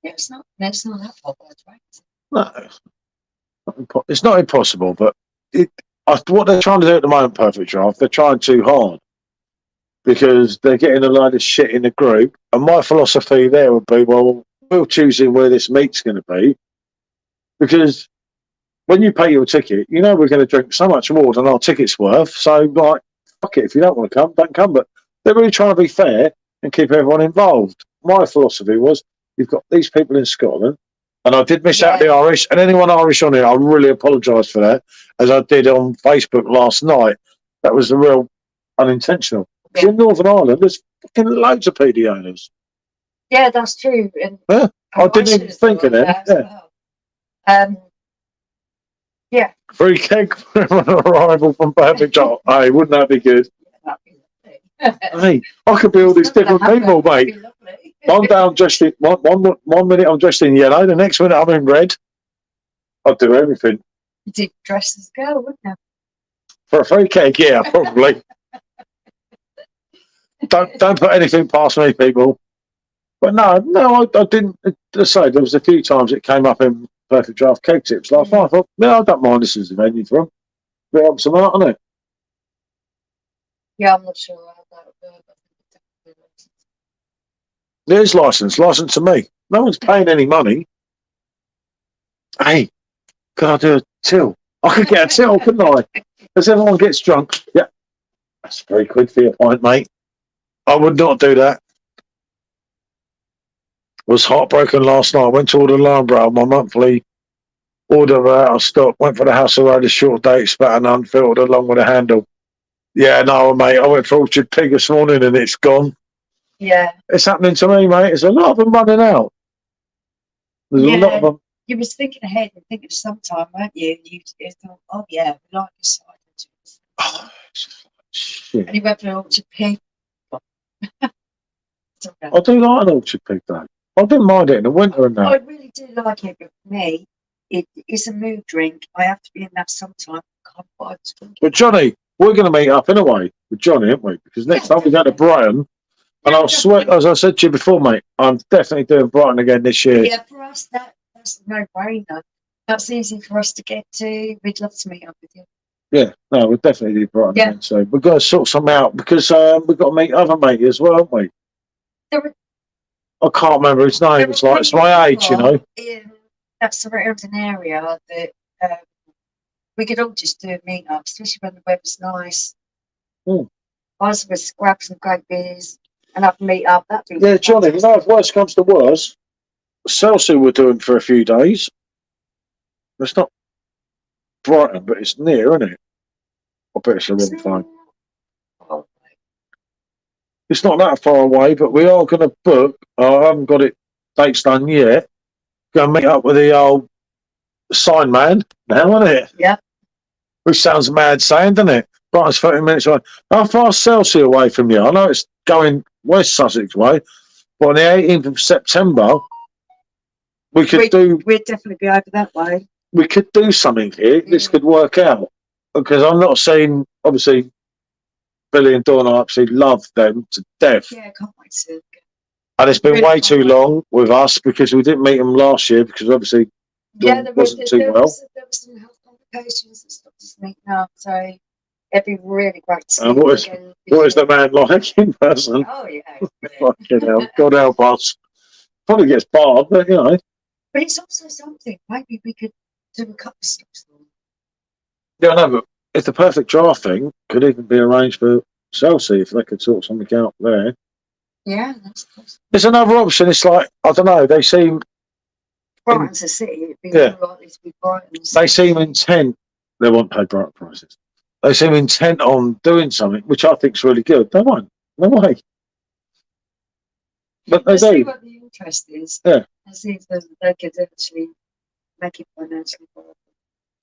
Yeah, it's not that popular, right? No, it's not impossible, but what they're trying to do at the moment, Perfect Draft, they're trying too hard because they're getting a load of shit in the group. And my philosophy there would be, well, we're choosing where this meet's going to be because when you pay your ticket, you know we're going to drink so much more than our ticket's worth. So, like, fuck it, if you don't want to come, don't come. But they're really trying to be fair and keep everyone involved. My philosophy was, you've got these people in Scotland, and I did miss out the Irish, and anyone Irish on here, I really apologise for that, as I did on Facebook last night. That was a real unintentional. Yeah. In Northern Ireland, there's fucking loads of PD owners. Yeah, that's true. And yeah, I didn't even think of that. Yeah. Yeah. Free keg arrival from Perfect Draft. Hey, wouldn't that be good? Hey, I could be all these different people, mate. One day I'm dressed in one minute I'm dressed in yellow, the next minute I'm in red. I'd do everything. You did dress as a girl, wouldn't you? For a free keg, yeah, probably. Don't put anything past me, people. But no, I didn't. I say there was a few times it came up in Perfect Draft keg tips last night. I thought, no, I don't mind this as a venue for them. It helps them out, isn't it? Yeah, I'm not sure how that would work. There's license to me. No one's paying any money. Hey, could I do a till? I could get a till, couldn't I? As everyone gets drunk. Yeah, that's £3 for your pint, mate. I would not do that. Was heartbroken last night. Went to order Lambro, my monthly order out of stock. Went for the House of Road, a short date, spat and unfiltered along with a handle. Yeah, no, mate. I went for Orchard Pig this morning and it's gone. Yeah. It's happening to me, mate. There's a lot of them running out. There's a lot of them. You was thinking ahead and thinking of sometime, weren't you? You thought, oh yeah, we like this side. Oh, shit. And you went for an Orchard Pig. I do like an Orchard Pig, though. I didn't mind it in the winter and I that. really do like it, but for me, it's a mood drink. I have to be in that sometime. I can't buy to drink But it. Johnny, we're going to meet up anyway with Johnny, aren't we? Because next time we go to Brighton, and I'll swear, as I said to you before, mate, I'm definitely doing Brighton again this year. Yeah, for us, that's a no-brainer. That's easy for us to get to. We'd love to meet up with you. Yeah, no, we'll definitely do Brighton Yeah. again. So we've got to sort something out because we've got to meet other mate as well, haven't we? I can't remember his name. It's like it's my age, you know. That's sort of an area that we could all just do a meet-up, especially when the weather's nice. Mm. Once we grab some great beers and have a meet-up, that'd be Yeah, Johnny, you know, if worse comes to worse, Chelsea we're doing for a few days. It's not Brighton, but it's near, isn't it? I bet it's a really fun. Oh, It's not that far away, but we are going to book. I haven't got it dates done yet. Go and meet up with the old sign man now, isn't it? yeah. Which sounds mad saying, doesn't it? Brighton's 30 minutes away. How far is Chelsea away from you? I know it's going West Sussex way, but on the 18th of September, we could We'd definitely be over that way. We could do something here. This could work out because I'm not saying, obviously, Billy and Dawn, I absolutely love them to death. Yeah, can't wait to. And it's been Really way too long with us because we didn't meet them last year because obviously Yeah, Dawn wasn't too well. There was some health complications that stopped us meeting up, so it'd be really great to see And you what again. is the man like in person? Oh, yeah. Fucking hell. God help us. Probably gets barred, but you know. But it's also something. Maybe we could do a couple of steps. Yeah, I know, but if the perfect draft thing could even be arranged for Chelsea, if they could sort something out there. Yeah, that's possible. There's another option. It's like, I don't know, they seem Brighton's a city. It'd be Yeah. more likely to be Brighton. they seem intent. They won't pay Brighton prices. They seem intent on doing something, which I think is really good. They won't. No way. But they Let's see do. what the interest is. Yeah. And see if they could actually make it financially viable.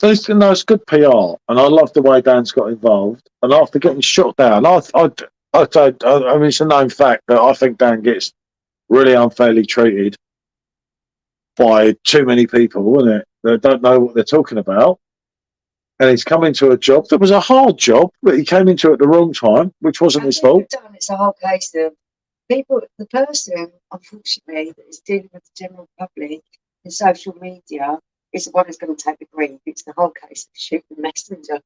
So it's good PR, and I love the way Dan's got involved. And after getting shot down, I mean, it's a known fact that I think Dan gets really unfairly treated by too many people, isn't it? That don't know what they're talking about. And he's come into a job that was a hard job, but he came into it at the wrong time, which wasn't his fault. It's a whole case of people. The person, unfortunately, that is dealing with the general public in social media is the one who's going to take the grief. It's the whole case of shooting the messenger.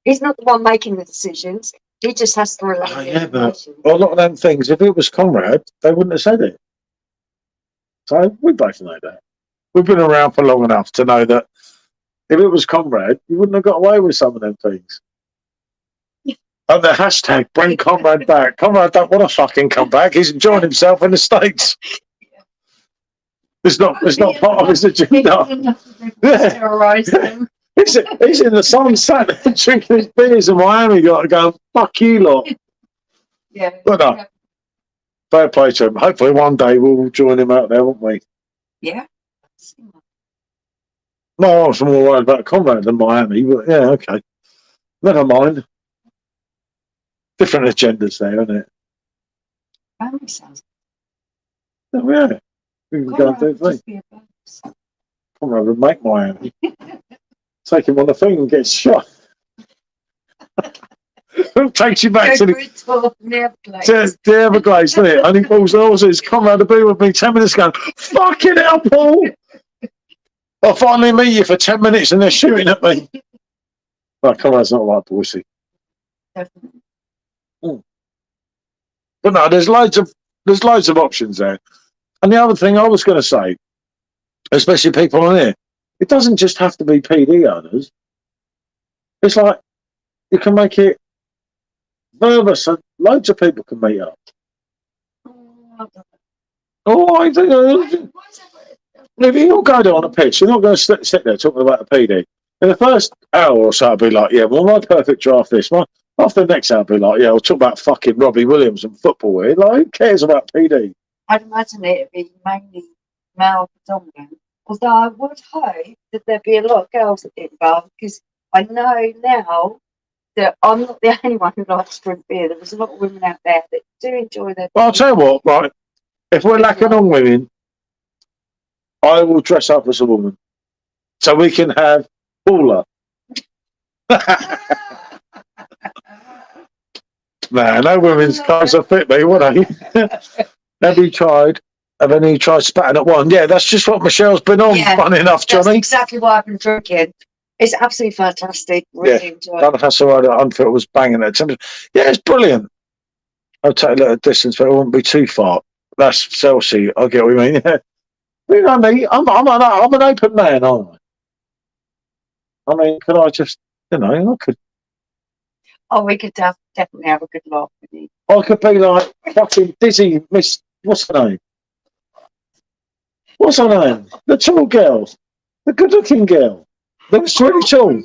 He's not the one making the decisions. He just has to relay the information. But a lot of them things, if it was Conrad, they wouldn't have said it. So we both know that. We've been around for long enough to know that if it was Conrad, you wouldn't have got away with some of them things. And the hashtag, bring Conrad back. Conrad don't want to fucking come back. He's enjoying himself in the States. It's not part of his agenda. Yeah. He's in the sunset drinking his beers in Miami, got to go, fuck you lot. Yeah. But no, fair play to him. Hopefully one day we'll join him out there, won't we? Yeah. No, I was more worried about Conrad than Miami, but yeah, okay. Never mind. Different agendas there, isn't it? Miami sounds. Oh, yeah. We can go and do the thing. Conrad would make Miami. Take him on the thing and get shot. Takes you back to the Everglades, isn't it? Only Paul's horses. Conrad to be with me 10 minutes ago. Fucking hell, Paul! I'll finally meet you for 10 minutes and they're shooting at me. No, Conrad's not like Boise. Definitely. But no, there's loads of options there. And the other thing I was going to say, especially people on here, it doesn't just have to be PD owners. It's like you can make it nervous and loads of people can meet up. Oh, I think if you go there on a pitch, you're not going to sit there talking about the PD. In the first hour or so, I'll be like, yeah, well, my perfect draft this. After the next hour, I'll be like, yeah, I'll talk about fucking Robbie Williams and football here. Like, who cares about PD? I'd imagine it'd be mainly male predominant. Although I would hope that there'd be a lot of girls that get involved because I know now that I'm not the only one who likes to drink beer. There's a lot of women out there that do enjoy their. Well, I'll tell you what, right? If we're lacking on women, I will dress up as a woman. So we can have Paula. Man, no women's clothes will fit me, would they? Have you tried? Have any tried spatting at one? Yeah, that's just what Michelle's been on, Yeah, funny enough, That's Johnny. exactly what I've been drinking. It's absolutely fantastic. Really enjoy it. Don't have to worry that unfit was banging it. Yeah, it's brilliant. I'll take a little distance, but it won't be too far. That's Celsius. I get what you mean. Yeah. You know me, I'm an open man, aren't I? I mean, could I just, I could. Oh, we could definitely have a good laugh with you. I could be like fucking dizzy Miss, what's her name? What's her name? The tall girl. The good looking girl. That was really tall.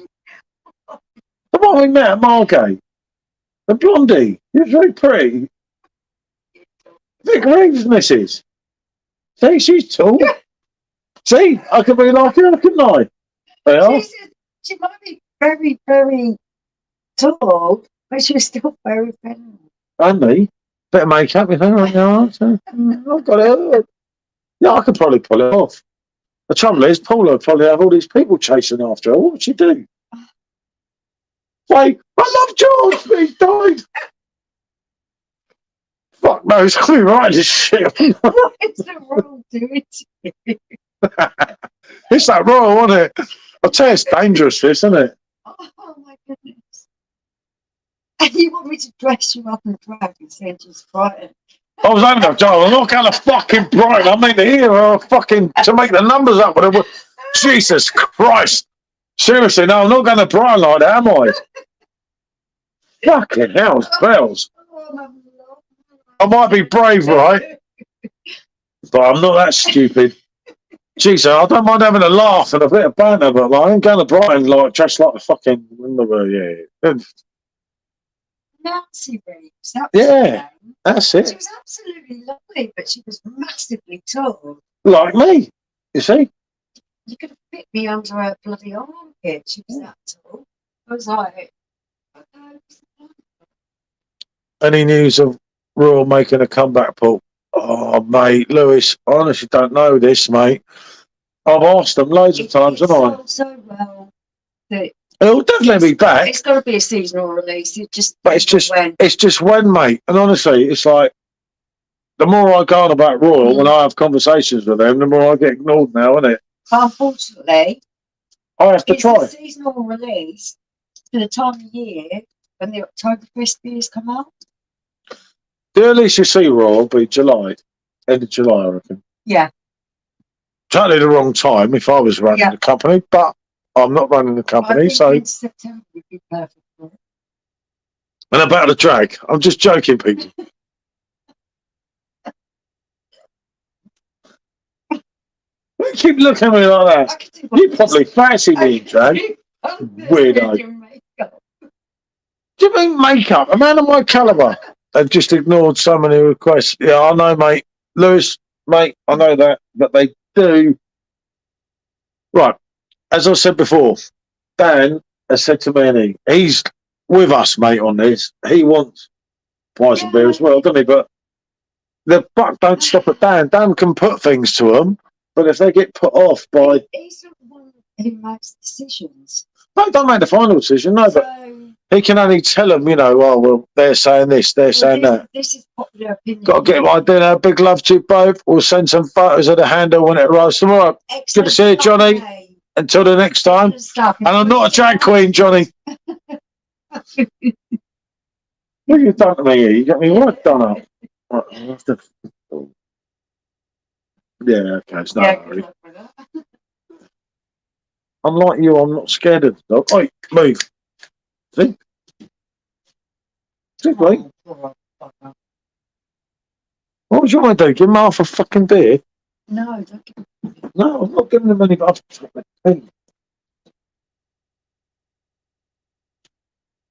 The one we met at Margate. The blondie. She was very pretty. Vic Reeves, missus. See, she's tall. See, I could be like her, couldn't I? They are. She might be very, very tall, but she's still very feminine. And me. Bit of makeup, you know. I've got it. Yeah, I could probably pull it off. The trouble is, Paula would probably have all these people chasing after her. What would she do? Wait, I love George, but he died. Fuck knows, I'll be right this shit. What is the royal doing to you? It's that royal, isn't it? I tell you, it's dangerous, this, isn't it? Oh my goodness. And you want me to dress you up and drag and send you to Brighton? I was only going to I'm not going to fucking Brighton. I mean, here, fucking, to make the numbers up. But Jesus Christ. Seriously, no, I'm not going to Brighton like that, am I? Fucking hell, bells. I might be brave, right? But I'm not that stupid. Jesus, I don't mind having a laugh and a bit of banter, but I ain't going to Brighton like dressed like a fucking, yeah. Nancy Reeves. That was Yeah, her name. that's She it. was absolutely lovely, but she was massively tall. Like me, you see? You could have fit me under her bloody armpit. She was that tall. I was like, Any news of Royal making a comeback, Paul? Oh, mate, Lewis, I honestly don't know this, mate. I've asked them loads of times, haven't I? sold so well that It'll definitely be back, it's got to be a seasonal release. It just, but when. it's just when, mate. And honestly, it's like the more I go on about Royal when I have conversations with them, the more I get ignored now, isn't it? Unfortunately, I have to it's try. a seasonal release for the time of year when the Oktoberfest beers come out. The earliest you see Royal will be July, end of July, I reckon. Yeah. Totally the wrong time if I was running the company, but I'm not running the company, so. September would be perfect for it. And about the drag, I'm just joking, people. You keep looking at me like that. You probably fancy me in drag. Weirdo. Do you mean makeup? A man of my calibre. They've just ignored so many requests. Yeah, I know, mate. Lewis, mate, I know that. But they do. Right. As I said before, Dan has said to me, and he's with us, mate, on this. He wants pies and beer as well, doesn't he? But the buck don't stop at Dan. Dan can put things to them, but if they get put off by... He's the one who makes decisions. No, don't make the final decision, no, but he can only tell them, oh, well, they're saying this, they're saying that. This is popular opinion. Got to get my dinner. Big love to you both. We'll send some photos of the handle when it arrives tomorrow. Excellent. Good to see you, Johnny. Okay. Until the next time. And I'm not a drag queen, Johnny. What have you done to me here? You got me right done up. Right, yeah, okay, it's not hurry. I'm like you, I'm not scared of the dog. Oi, move. See? See, mate? What would you want to do? Give him half a fucking beer? No, don't give him. No, I'm not giving him any.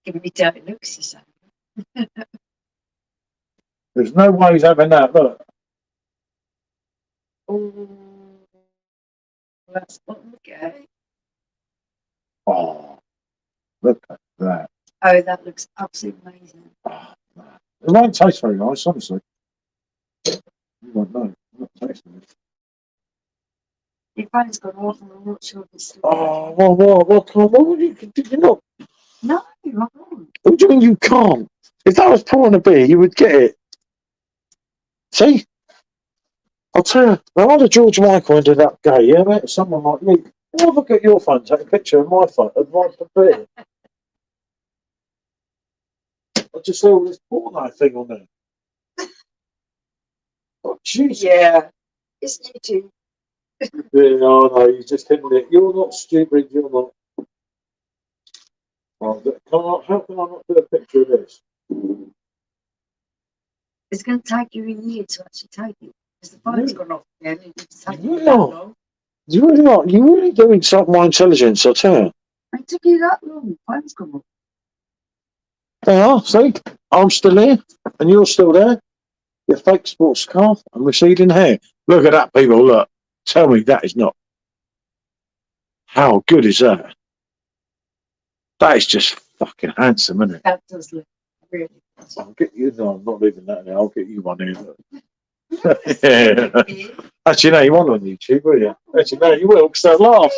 Giving me dirty looks, you say. There's no way he's having that, look. Oh, that's okay. Oh, look at that. Oh, that looks absolutely amazing. Oh, it won't taste very nice, honestly. You won't know. It won't taste nice. Your phone's gone off and I'm not sure if it's still Oh, what would you, did you not? No, I can't. What do you mean you can't? If that was pouring a beer, you would get it. See? I'll tell you, no wonder George Michael ended up gay, yeah, mate? Someone like me. Why look at your phone, take a picture of my phone, of my beer? I just saw this porno thing on there. Oh, Jesus. Yeah. It's YouTube. Yeah, oh no, you just hidden it. You're not stupid, you're not. Oh, how can I not do a picture of this? It's going to take you a year to actually take it. Because the phone's gone off again. It's taken you Yeah. that long. You really are. You really do insult my intelligence, I tell you. It took you that long. The phone's gone off. They are, see? I'm still here, and you're still there. Your fake sports car and receding hair. Look at that, people, look. Tell me that is not. How good is that? That is just fucking handsome, isn't it? That does look really good. I'll get you. No, I'm not leaving that now. I'll get you one here. Yeah. Actually, no, you won't on YouTube, will you? Actually, no, you will, because they'll laugh.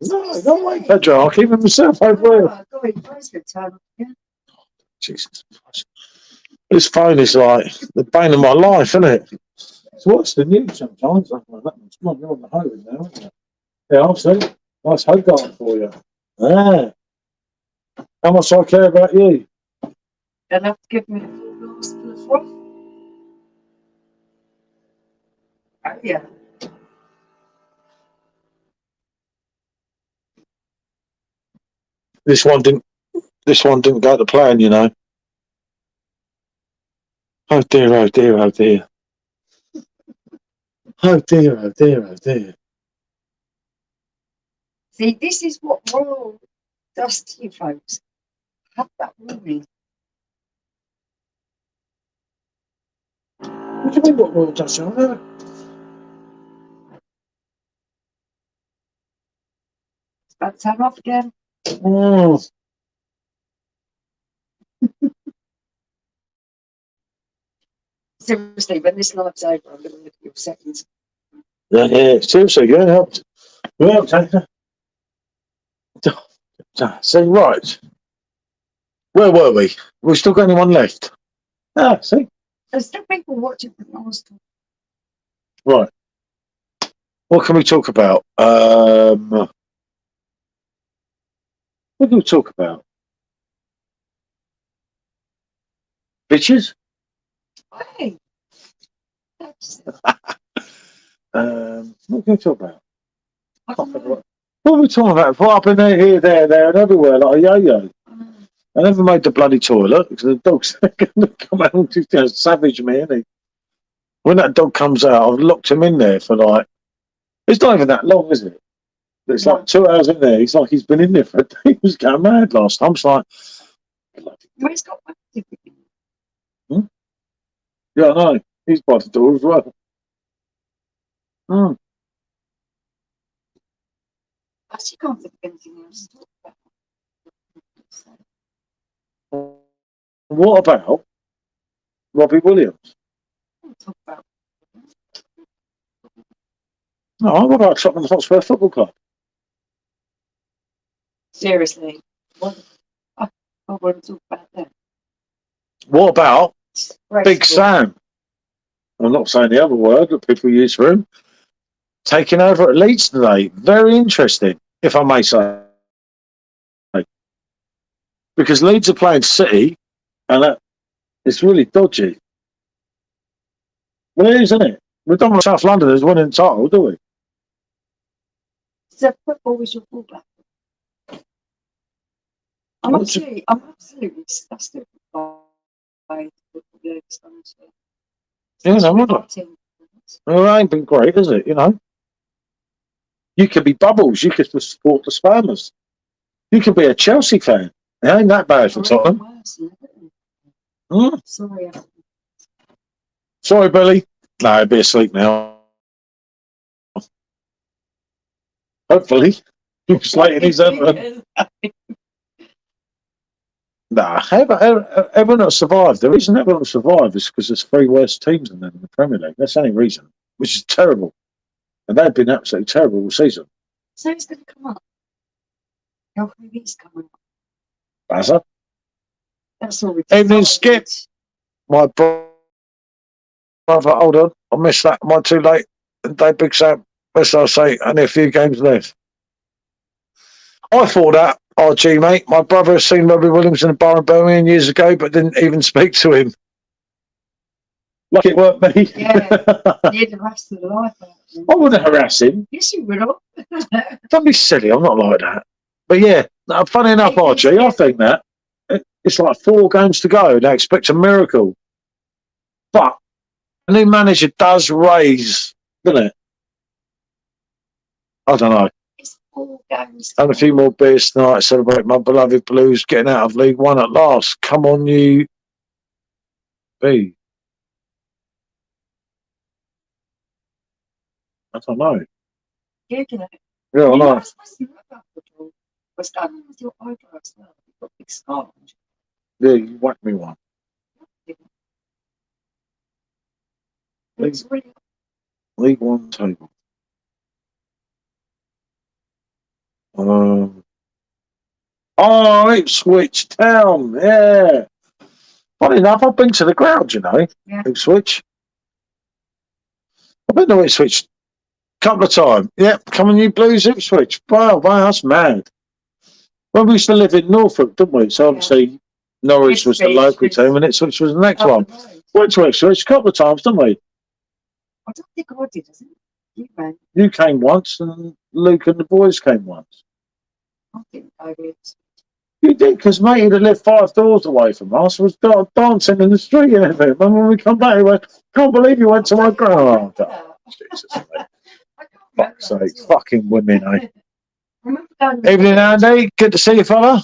No, don't wait, Pedro. I'll keep it myself over here. Oh, God, your phone's going to turn off again. Jesus Christ. This phone is like the bane of my life, isn't it? So what's the news sometimes? Come on, you're on the highway now, aren't you? Yeah, I'll see. Nice home garden for you. Ah. How much I care about you? Enough to give me a full glass full of froth. Oh, yeah. This one didn't go to plan, you know. Oh dear, oh dear, oh dear. Oh dear, oh dear, oh dear. See, this is what royal does to you folks. Have that warning. What do you mean what Royal Dutch? I never. It's about to turn off again. Oh. Seriously, when this night's over, I'm going to look at your settings. Yeah, seriously, yeah, helped. Well, so right. Where were we? We've still got anyone left? Ah, see? There's still people watching the last time. Right. What can we talk about? What can we talk about? Bitches? Hey, that's What can we talk about? I don't know. What are we talking about? What up in there, here, there, and everywhere, like a yo-yo. I never made the bloody toilet because the dog's going to come out and just savage me, isn't he? When that dog comes out, I've locked him in there for like, it's not even that long, is it? It's like 2 hours in there. He's like, he's been in there for a day. He was going mad last time. It's like, Well, he's got one. yeah, I know. He's by the door as well. Hmm. I actually can't think of anything else to talk about. So, What about Robbie Williams? we'll talk about No, what about Tottenham Hotspur Football Club? seriously. What? I want to talk about that. What about Big Graceful. Sam? I'm not saying the other word that people use for him. Taking over at Leeds today. Very interesting, if I may say. Because Leeds are playing City, and that it's really dodgy. Well, it is, isn't it? We don't want South London as winning the title, do we? So football was your fullback. I'm absolutely disgusted by football leagues, honestly. Yeah, no Especially wonder. our team. Well, it ain't been great, has it? You know, you could be Bubbles. You could support the Spammers. You could be a Chelsea fan. It ain't that bad for Or even Tottenham. worse, isn't it? Hmm. Sorry. Sorry, Billy. No, he'll be asleep now. Hopefully. He's late in his Everton. Nah, Everton have survived. The reason Everton have survived is because there's three worst teams in the Premier League. That's the only reason, which is terrible. And they've been absolutely terrible all season. So it's going to come up. Your is coming up. Bazza. That's all we Evening, decided. Skip. My brother, hold on, I missed that. Am I too late? Day Big Sam, best I'll say, only a few games left. I thought that, RG, mate. My brother has seen Robbie Williams in a bar in Birmingham years ago, but didn't even speak to him. Like it weren't me. Yeah, you'd harass the life out of him. I wouldn't harass him. Yes, you will. Don't be silly, I'm not like that. But yeah, funny enough, RG, I think that. It's like 4 games to go. They expect a miracle. But a new manager does raise, doesn't it? I don't know. It's 4 games. And a few more beers tonight. Celebrate my beloved Blues getting out of League One at last. Come on, you. B. I don't know. Google it. Yeah, I know. What's going on with your eyebrows now? You've got big scars. Yeah, you whacked me one. It's really League One table. Ipswich Town. Yeah. Funny enough, I've been to the ground, you know. Yeah. Ipswich. I've been to Ipswich a couple of times. Yep, come on, you Blues, Ipswich. Wow, that's mad. Well, we used to live in Norfolk, didn't we? So obviously, Norwich was the local team, and Ipswich was the next one. Went to Ipswich a couple of times, didn't we? I don't think I did, isn't it? You ran. You came once, and Luke and the boys came once. I think I did. You did, because mate that lived 5 doors away from us was dancing in the street and everything. And when we come back, he went, can't believe you went to my ground. Oh, Jesus, mate. Fuck's sake, fucking women, eh? Evening, Andy. Good to see you, fella.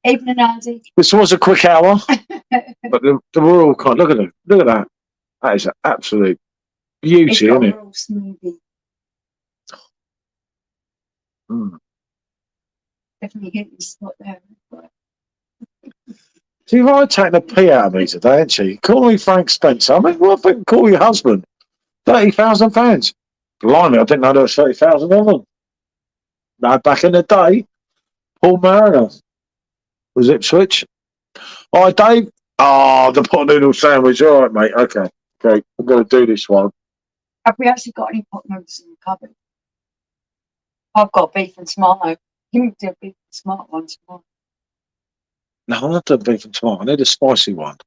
Evening, Andy. This was a quick hour, but they were all kind. Look at them. Look at that. That is an absolute beauty, isn't it? Smoothie. Mm. Definitely hit the spot there. See, right taking a pee out of me today, ain't she? Call me Frank Spencer. I mean, what if I can call your husband? 30,000 fans. Blimey, I didn't know there was 30,000 of them. No, back in the day, Paul Mariner was Ipswich. All right, Dave. Oh, the pot noodle sandwich. All right, mate. Okay. I'm going to do this one. Have we actually got any pot noodles in the cupboard? I've got beef and tomato. You need to do a beef and tomato one tomorrow. No, I'm not doing beef and tomato. I need a spicy one.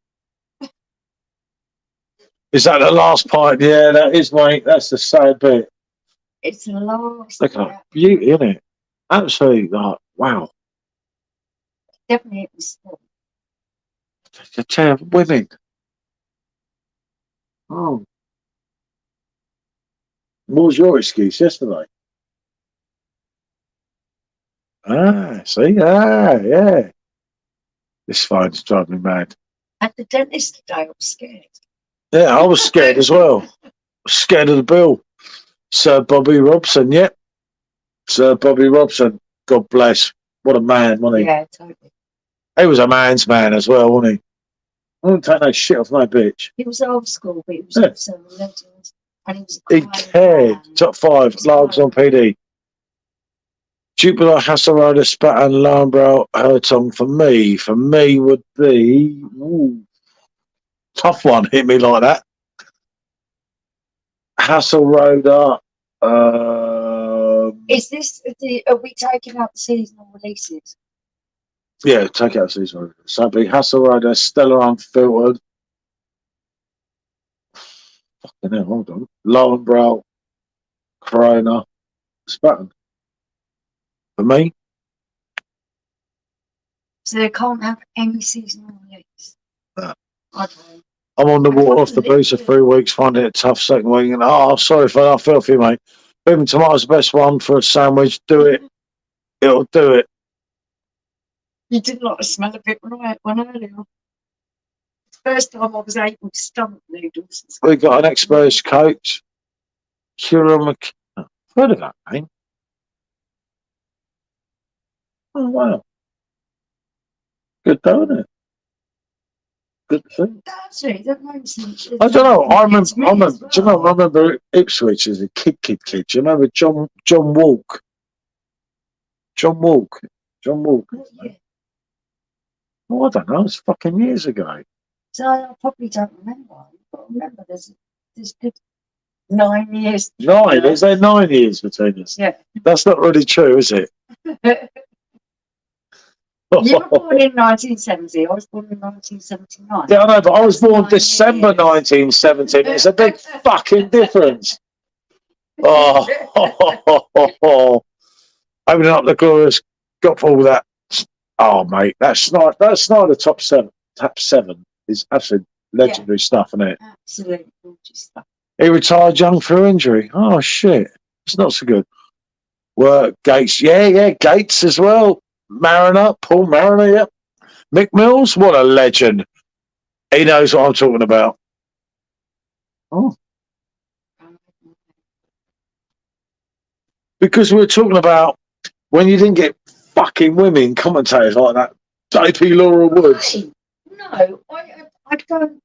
Is that the last pint? Yeah, that is, mate. That's the sad bit. It's the last. Look at that beauty, isn't it? Absolutely, like, wow. Definitely it was. The chair of women. Oh. What was your excuse yesterday? See? Yeah. This phone's driving me mad. At the dentist today, I was scared. Yeah, I was scared as well. Scared of the bill. Sir Bobby Robson, yep. Sir Bobby Robson. God bless. What a man, wasn't he? Yeah, totally. He was a man's man as well, wasn't he? I wouldn't take no shit off no bitch. He was old school, but he was also a legend. And he was He cared. Man. Top 5, Largs on PD. Jupiter, Hasselroder, Spat and Lambrow, Hertong for me. For me would be... Ooh, tough one, hit me like that. Hasselroder. Is this are we taking out the seasonal releases? Yeah, take out seasonal. So it'd be Hasselroder, Stella Unfiltered. Fucking hell, hold on. Lowenbrow, Corona, Spatten. For me, So they can't have any seasonal release. no. Okay. I'm on the water off the booze for 3 weeks, finding it tough second week. And sorry for that. I feel for you, mate. Beef and tomato's the best one for a sandwich. Do it. It'll do it. You did like the smell of it right one earlier. First time I was able to stomach noodles. We got an exposed coach. Kira McKenna. Heard of that name? Oh, wow. Good though, isn't it? good thing. Actually, that makes sense. I don't know. I remember. Do you know? I remember Ipswich as a kid. Do you remember John Walk? John Walk. Yeah. Oh, I don't know. It's fucking years ago. So I probably don't remember. But remember, there's good 9 years. 9? Is there 9 years between us? Yeah. That's not really true, is it? You were born in 1970. I was born in 1979. Yeah, I know, but I was born 9 December years. 1970. It's a big fucking difference. Oh, opening up the glorious, got all that. Oh, mate, that's not the top seven. Top 7 is absolutely legendary stuff, isn't it? Absolutely gorgeous stuff. He retired young through injury. Oh shit, it's not so good. Work Gates, yeah, Gates as well. Mariner, Paul Mariner, yep. Mick Mills, what a legend. He knows what I'm talking about. Oh. Because we were talking about when you didn't get fucking women commentators like that. JP Laura Woods. No, I don't.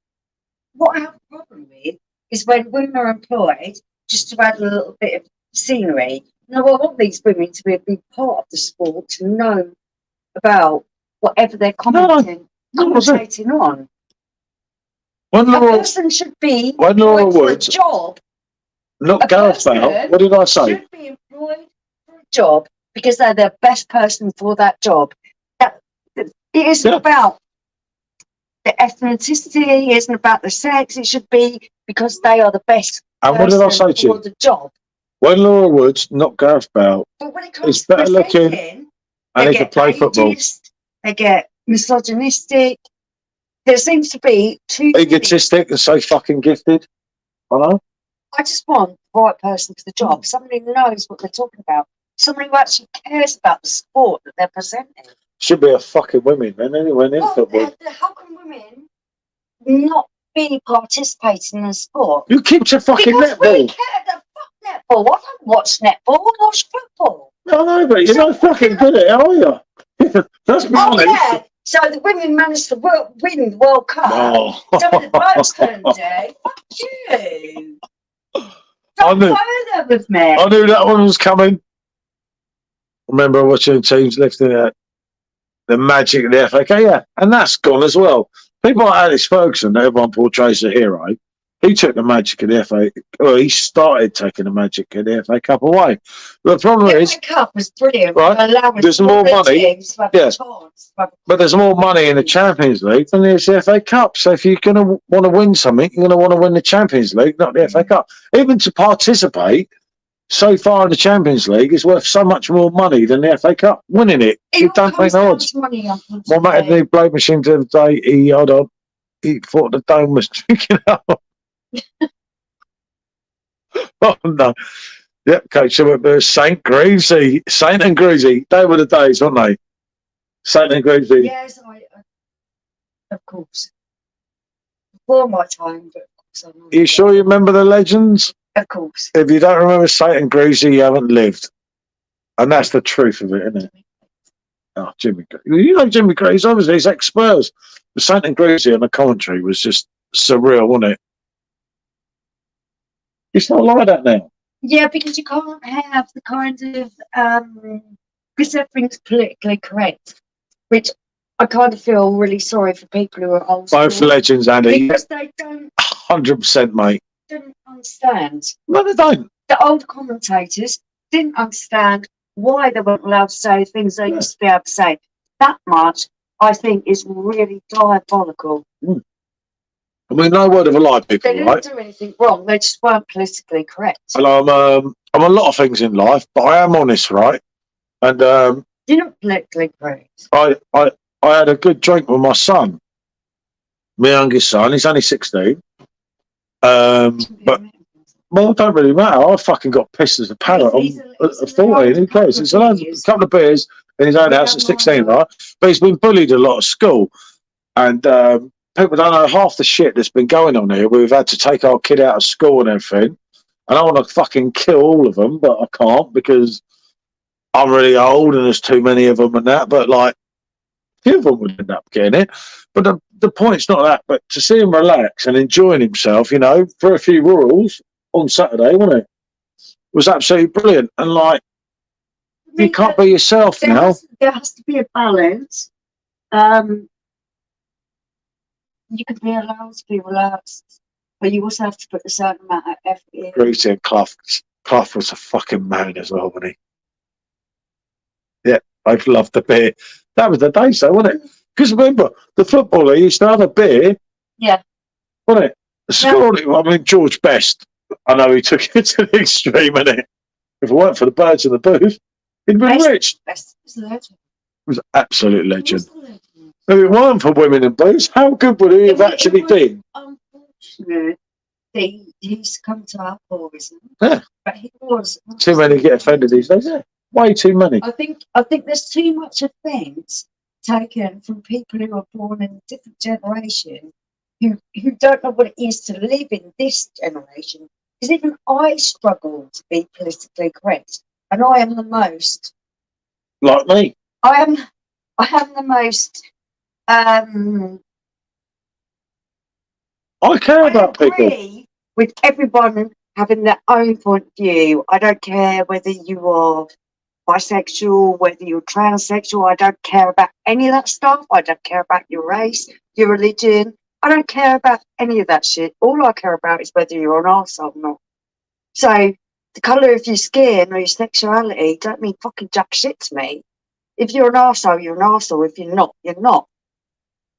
What I have a problem with is when women are employed just to add a little bit of scenery. No, I want these women to be a big part of the sport, to know about whatever they're commentating on. When A person should be Laura employed for a Woods, job. not Gareth Bale. What did I say? Should be employed for a job because they're the best person for that job. It isn't about the ethnicity, it isn't about the sex. It should be because they are the best and what did I say to you? for the job. When Laura Woods, not Gareth Bale, but when it comes is better looking and he can play football. They get misogynistic. There seems to be too egotistic and so fucking gifted. I know. I just want the right person for the job. Somebody who knows what they're talking about. Somebody who actually cares about the sport that they're presenting. Should be a fucking women then anyway in football. How can women not be participating in the sport? You keep your fucking because netball. We care the fuck netball. I don't watch netball, I watch football. No, but you're not fucking good at it, are you? That's me honest. Yeah. So the women managed to win the World Cup. Oh. Something the blokes couldn't do. Fuck you. Don't go there with me. I knew that one was coming. I remember watching teams lifting the magic of the FA Cup, yeah, and that's gone as well. People like Alex Ferguson, that everyone portrays as a hero, he took the magic of the FA. Well, he started taking the magic of the FA Cup away. But the problem is, the FA Cup was brilliant. Right? There's more money. Yes, but there's more money in the Champions League than there's the FA Cup. So if you're going to want to win something, you're going to want to win the Champions League, not the FA Cup. Even to participate so far in the Champions League is worth so much more money than the FA Cup. Winning it, you don't take no odds. My mate had the blade machine the other day. He thought the dome was drinking up. Oh no! Yep, Coach. So it was Saint and Greasy. They were the days, weren't they? Saint and Greasy. Yes, of course. Before my time, but of course You sure you remember the legends? Of course. If you don't remember Saint and Greasy, you haven't lived, and that's the truth of it, isn't it? Oh, Jimmy. You know Jimmy Greaves, obviously he's ex-Spurs. The Saint and Greasy on the commentary was just surreal, wasn't it? It's not like that now. Yeah, because you can't have the kind of because everything's politically correct, which I kind of feel really sorry for people who are old. Both legends, Andy. Because they don't 100%, mate. Didn't understand. No, they don't. The old commentators didn't understand why they weren't allowed to say things they used to be able to say. That much, I think, is really diabolical. I mean, no word of a lie, people, they didn't do anything wrong. They just weren't politically correct. And I'm a lot of things in life, but I am honest, right? And you're not politically correct. I had a good drink with my son, my youngest son. He's only 16. But well, it don't really matter. I fucking got pissed as a parrot at 14. Who cares? It's a couple of beers in his own house at 16, right? But he's been bullied a lot at school, and people don't know half the shit that's been going on here. We've had to take our kid out of school and everything, and I want to fucking kill all of them, but I can't because I'm really old and there's too many of them and that. But like, few of them would end up getting it. But the point's not that, but to see him relax and enjoying himself, you know, for a few Royals on Saturday, wasn't it? Was absolutely brilliant. And like, you can't be yourself now. There has to be a balance. You can be allowed to be relaxed, but you also have to put a certain amount of effort in. Greeting Clough. Clough was a fucking man as well, wasn't he? Yeah, I loved the beer. That was the days though, wasn't it? Because remember, the footballer used to have a beer. Yeah. Wasn't it? The score, I mean, George Best, I know he took it to the extreme, innit? If it weren't for the birds in the booth, he'd been rich. Best was a legend. He was an absolute legend. If it weren't for women in booths, how good would he have actually been? Unfortunate. He used to come to our poison. Yeah. But he was. Too many get offended these days. Yeah. Way too many. I think there's too much offence taken from people who are born in a different generation who don't know what it is to live in this generation. Because even I struggle to be politically correct. And I am the most. Like me. I am the most. I care about people. Agree with everyone having their own point of view. I don't care whether you are bisexual, whether you're transsexual. I don't care about any of that stuff. I don't care about your race, your religion. I don't care about any of that shit. All I care about is whether you're an arsehole or not. So the colour of your skin or your sexuality don't mean fucking jack shit to me. If you're an arsehole, you're an arsehole. If you're not, you're not.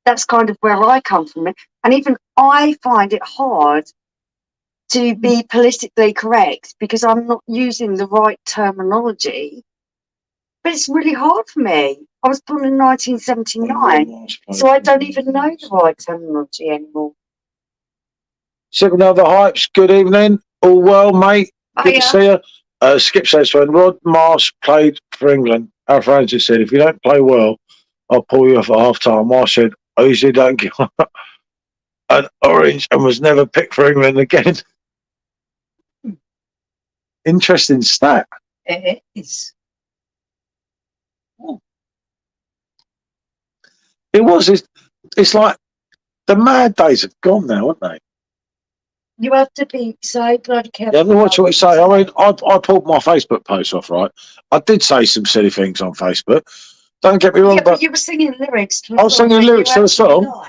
That's kind of where I come from. And even I find it hard to be politically correct because I'm not using the right terminology. But it's really hard for me. I was born in 1979, so I don't even know the right terminology anymore. Second of the Hypes, good evening. All well, mate? Good to see you. Skip says, when Rod Marsh played for England, our friends just said, if you don't play well, I'll pull you off at half time. I said, I usually don't get an orange and was never picked for England again. Interesting stat. It is. It was. It's like the mad days have gone now, haven't they? You have to be so bloody careful. Yeah, watch what you say. I mean, I pulled my Facebook post off, right? I did say some silly things on Facebook. Don't get me wrong, but you were singing lyrics to I was singing lyrics to the song.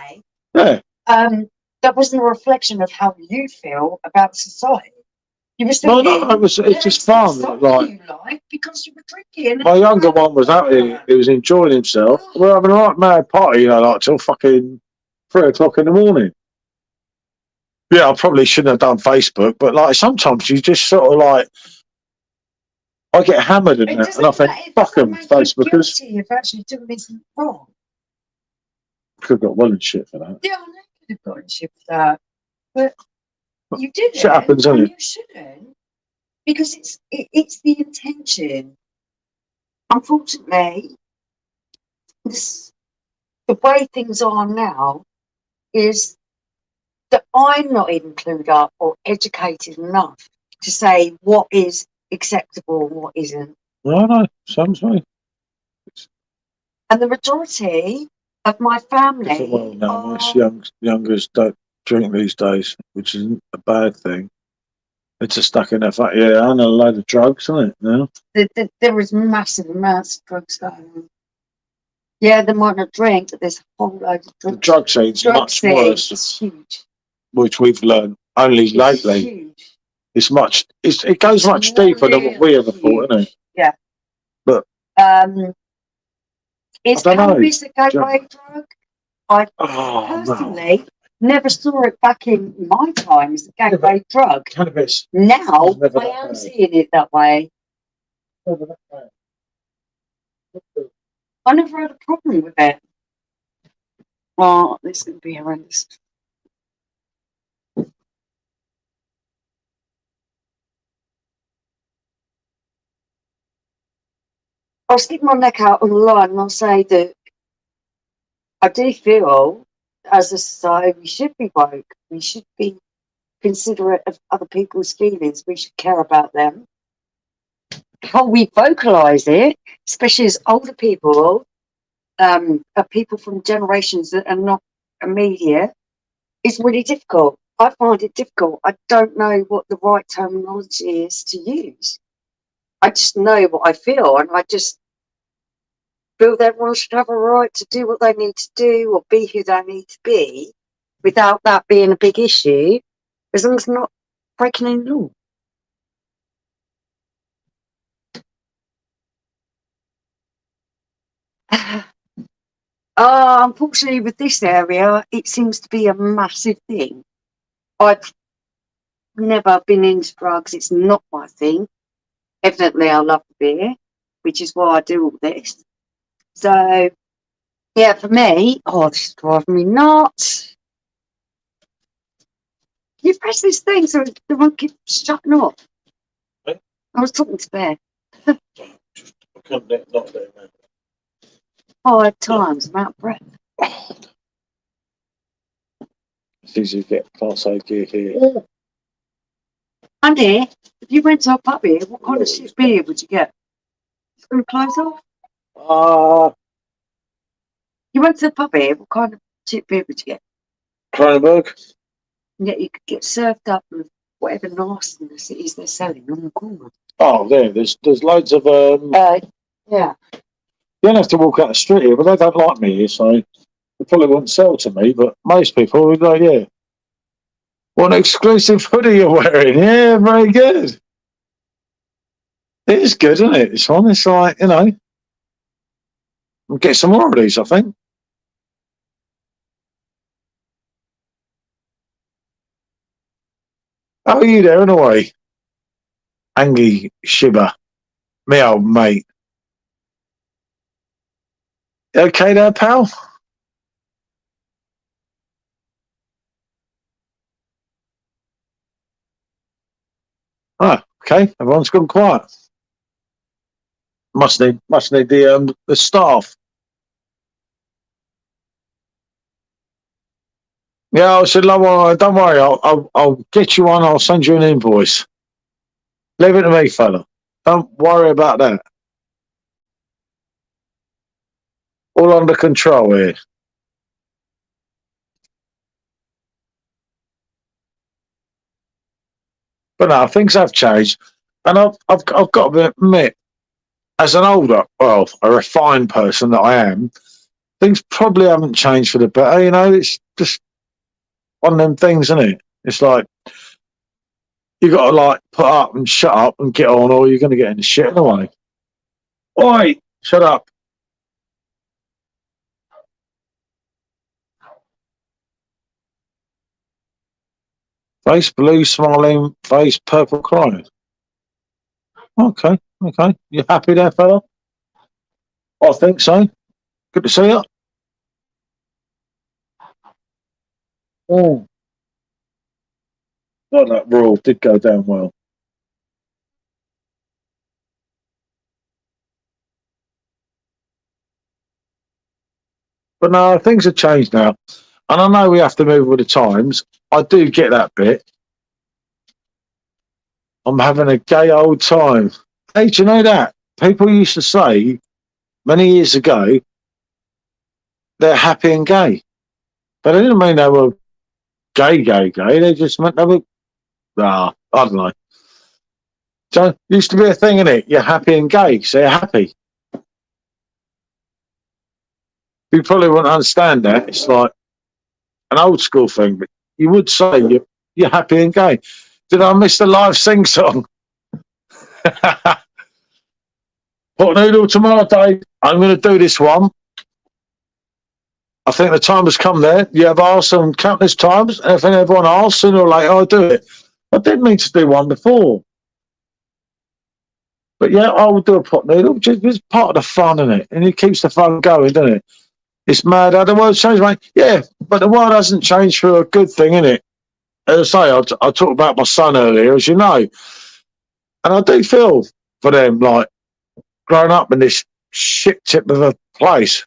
Yeah. That wasn't a reflection of how you feel about society. You were singing. No, it's just fun. Like, you like because you were drinking. My younger one was out here. He was enjoying himself. We're having a right mad party, you know, like till fucking 3 o'clock in the morning. Yeah, I probably shouldn't have done Facebook, but like sometimes you just sort of like, I get hammered in that, and I think, fuck them, Facebookers. You've actually done anything wrong. Could have got well and shit for that. Yeah, I know you could have gotten shit for that, but you didn't. Shit happens, doesn't it? You shouldn't, because it's the intention. Unfortunately, the way things are now is that I'm not even clued up or educated enough to say what is acceptable and what isn't. No, sounds right. And the majority of my family well, no, most youngers don't drink these days, which isn't a bad thing. It's just stuck in their fat, yeah, and a load of drugs, isn't it? Now there is massive amounts of drugs going on. Yeah, they might not drink, but there's a whole load of drugs. The drug scene's much worse. It's huge. Which we've learned only lately. Huge. It goes much deeper than what we ever thought, isn't it? Yeah. But is cannabis a gateway drug? I personally never saw it back in my time as a gateway drug. Cannabis. Now I am seeing it that way. I never had a problem with it. Oh, this is going to be horrendous. I'll stick my neck out on the line and I'll say that I do feel, as a society, we should be woke. We should be considerate of other people's feelings. We should care about them. How we vocalise it, especially as older people, of people from generations that are not immediate is really difficult. I find it difficult. I don't know what the right terminology is to use. I just know what I feel, and I just feel that everyone should have a right to do what they need to do or be who they need to be without that being a big issue, as long as they're not breaking any law. Unfortunately, with this area, it seems to be a massive thing. I've never been into drugs. It's not my thing. Evidently, I love the beer, which is why I do all this. So, yeah, for me, this is driving me nuts. You press this thing so the one keeps shutting off. Hey? I was talking to Bear I couldn't not do that. 5 times. I'm out of breath. It's easy to get Class A gear here. Andy, if you went to a pub here, what kind of shit beer would you get? It's going to close off. You went to the pub here, what kind of shit beer would you get? Kronenberg. And yet you could get served up with whatever nastiness it is they're selling on the corner. Oh, there's loads of Yeah. You don't have to walk out the street here, but they don't like me here, so they probably wouldn't sell to me. But most people would go, yeah. What an exclusive hoodie you're wearing. Yeah, very good. It is good, isn't it? This one. It's like, we'll get some more of these, I think. How are you there, anyway? Angie Shiba. Me old mate. You okay there, pal? Ah, okay. Everyone's gone quiet. Must need the staff. Yeah, I said, don't worry. I'll get you one. I'll send you an invoice. Leave it to me, fella. Don't worry about that. All under control here. But no, things have changed, and I've got to admit, as an older, well, a refined person that I am, things probably haven't changed for the better. It's just one of them things, isn't it? It's like you got to put up and shut up and get on, or you're going to get in the shit anyway. Oi, shut up. Face blue, smiling, face purple, crying. Okay. You happy there, fella? I think so. Good to see you. Oh, well, that rule did go down well. But no, things have changed now. And I know we have to move with the times. I do get that bit. I'm having a gay old time. Hey, do you know that? People used to say many years ago they're happy and gay. But they didn't mean they were gay. They just meant they were, I don't know. So it used to be a thing, innit? You're happy and gay, so you're happy. You probably wouldn't understand that. It's like an old school thing, but you would say you're happy and gay. Did I miss the live sing song? Pot noodle tomorrow, Dave. I'm going to do this one. I think the time has come there. You have asked them countless times, and if everyone asks, sooner or later I'll do it. I did mean to do one before. But yeah, I will do a pot noodle, which is part of the fun, isn't it? And it keeps the fun going, doesn't it? It's mad how the world's changed, mate. Yeah, but the world hasn't changed for a good thing, innit? As I say, I talked about my son earlier, as you know. And I do feel for them, growing up in this shit tip of a place.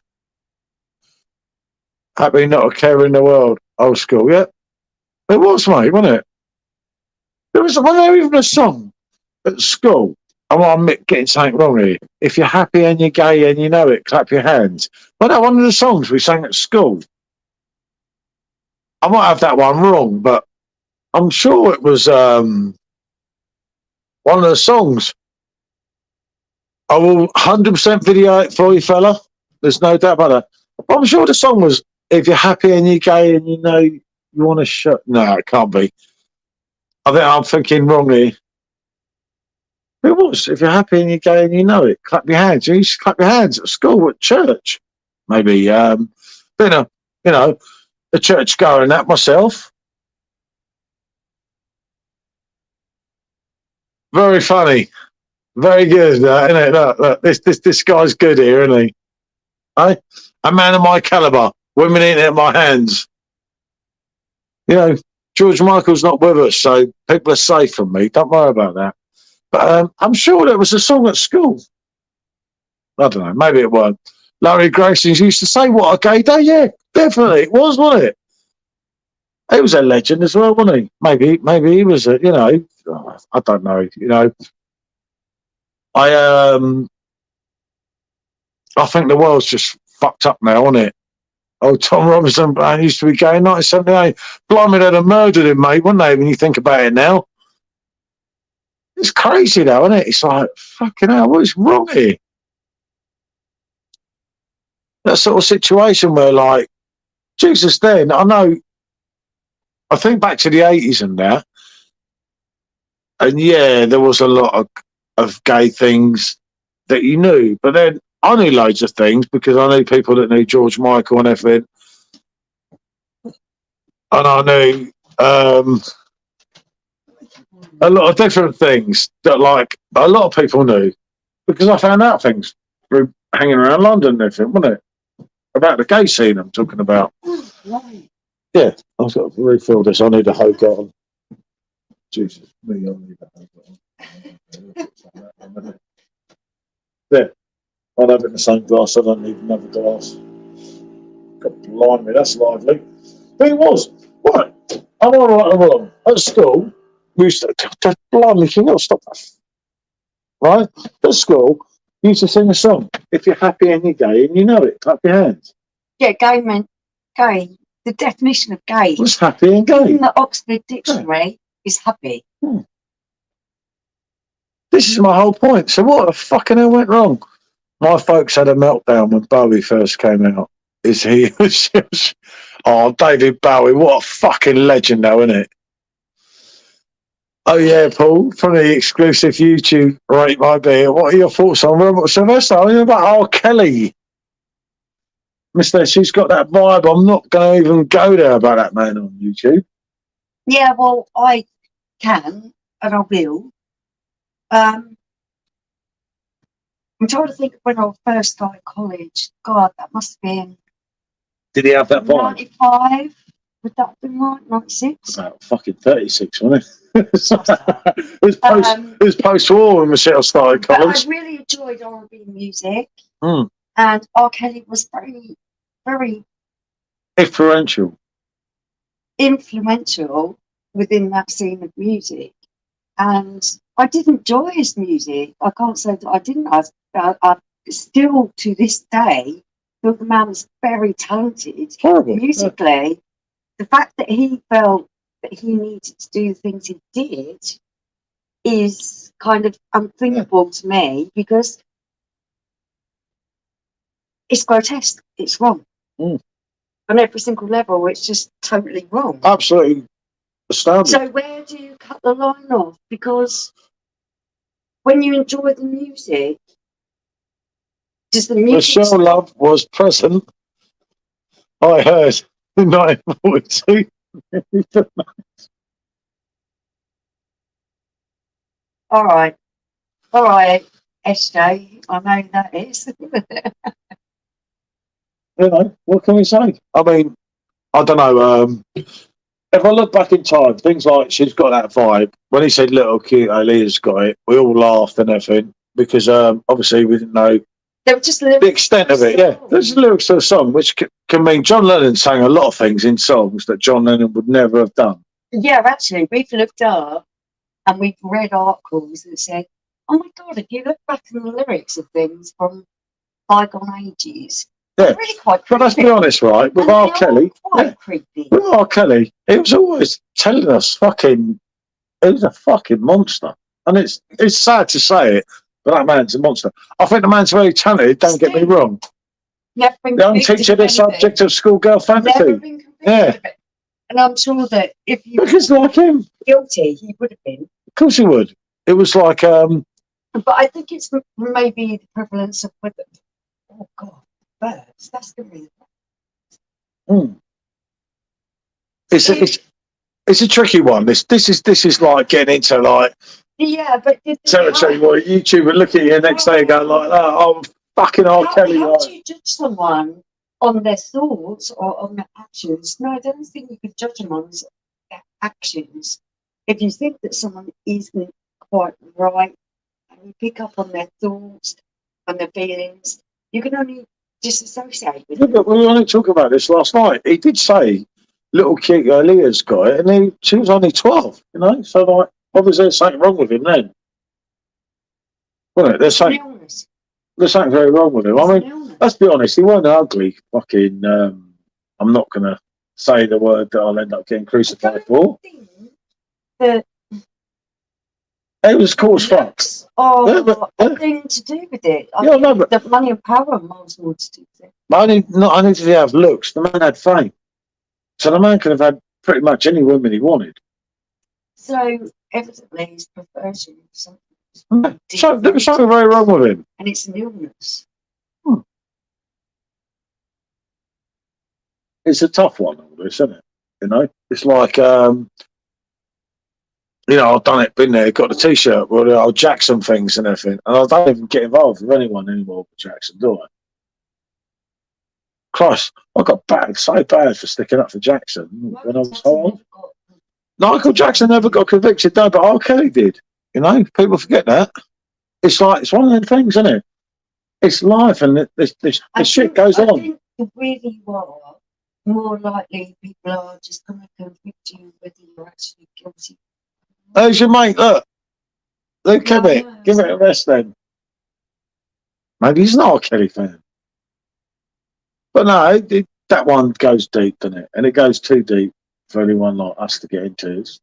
Happy not a care in the world. Old school, yeah. It was, mate, wasn't it? Wasn't there even a song at school? I'm getting something wrong here. If you're happy and you're gay and you know it, clap your hands. Well, that one of the songs we sang at school. I might have that one wrong, but I'm sure it was one of the songs. I will 100% video it for you, fella. There's no doubt about that. But I'm sure the song was, if you're happy and you're gay and you know you want to shut. No, it can't be. I think I'm thinking wrong here. It was, if you're happy and you're gay and you know it, clap your hands. You used to clap your hands at school, at church. Maybe, been a, you know, a church goer and that myself. Very funny. Very good, isn't it? Look, this guy's good here, isn't he? Eh? A man of my calibre, women eating at my hands. You know, George Michael's not with us, so people are safe from me. Don't worry about that. But I'm sure there was a song at school. I don't know, maybe it weren't. Larry Grayson's used to say, what a gay day. Yeah, definitely it was, wasn't it? He was a legend as well, wasn't he? Maybe he was a, you know, I don't know, you know. I think the world's just fucked up now, isn't it? Oh, Tom Robinson used to be gay in 1978. Blimey, they'd have murdered him, mate, wouldn't they, when you think about it now? It's crazy, though, isn't it? It's like, fucking hell, what is wrong here? That sort of situation where, like, Jesus, then, I think back to the 80s and that, and yeah, there was a lot of gay things that you knew, but then I knew loads of things because I knew people that knew George Michael and everything, and I knew a lot of different things that, like, a lot of people knew because I found out things through hanging around London and everything, wasn't it? About the gay scene I'm talking about. Right. Yeah, I've got to refill this. I need a hoe on. Jesus, me, I need a hoe on. There, I'll have it in the same glass. I don't need another glass. God blimey, that's lively. But it was. Right, I'm all right or wrong. At school, we used to, blimey, can you not stop that? Right? At school, we used to sing a song. If you're happy and you're gay and you know it, clap your hands. Yeah, gay meant gay. The definition of gay What's happy and gay? in the Oxford Dictionary is happy. This is my whole point. So what the fucking hell went wrong? My folks had a meltdown when Bowie first came out. Oh, David Bowie, what a fucking legend though, isn't it? Oh yeah, Paul, from the exclusive YouTube Rate My Beer. What are your thoughts on Robert Sylvester? I mean, about R. Kelly. Mister, she's got that vibe. I'm not going to even go there about that man on YouTube. Yeah, well, I can and I will. I'm trying to think of when I first started college. God, that must have been. Did he have that vibe? 95? Would that have been right? 96? About fucking 36, wasn't it? It was post-war when Michelle started college. But I really enjoyed R&B music. Mm. And R. Kelly was very, very influential within that scene of music. And I did enjoy his music. I can't say that I didn't. I still, to this day, feel the man was very talented. Horrible. Musically. Yeah. The fact that he felt that he needed to do the things he did is kind of unthinkable to me because it's grotesque. It's wrong. On every single level, it's just totally wrong. Absolutely astounding. So where do you cut the line off? Because when you enjoy the music, does the music... Michelle Love was present, I heard, in 1942. All right, SJ, I know that is. You know, what can we say? I mean, I don't know. If I look back in time, things like she's got that vibe. When he said little cute, Leah's got it, we all laughed and everything because obviously we didn't know they were just the extent of it. Yeah, there's lyrics to a song, which can mean John Lennon sang a lot of things in songs that John Lennon would never have done. Yeah, actually, we've looked up and we've read articles that said Oh my God, if you look back in the lyrics of things from bygone ages, Yeah. they're really quite But let's creepy. be honest, right? With And R. they are Kelly, quite creepy. with R. Kelly, he was always telling us he was a fucking monster. And it's sad to say it, but that man's a monster. I think the man's very talented, don't get me wrong. Never been Young convicted teacher, of the anything. subject of schoolgirl Never fantasy. been convicted Yeah. of it. And I'm sure that if you were Because like him, of guilty, he would have been. course he would. It was like, But I think it's maybe the prevalence of with oh God, birds. That's the reason. it's a tricky one. This is like getting into like Yeah, but territory where YouTube would look at you next day and go like, oh, fucking R. Kelly. How Like, do you judge someone on their thoughts or on their actions? No, I don't think you could judge them on their actions. If you think that someone isn't quite right, and you pick up on their thoughts and their feelings, you can only disassociate with yeah, them. but we were only talking about this last night. He did say little kid Leah's got it, and she was only 12, you know? So, like, obviously there's something wrong with him then. Wasn't it? There's something very wrong with him. I mean, let's be honest, he weren't ugly. Fucking, I'm not going to say the word that I'll end up getting crucified for. The It was cool as fuck. a thing to do with it. Yeah, no, but the money and power miles more to do with it. I need to have looks. The man had fame. So the man could have had pretty much any woman he wanted. So evidently he's preferring something. So there was something very wrong with him. And it's an illness. It's a tough one, all this, isn't it? You know, it's like, you know, I've done it, been there, got the T-shirt with the old Jackson things and everything, and I don't even get involved with anyone anymore but Jackson, do I? Christ, I got so bad for sticking up for Jackson when I was old. Michael Jackson never got convicted, no, but R. Kelly did. You know, people forget that. It's like, it's one of them things, isn't it? It's life, and this shit goes on. I think the weirder you are, more likely people are just going to convict you whether you're actually guilty. There's your mate, look. Luke Kevitt, give it a rest then. Maybe he's not a R. Kelly fan. But no, that one goes deep, doesn't it? And it goes too deep for anyone like us to get into. It's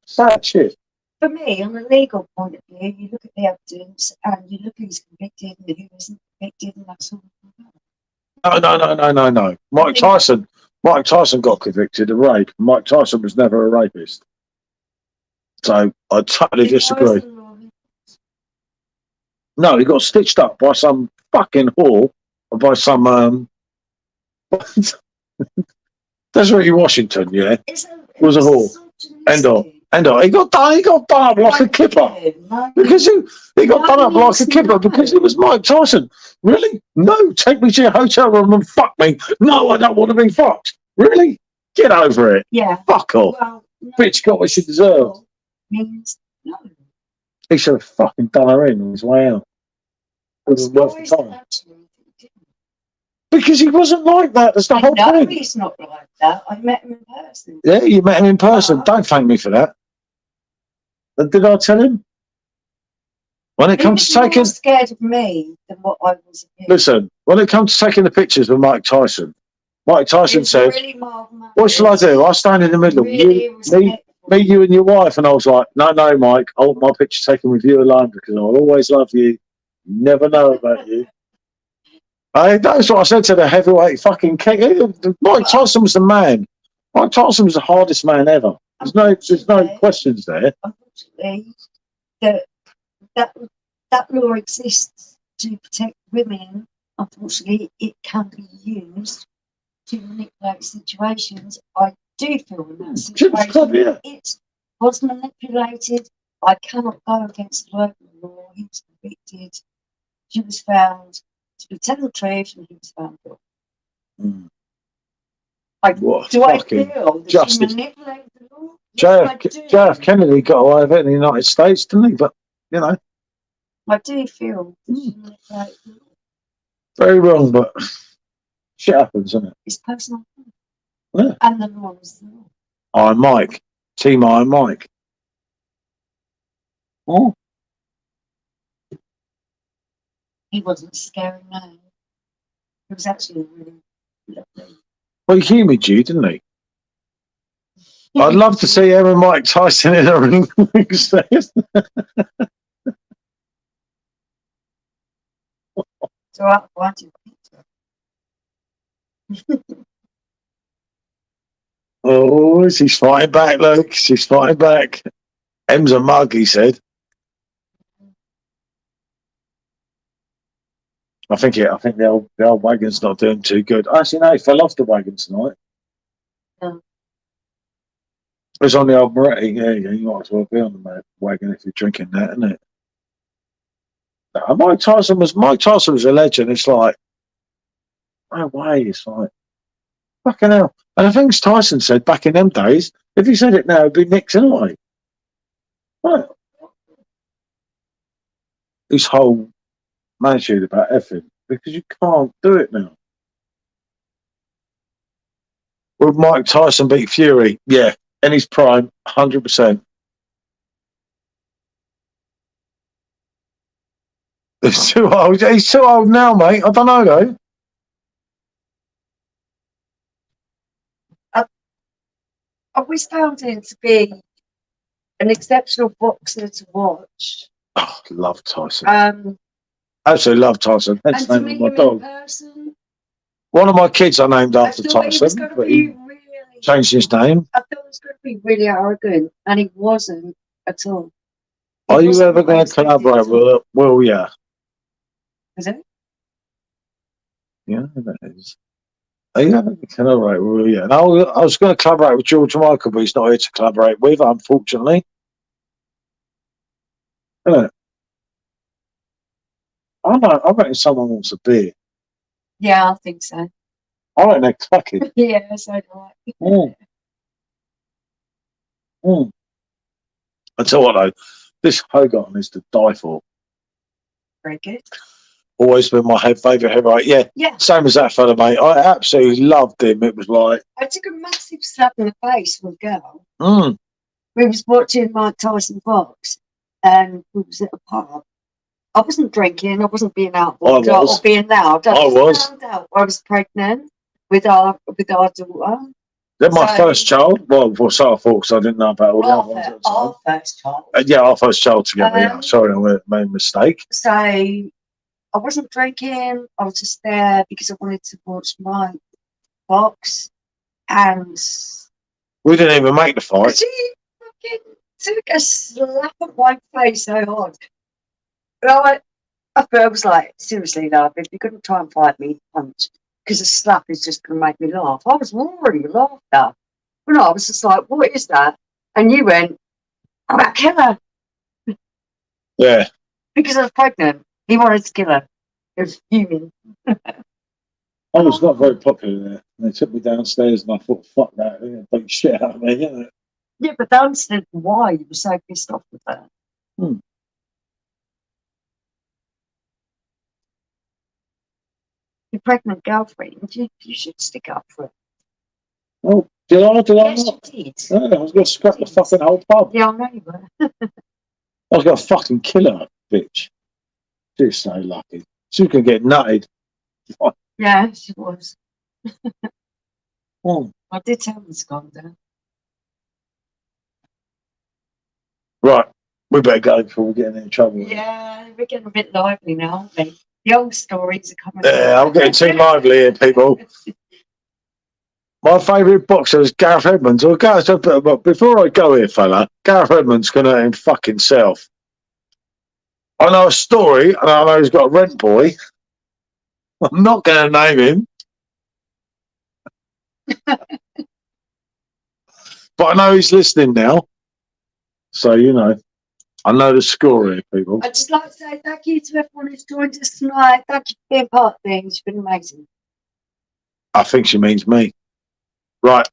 sad shit. For me, on a legal point of view, you look at the evidence and you look who's convicted and who isn't convicted, and that's all. No. Mike Tyson got convicted of rape. Mike Tyson was never a rapist. So I totally disagree. No, he got stitched up by some fucking whore or by some Desiree Washington, yeah. Was a whore. Endor. He got done up like a kipper. Because he got done up like a kipper because it was Mike Tyson. Really? No, take me to your hotel room and fuck me. No, I don't want to be fucked. Really? Get over it. Yeah. Fuck off. Well, no, bitch got what she deserved. Means no. He should have fucking done her in on his way out. It was worth the time. Because he wasn't like that. That's the whole thing. He's not like that. I met him in person. Yeah, you met him in person. Don't thank me for that. Did I tell him? When it comes to taking, scared of me than what I was of him. Listen, when it comes to taking the pictures with Mike Tyson said, really "What shall I do? I stand in the middle. Really me, you, and your wife." And I was like, "No, Mike. I want my picture taken with you alone because I'll always love you. You never know about you." That's what I said to the heavyweight fucking king. Mike Tyson was the man. Mike Tyson was the hardest man ever. There's no questions there. Unfortunately, that law exists to protect women. Unfortunately, it can be used to manipulate situations. I do feel in that situation it was manipulated. I cannot go against the local law. He was convicted. She was found to be telling the truth, and he was found guilty. I feel that she manipulated the law? JF Kennedy got away with it in the United States, didn't he? But, you know. I do feel that she manipulated the law. Very wrong, but shit happens, isn't it? It's personal. Yeah. And the law is the law. Iron Mike. Team Iron Mike. Oh. He wasn't scary, no. He was actually really lovely. Well, he humoured you, didn't he? I'd love to see him and Mike Tyson in a ring. So I wanted pizza. Oh, she's fighting back, look. She's fighting back. M's a mug, he said. I think the old wagon's not doing too good. Actually, no, he fell off the wagon tonight. Yeah. It's on the old Moretti. Yeah, you might as well be on the wagon if you're drinking that, isn't it? No, Mike Tyson was a legend. It's like, no way. It's like, fucking hell. And the things Tyson said back in them days, if he said it now, it'd be Nixon anyway. Right. This whole attitude about effing, because you can't do it now. Would Mike Tyson beat Fury? Yeah, in his prime, 100%. He's too old. He's too old now, mate. I don't know though. I always found him to be an exceptional boxer to watch. Oh, love Tyson. Absolutely love Tyson. And Hence to the name meet of my him in dog. person, One of my kids are named I after thought he was Tyson, going to but be he really. changed his name. I thought he was going to be really arrogant, and he wasn't at all. Are you ever going to collaborate with Will? Yeah. Is it? Yeah, that is. Are you ever going to collaborate with Will? Yeah. No, I was going to collaborate with George Michael, but he's not here to collaborate with, unfortunately. Isn't it? I reckon someone wants a beer. Yeah, I think so. I reckon they're clucking. Yeah, so do I. I tell you what though, this Hogarth is to die for. Very good. Always been my favourite heavyweight. Yeah, Yeah. same as that fella, mate. I absolutely loved him. It was like, I took a massive slap in the face from a girl. mm. We was watching Mike Tyson box, and we was at a pub. I wasn't drinking. I wasn't being out or being loud. I found out I was pregnant with our daughter. Then my first child. Well, before I thought, because I didn't know about all the other ones at the time. Our first child. Yeah, our first child together. Yeah, sorry, I made a mistake. So I wasn't drinking. I was just there because I wanted to watch my box, and we didn't even make the fight. she fucking took a slap at my face so hard. And I was like, seriously, love, if you couldn't try and fight me, punch, because a slap is just going to make me laugh. I was already laughter. But no, I was just like, what is that? And you went, I'm about to kill her. Yeah. Because I was pregnant. He wanted to kill her. It was fuming. I was not very popular there. They took me downstairs and I thought, fuck that, they're going to beat shit out of me, isn't it? Yeah, but they understood why you were so pissed off with her. Your pregnant girlfriend, you should stick up for it. Oh, did I? Yes, not? you did. Yeah, I was going to scrap the fucking whole pub. Yeah, I know you were. I was going to fucking kill her, bitch. She's so lucky. She was going to get nutted. Yeah, she was. Oh. I did tell her to calm down. Right, we better go before we get in any trouble. Yeah, we're getting a bit lively now, aren't we? The old stories are coming. Yeah, I'm getting too lively here, people. My favourite boxer is Gareth Edmonds. But before I go here, fella, Gareth Edmonds can hurt him fucking self. I know a story, and I know he's got a rent boy. I'm not going to name him. But I know he's listening now. So, you know, I know the score here, people. I'd just like to say thank you to everyone who's joined us tonight. Thank you for being part of things. You've been amazing. I think she means me. Right.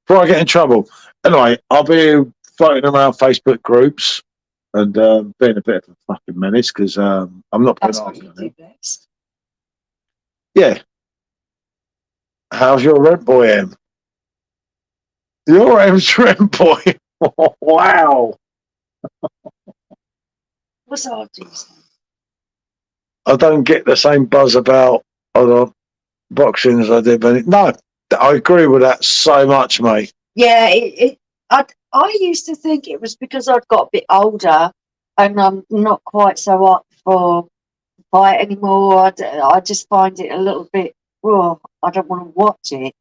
Before I get in trouble. Anyway, I'll be floating around Facebook groups and being a bit of a fucking menace because I'm not putting what you do best. Yeah. How's your rent boy, Em? Your Em's rent boy. Wow. What's our juice? I don't get the same buzz about other boxing as I did. But no, I agree with that so much, mate. Yeah, I used to think it was because I'd got a bit older and I'm not quite so up for fight anymore. I just find it a little bit, well, I don't want to watch it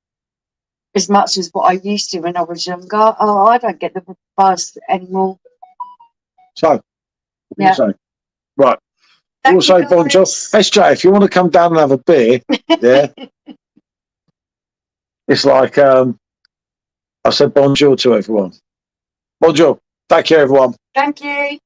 as much as what I used to when I was younger. Oh, I don't get the buzz anymore. So, what do you Yeah. say? Right. Thank Also, you, bonjour. guys. SJ, if you want to come down and have a beer, yeah, it's like I said bonjour to everyone. Bonjour. Take care, everyone. Thank you.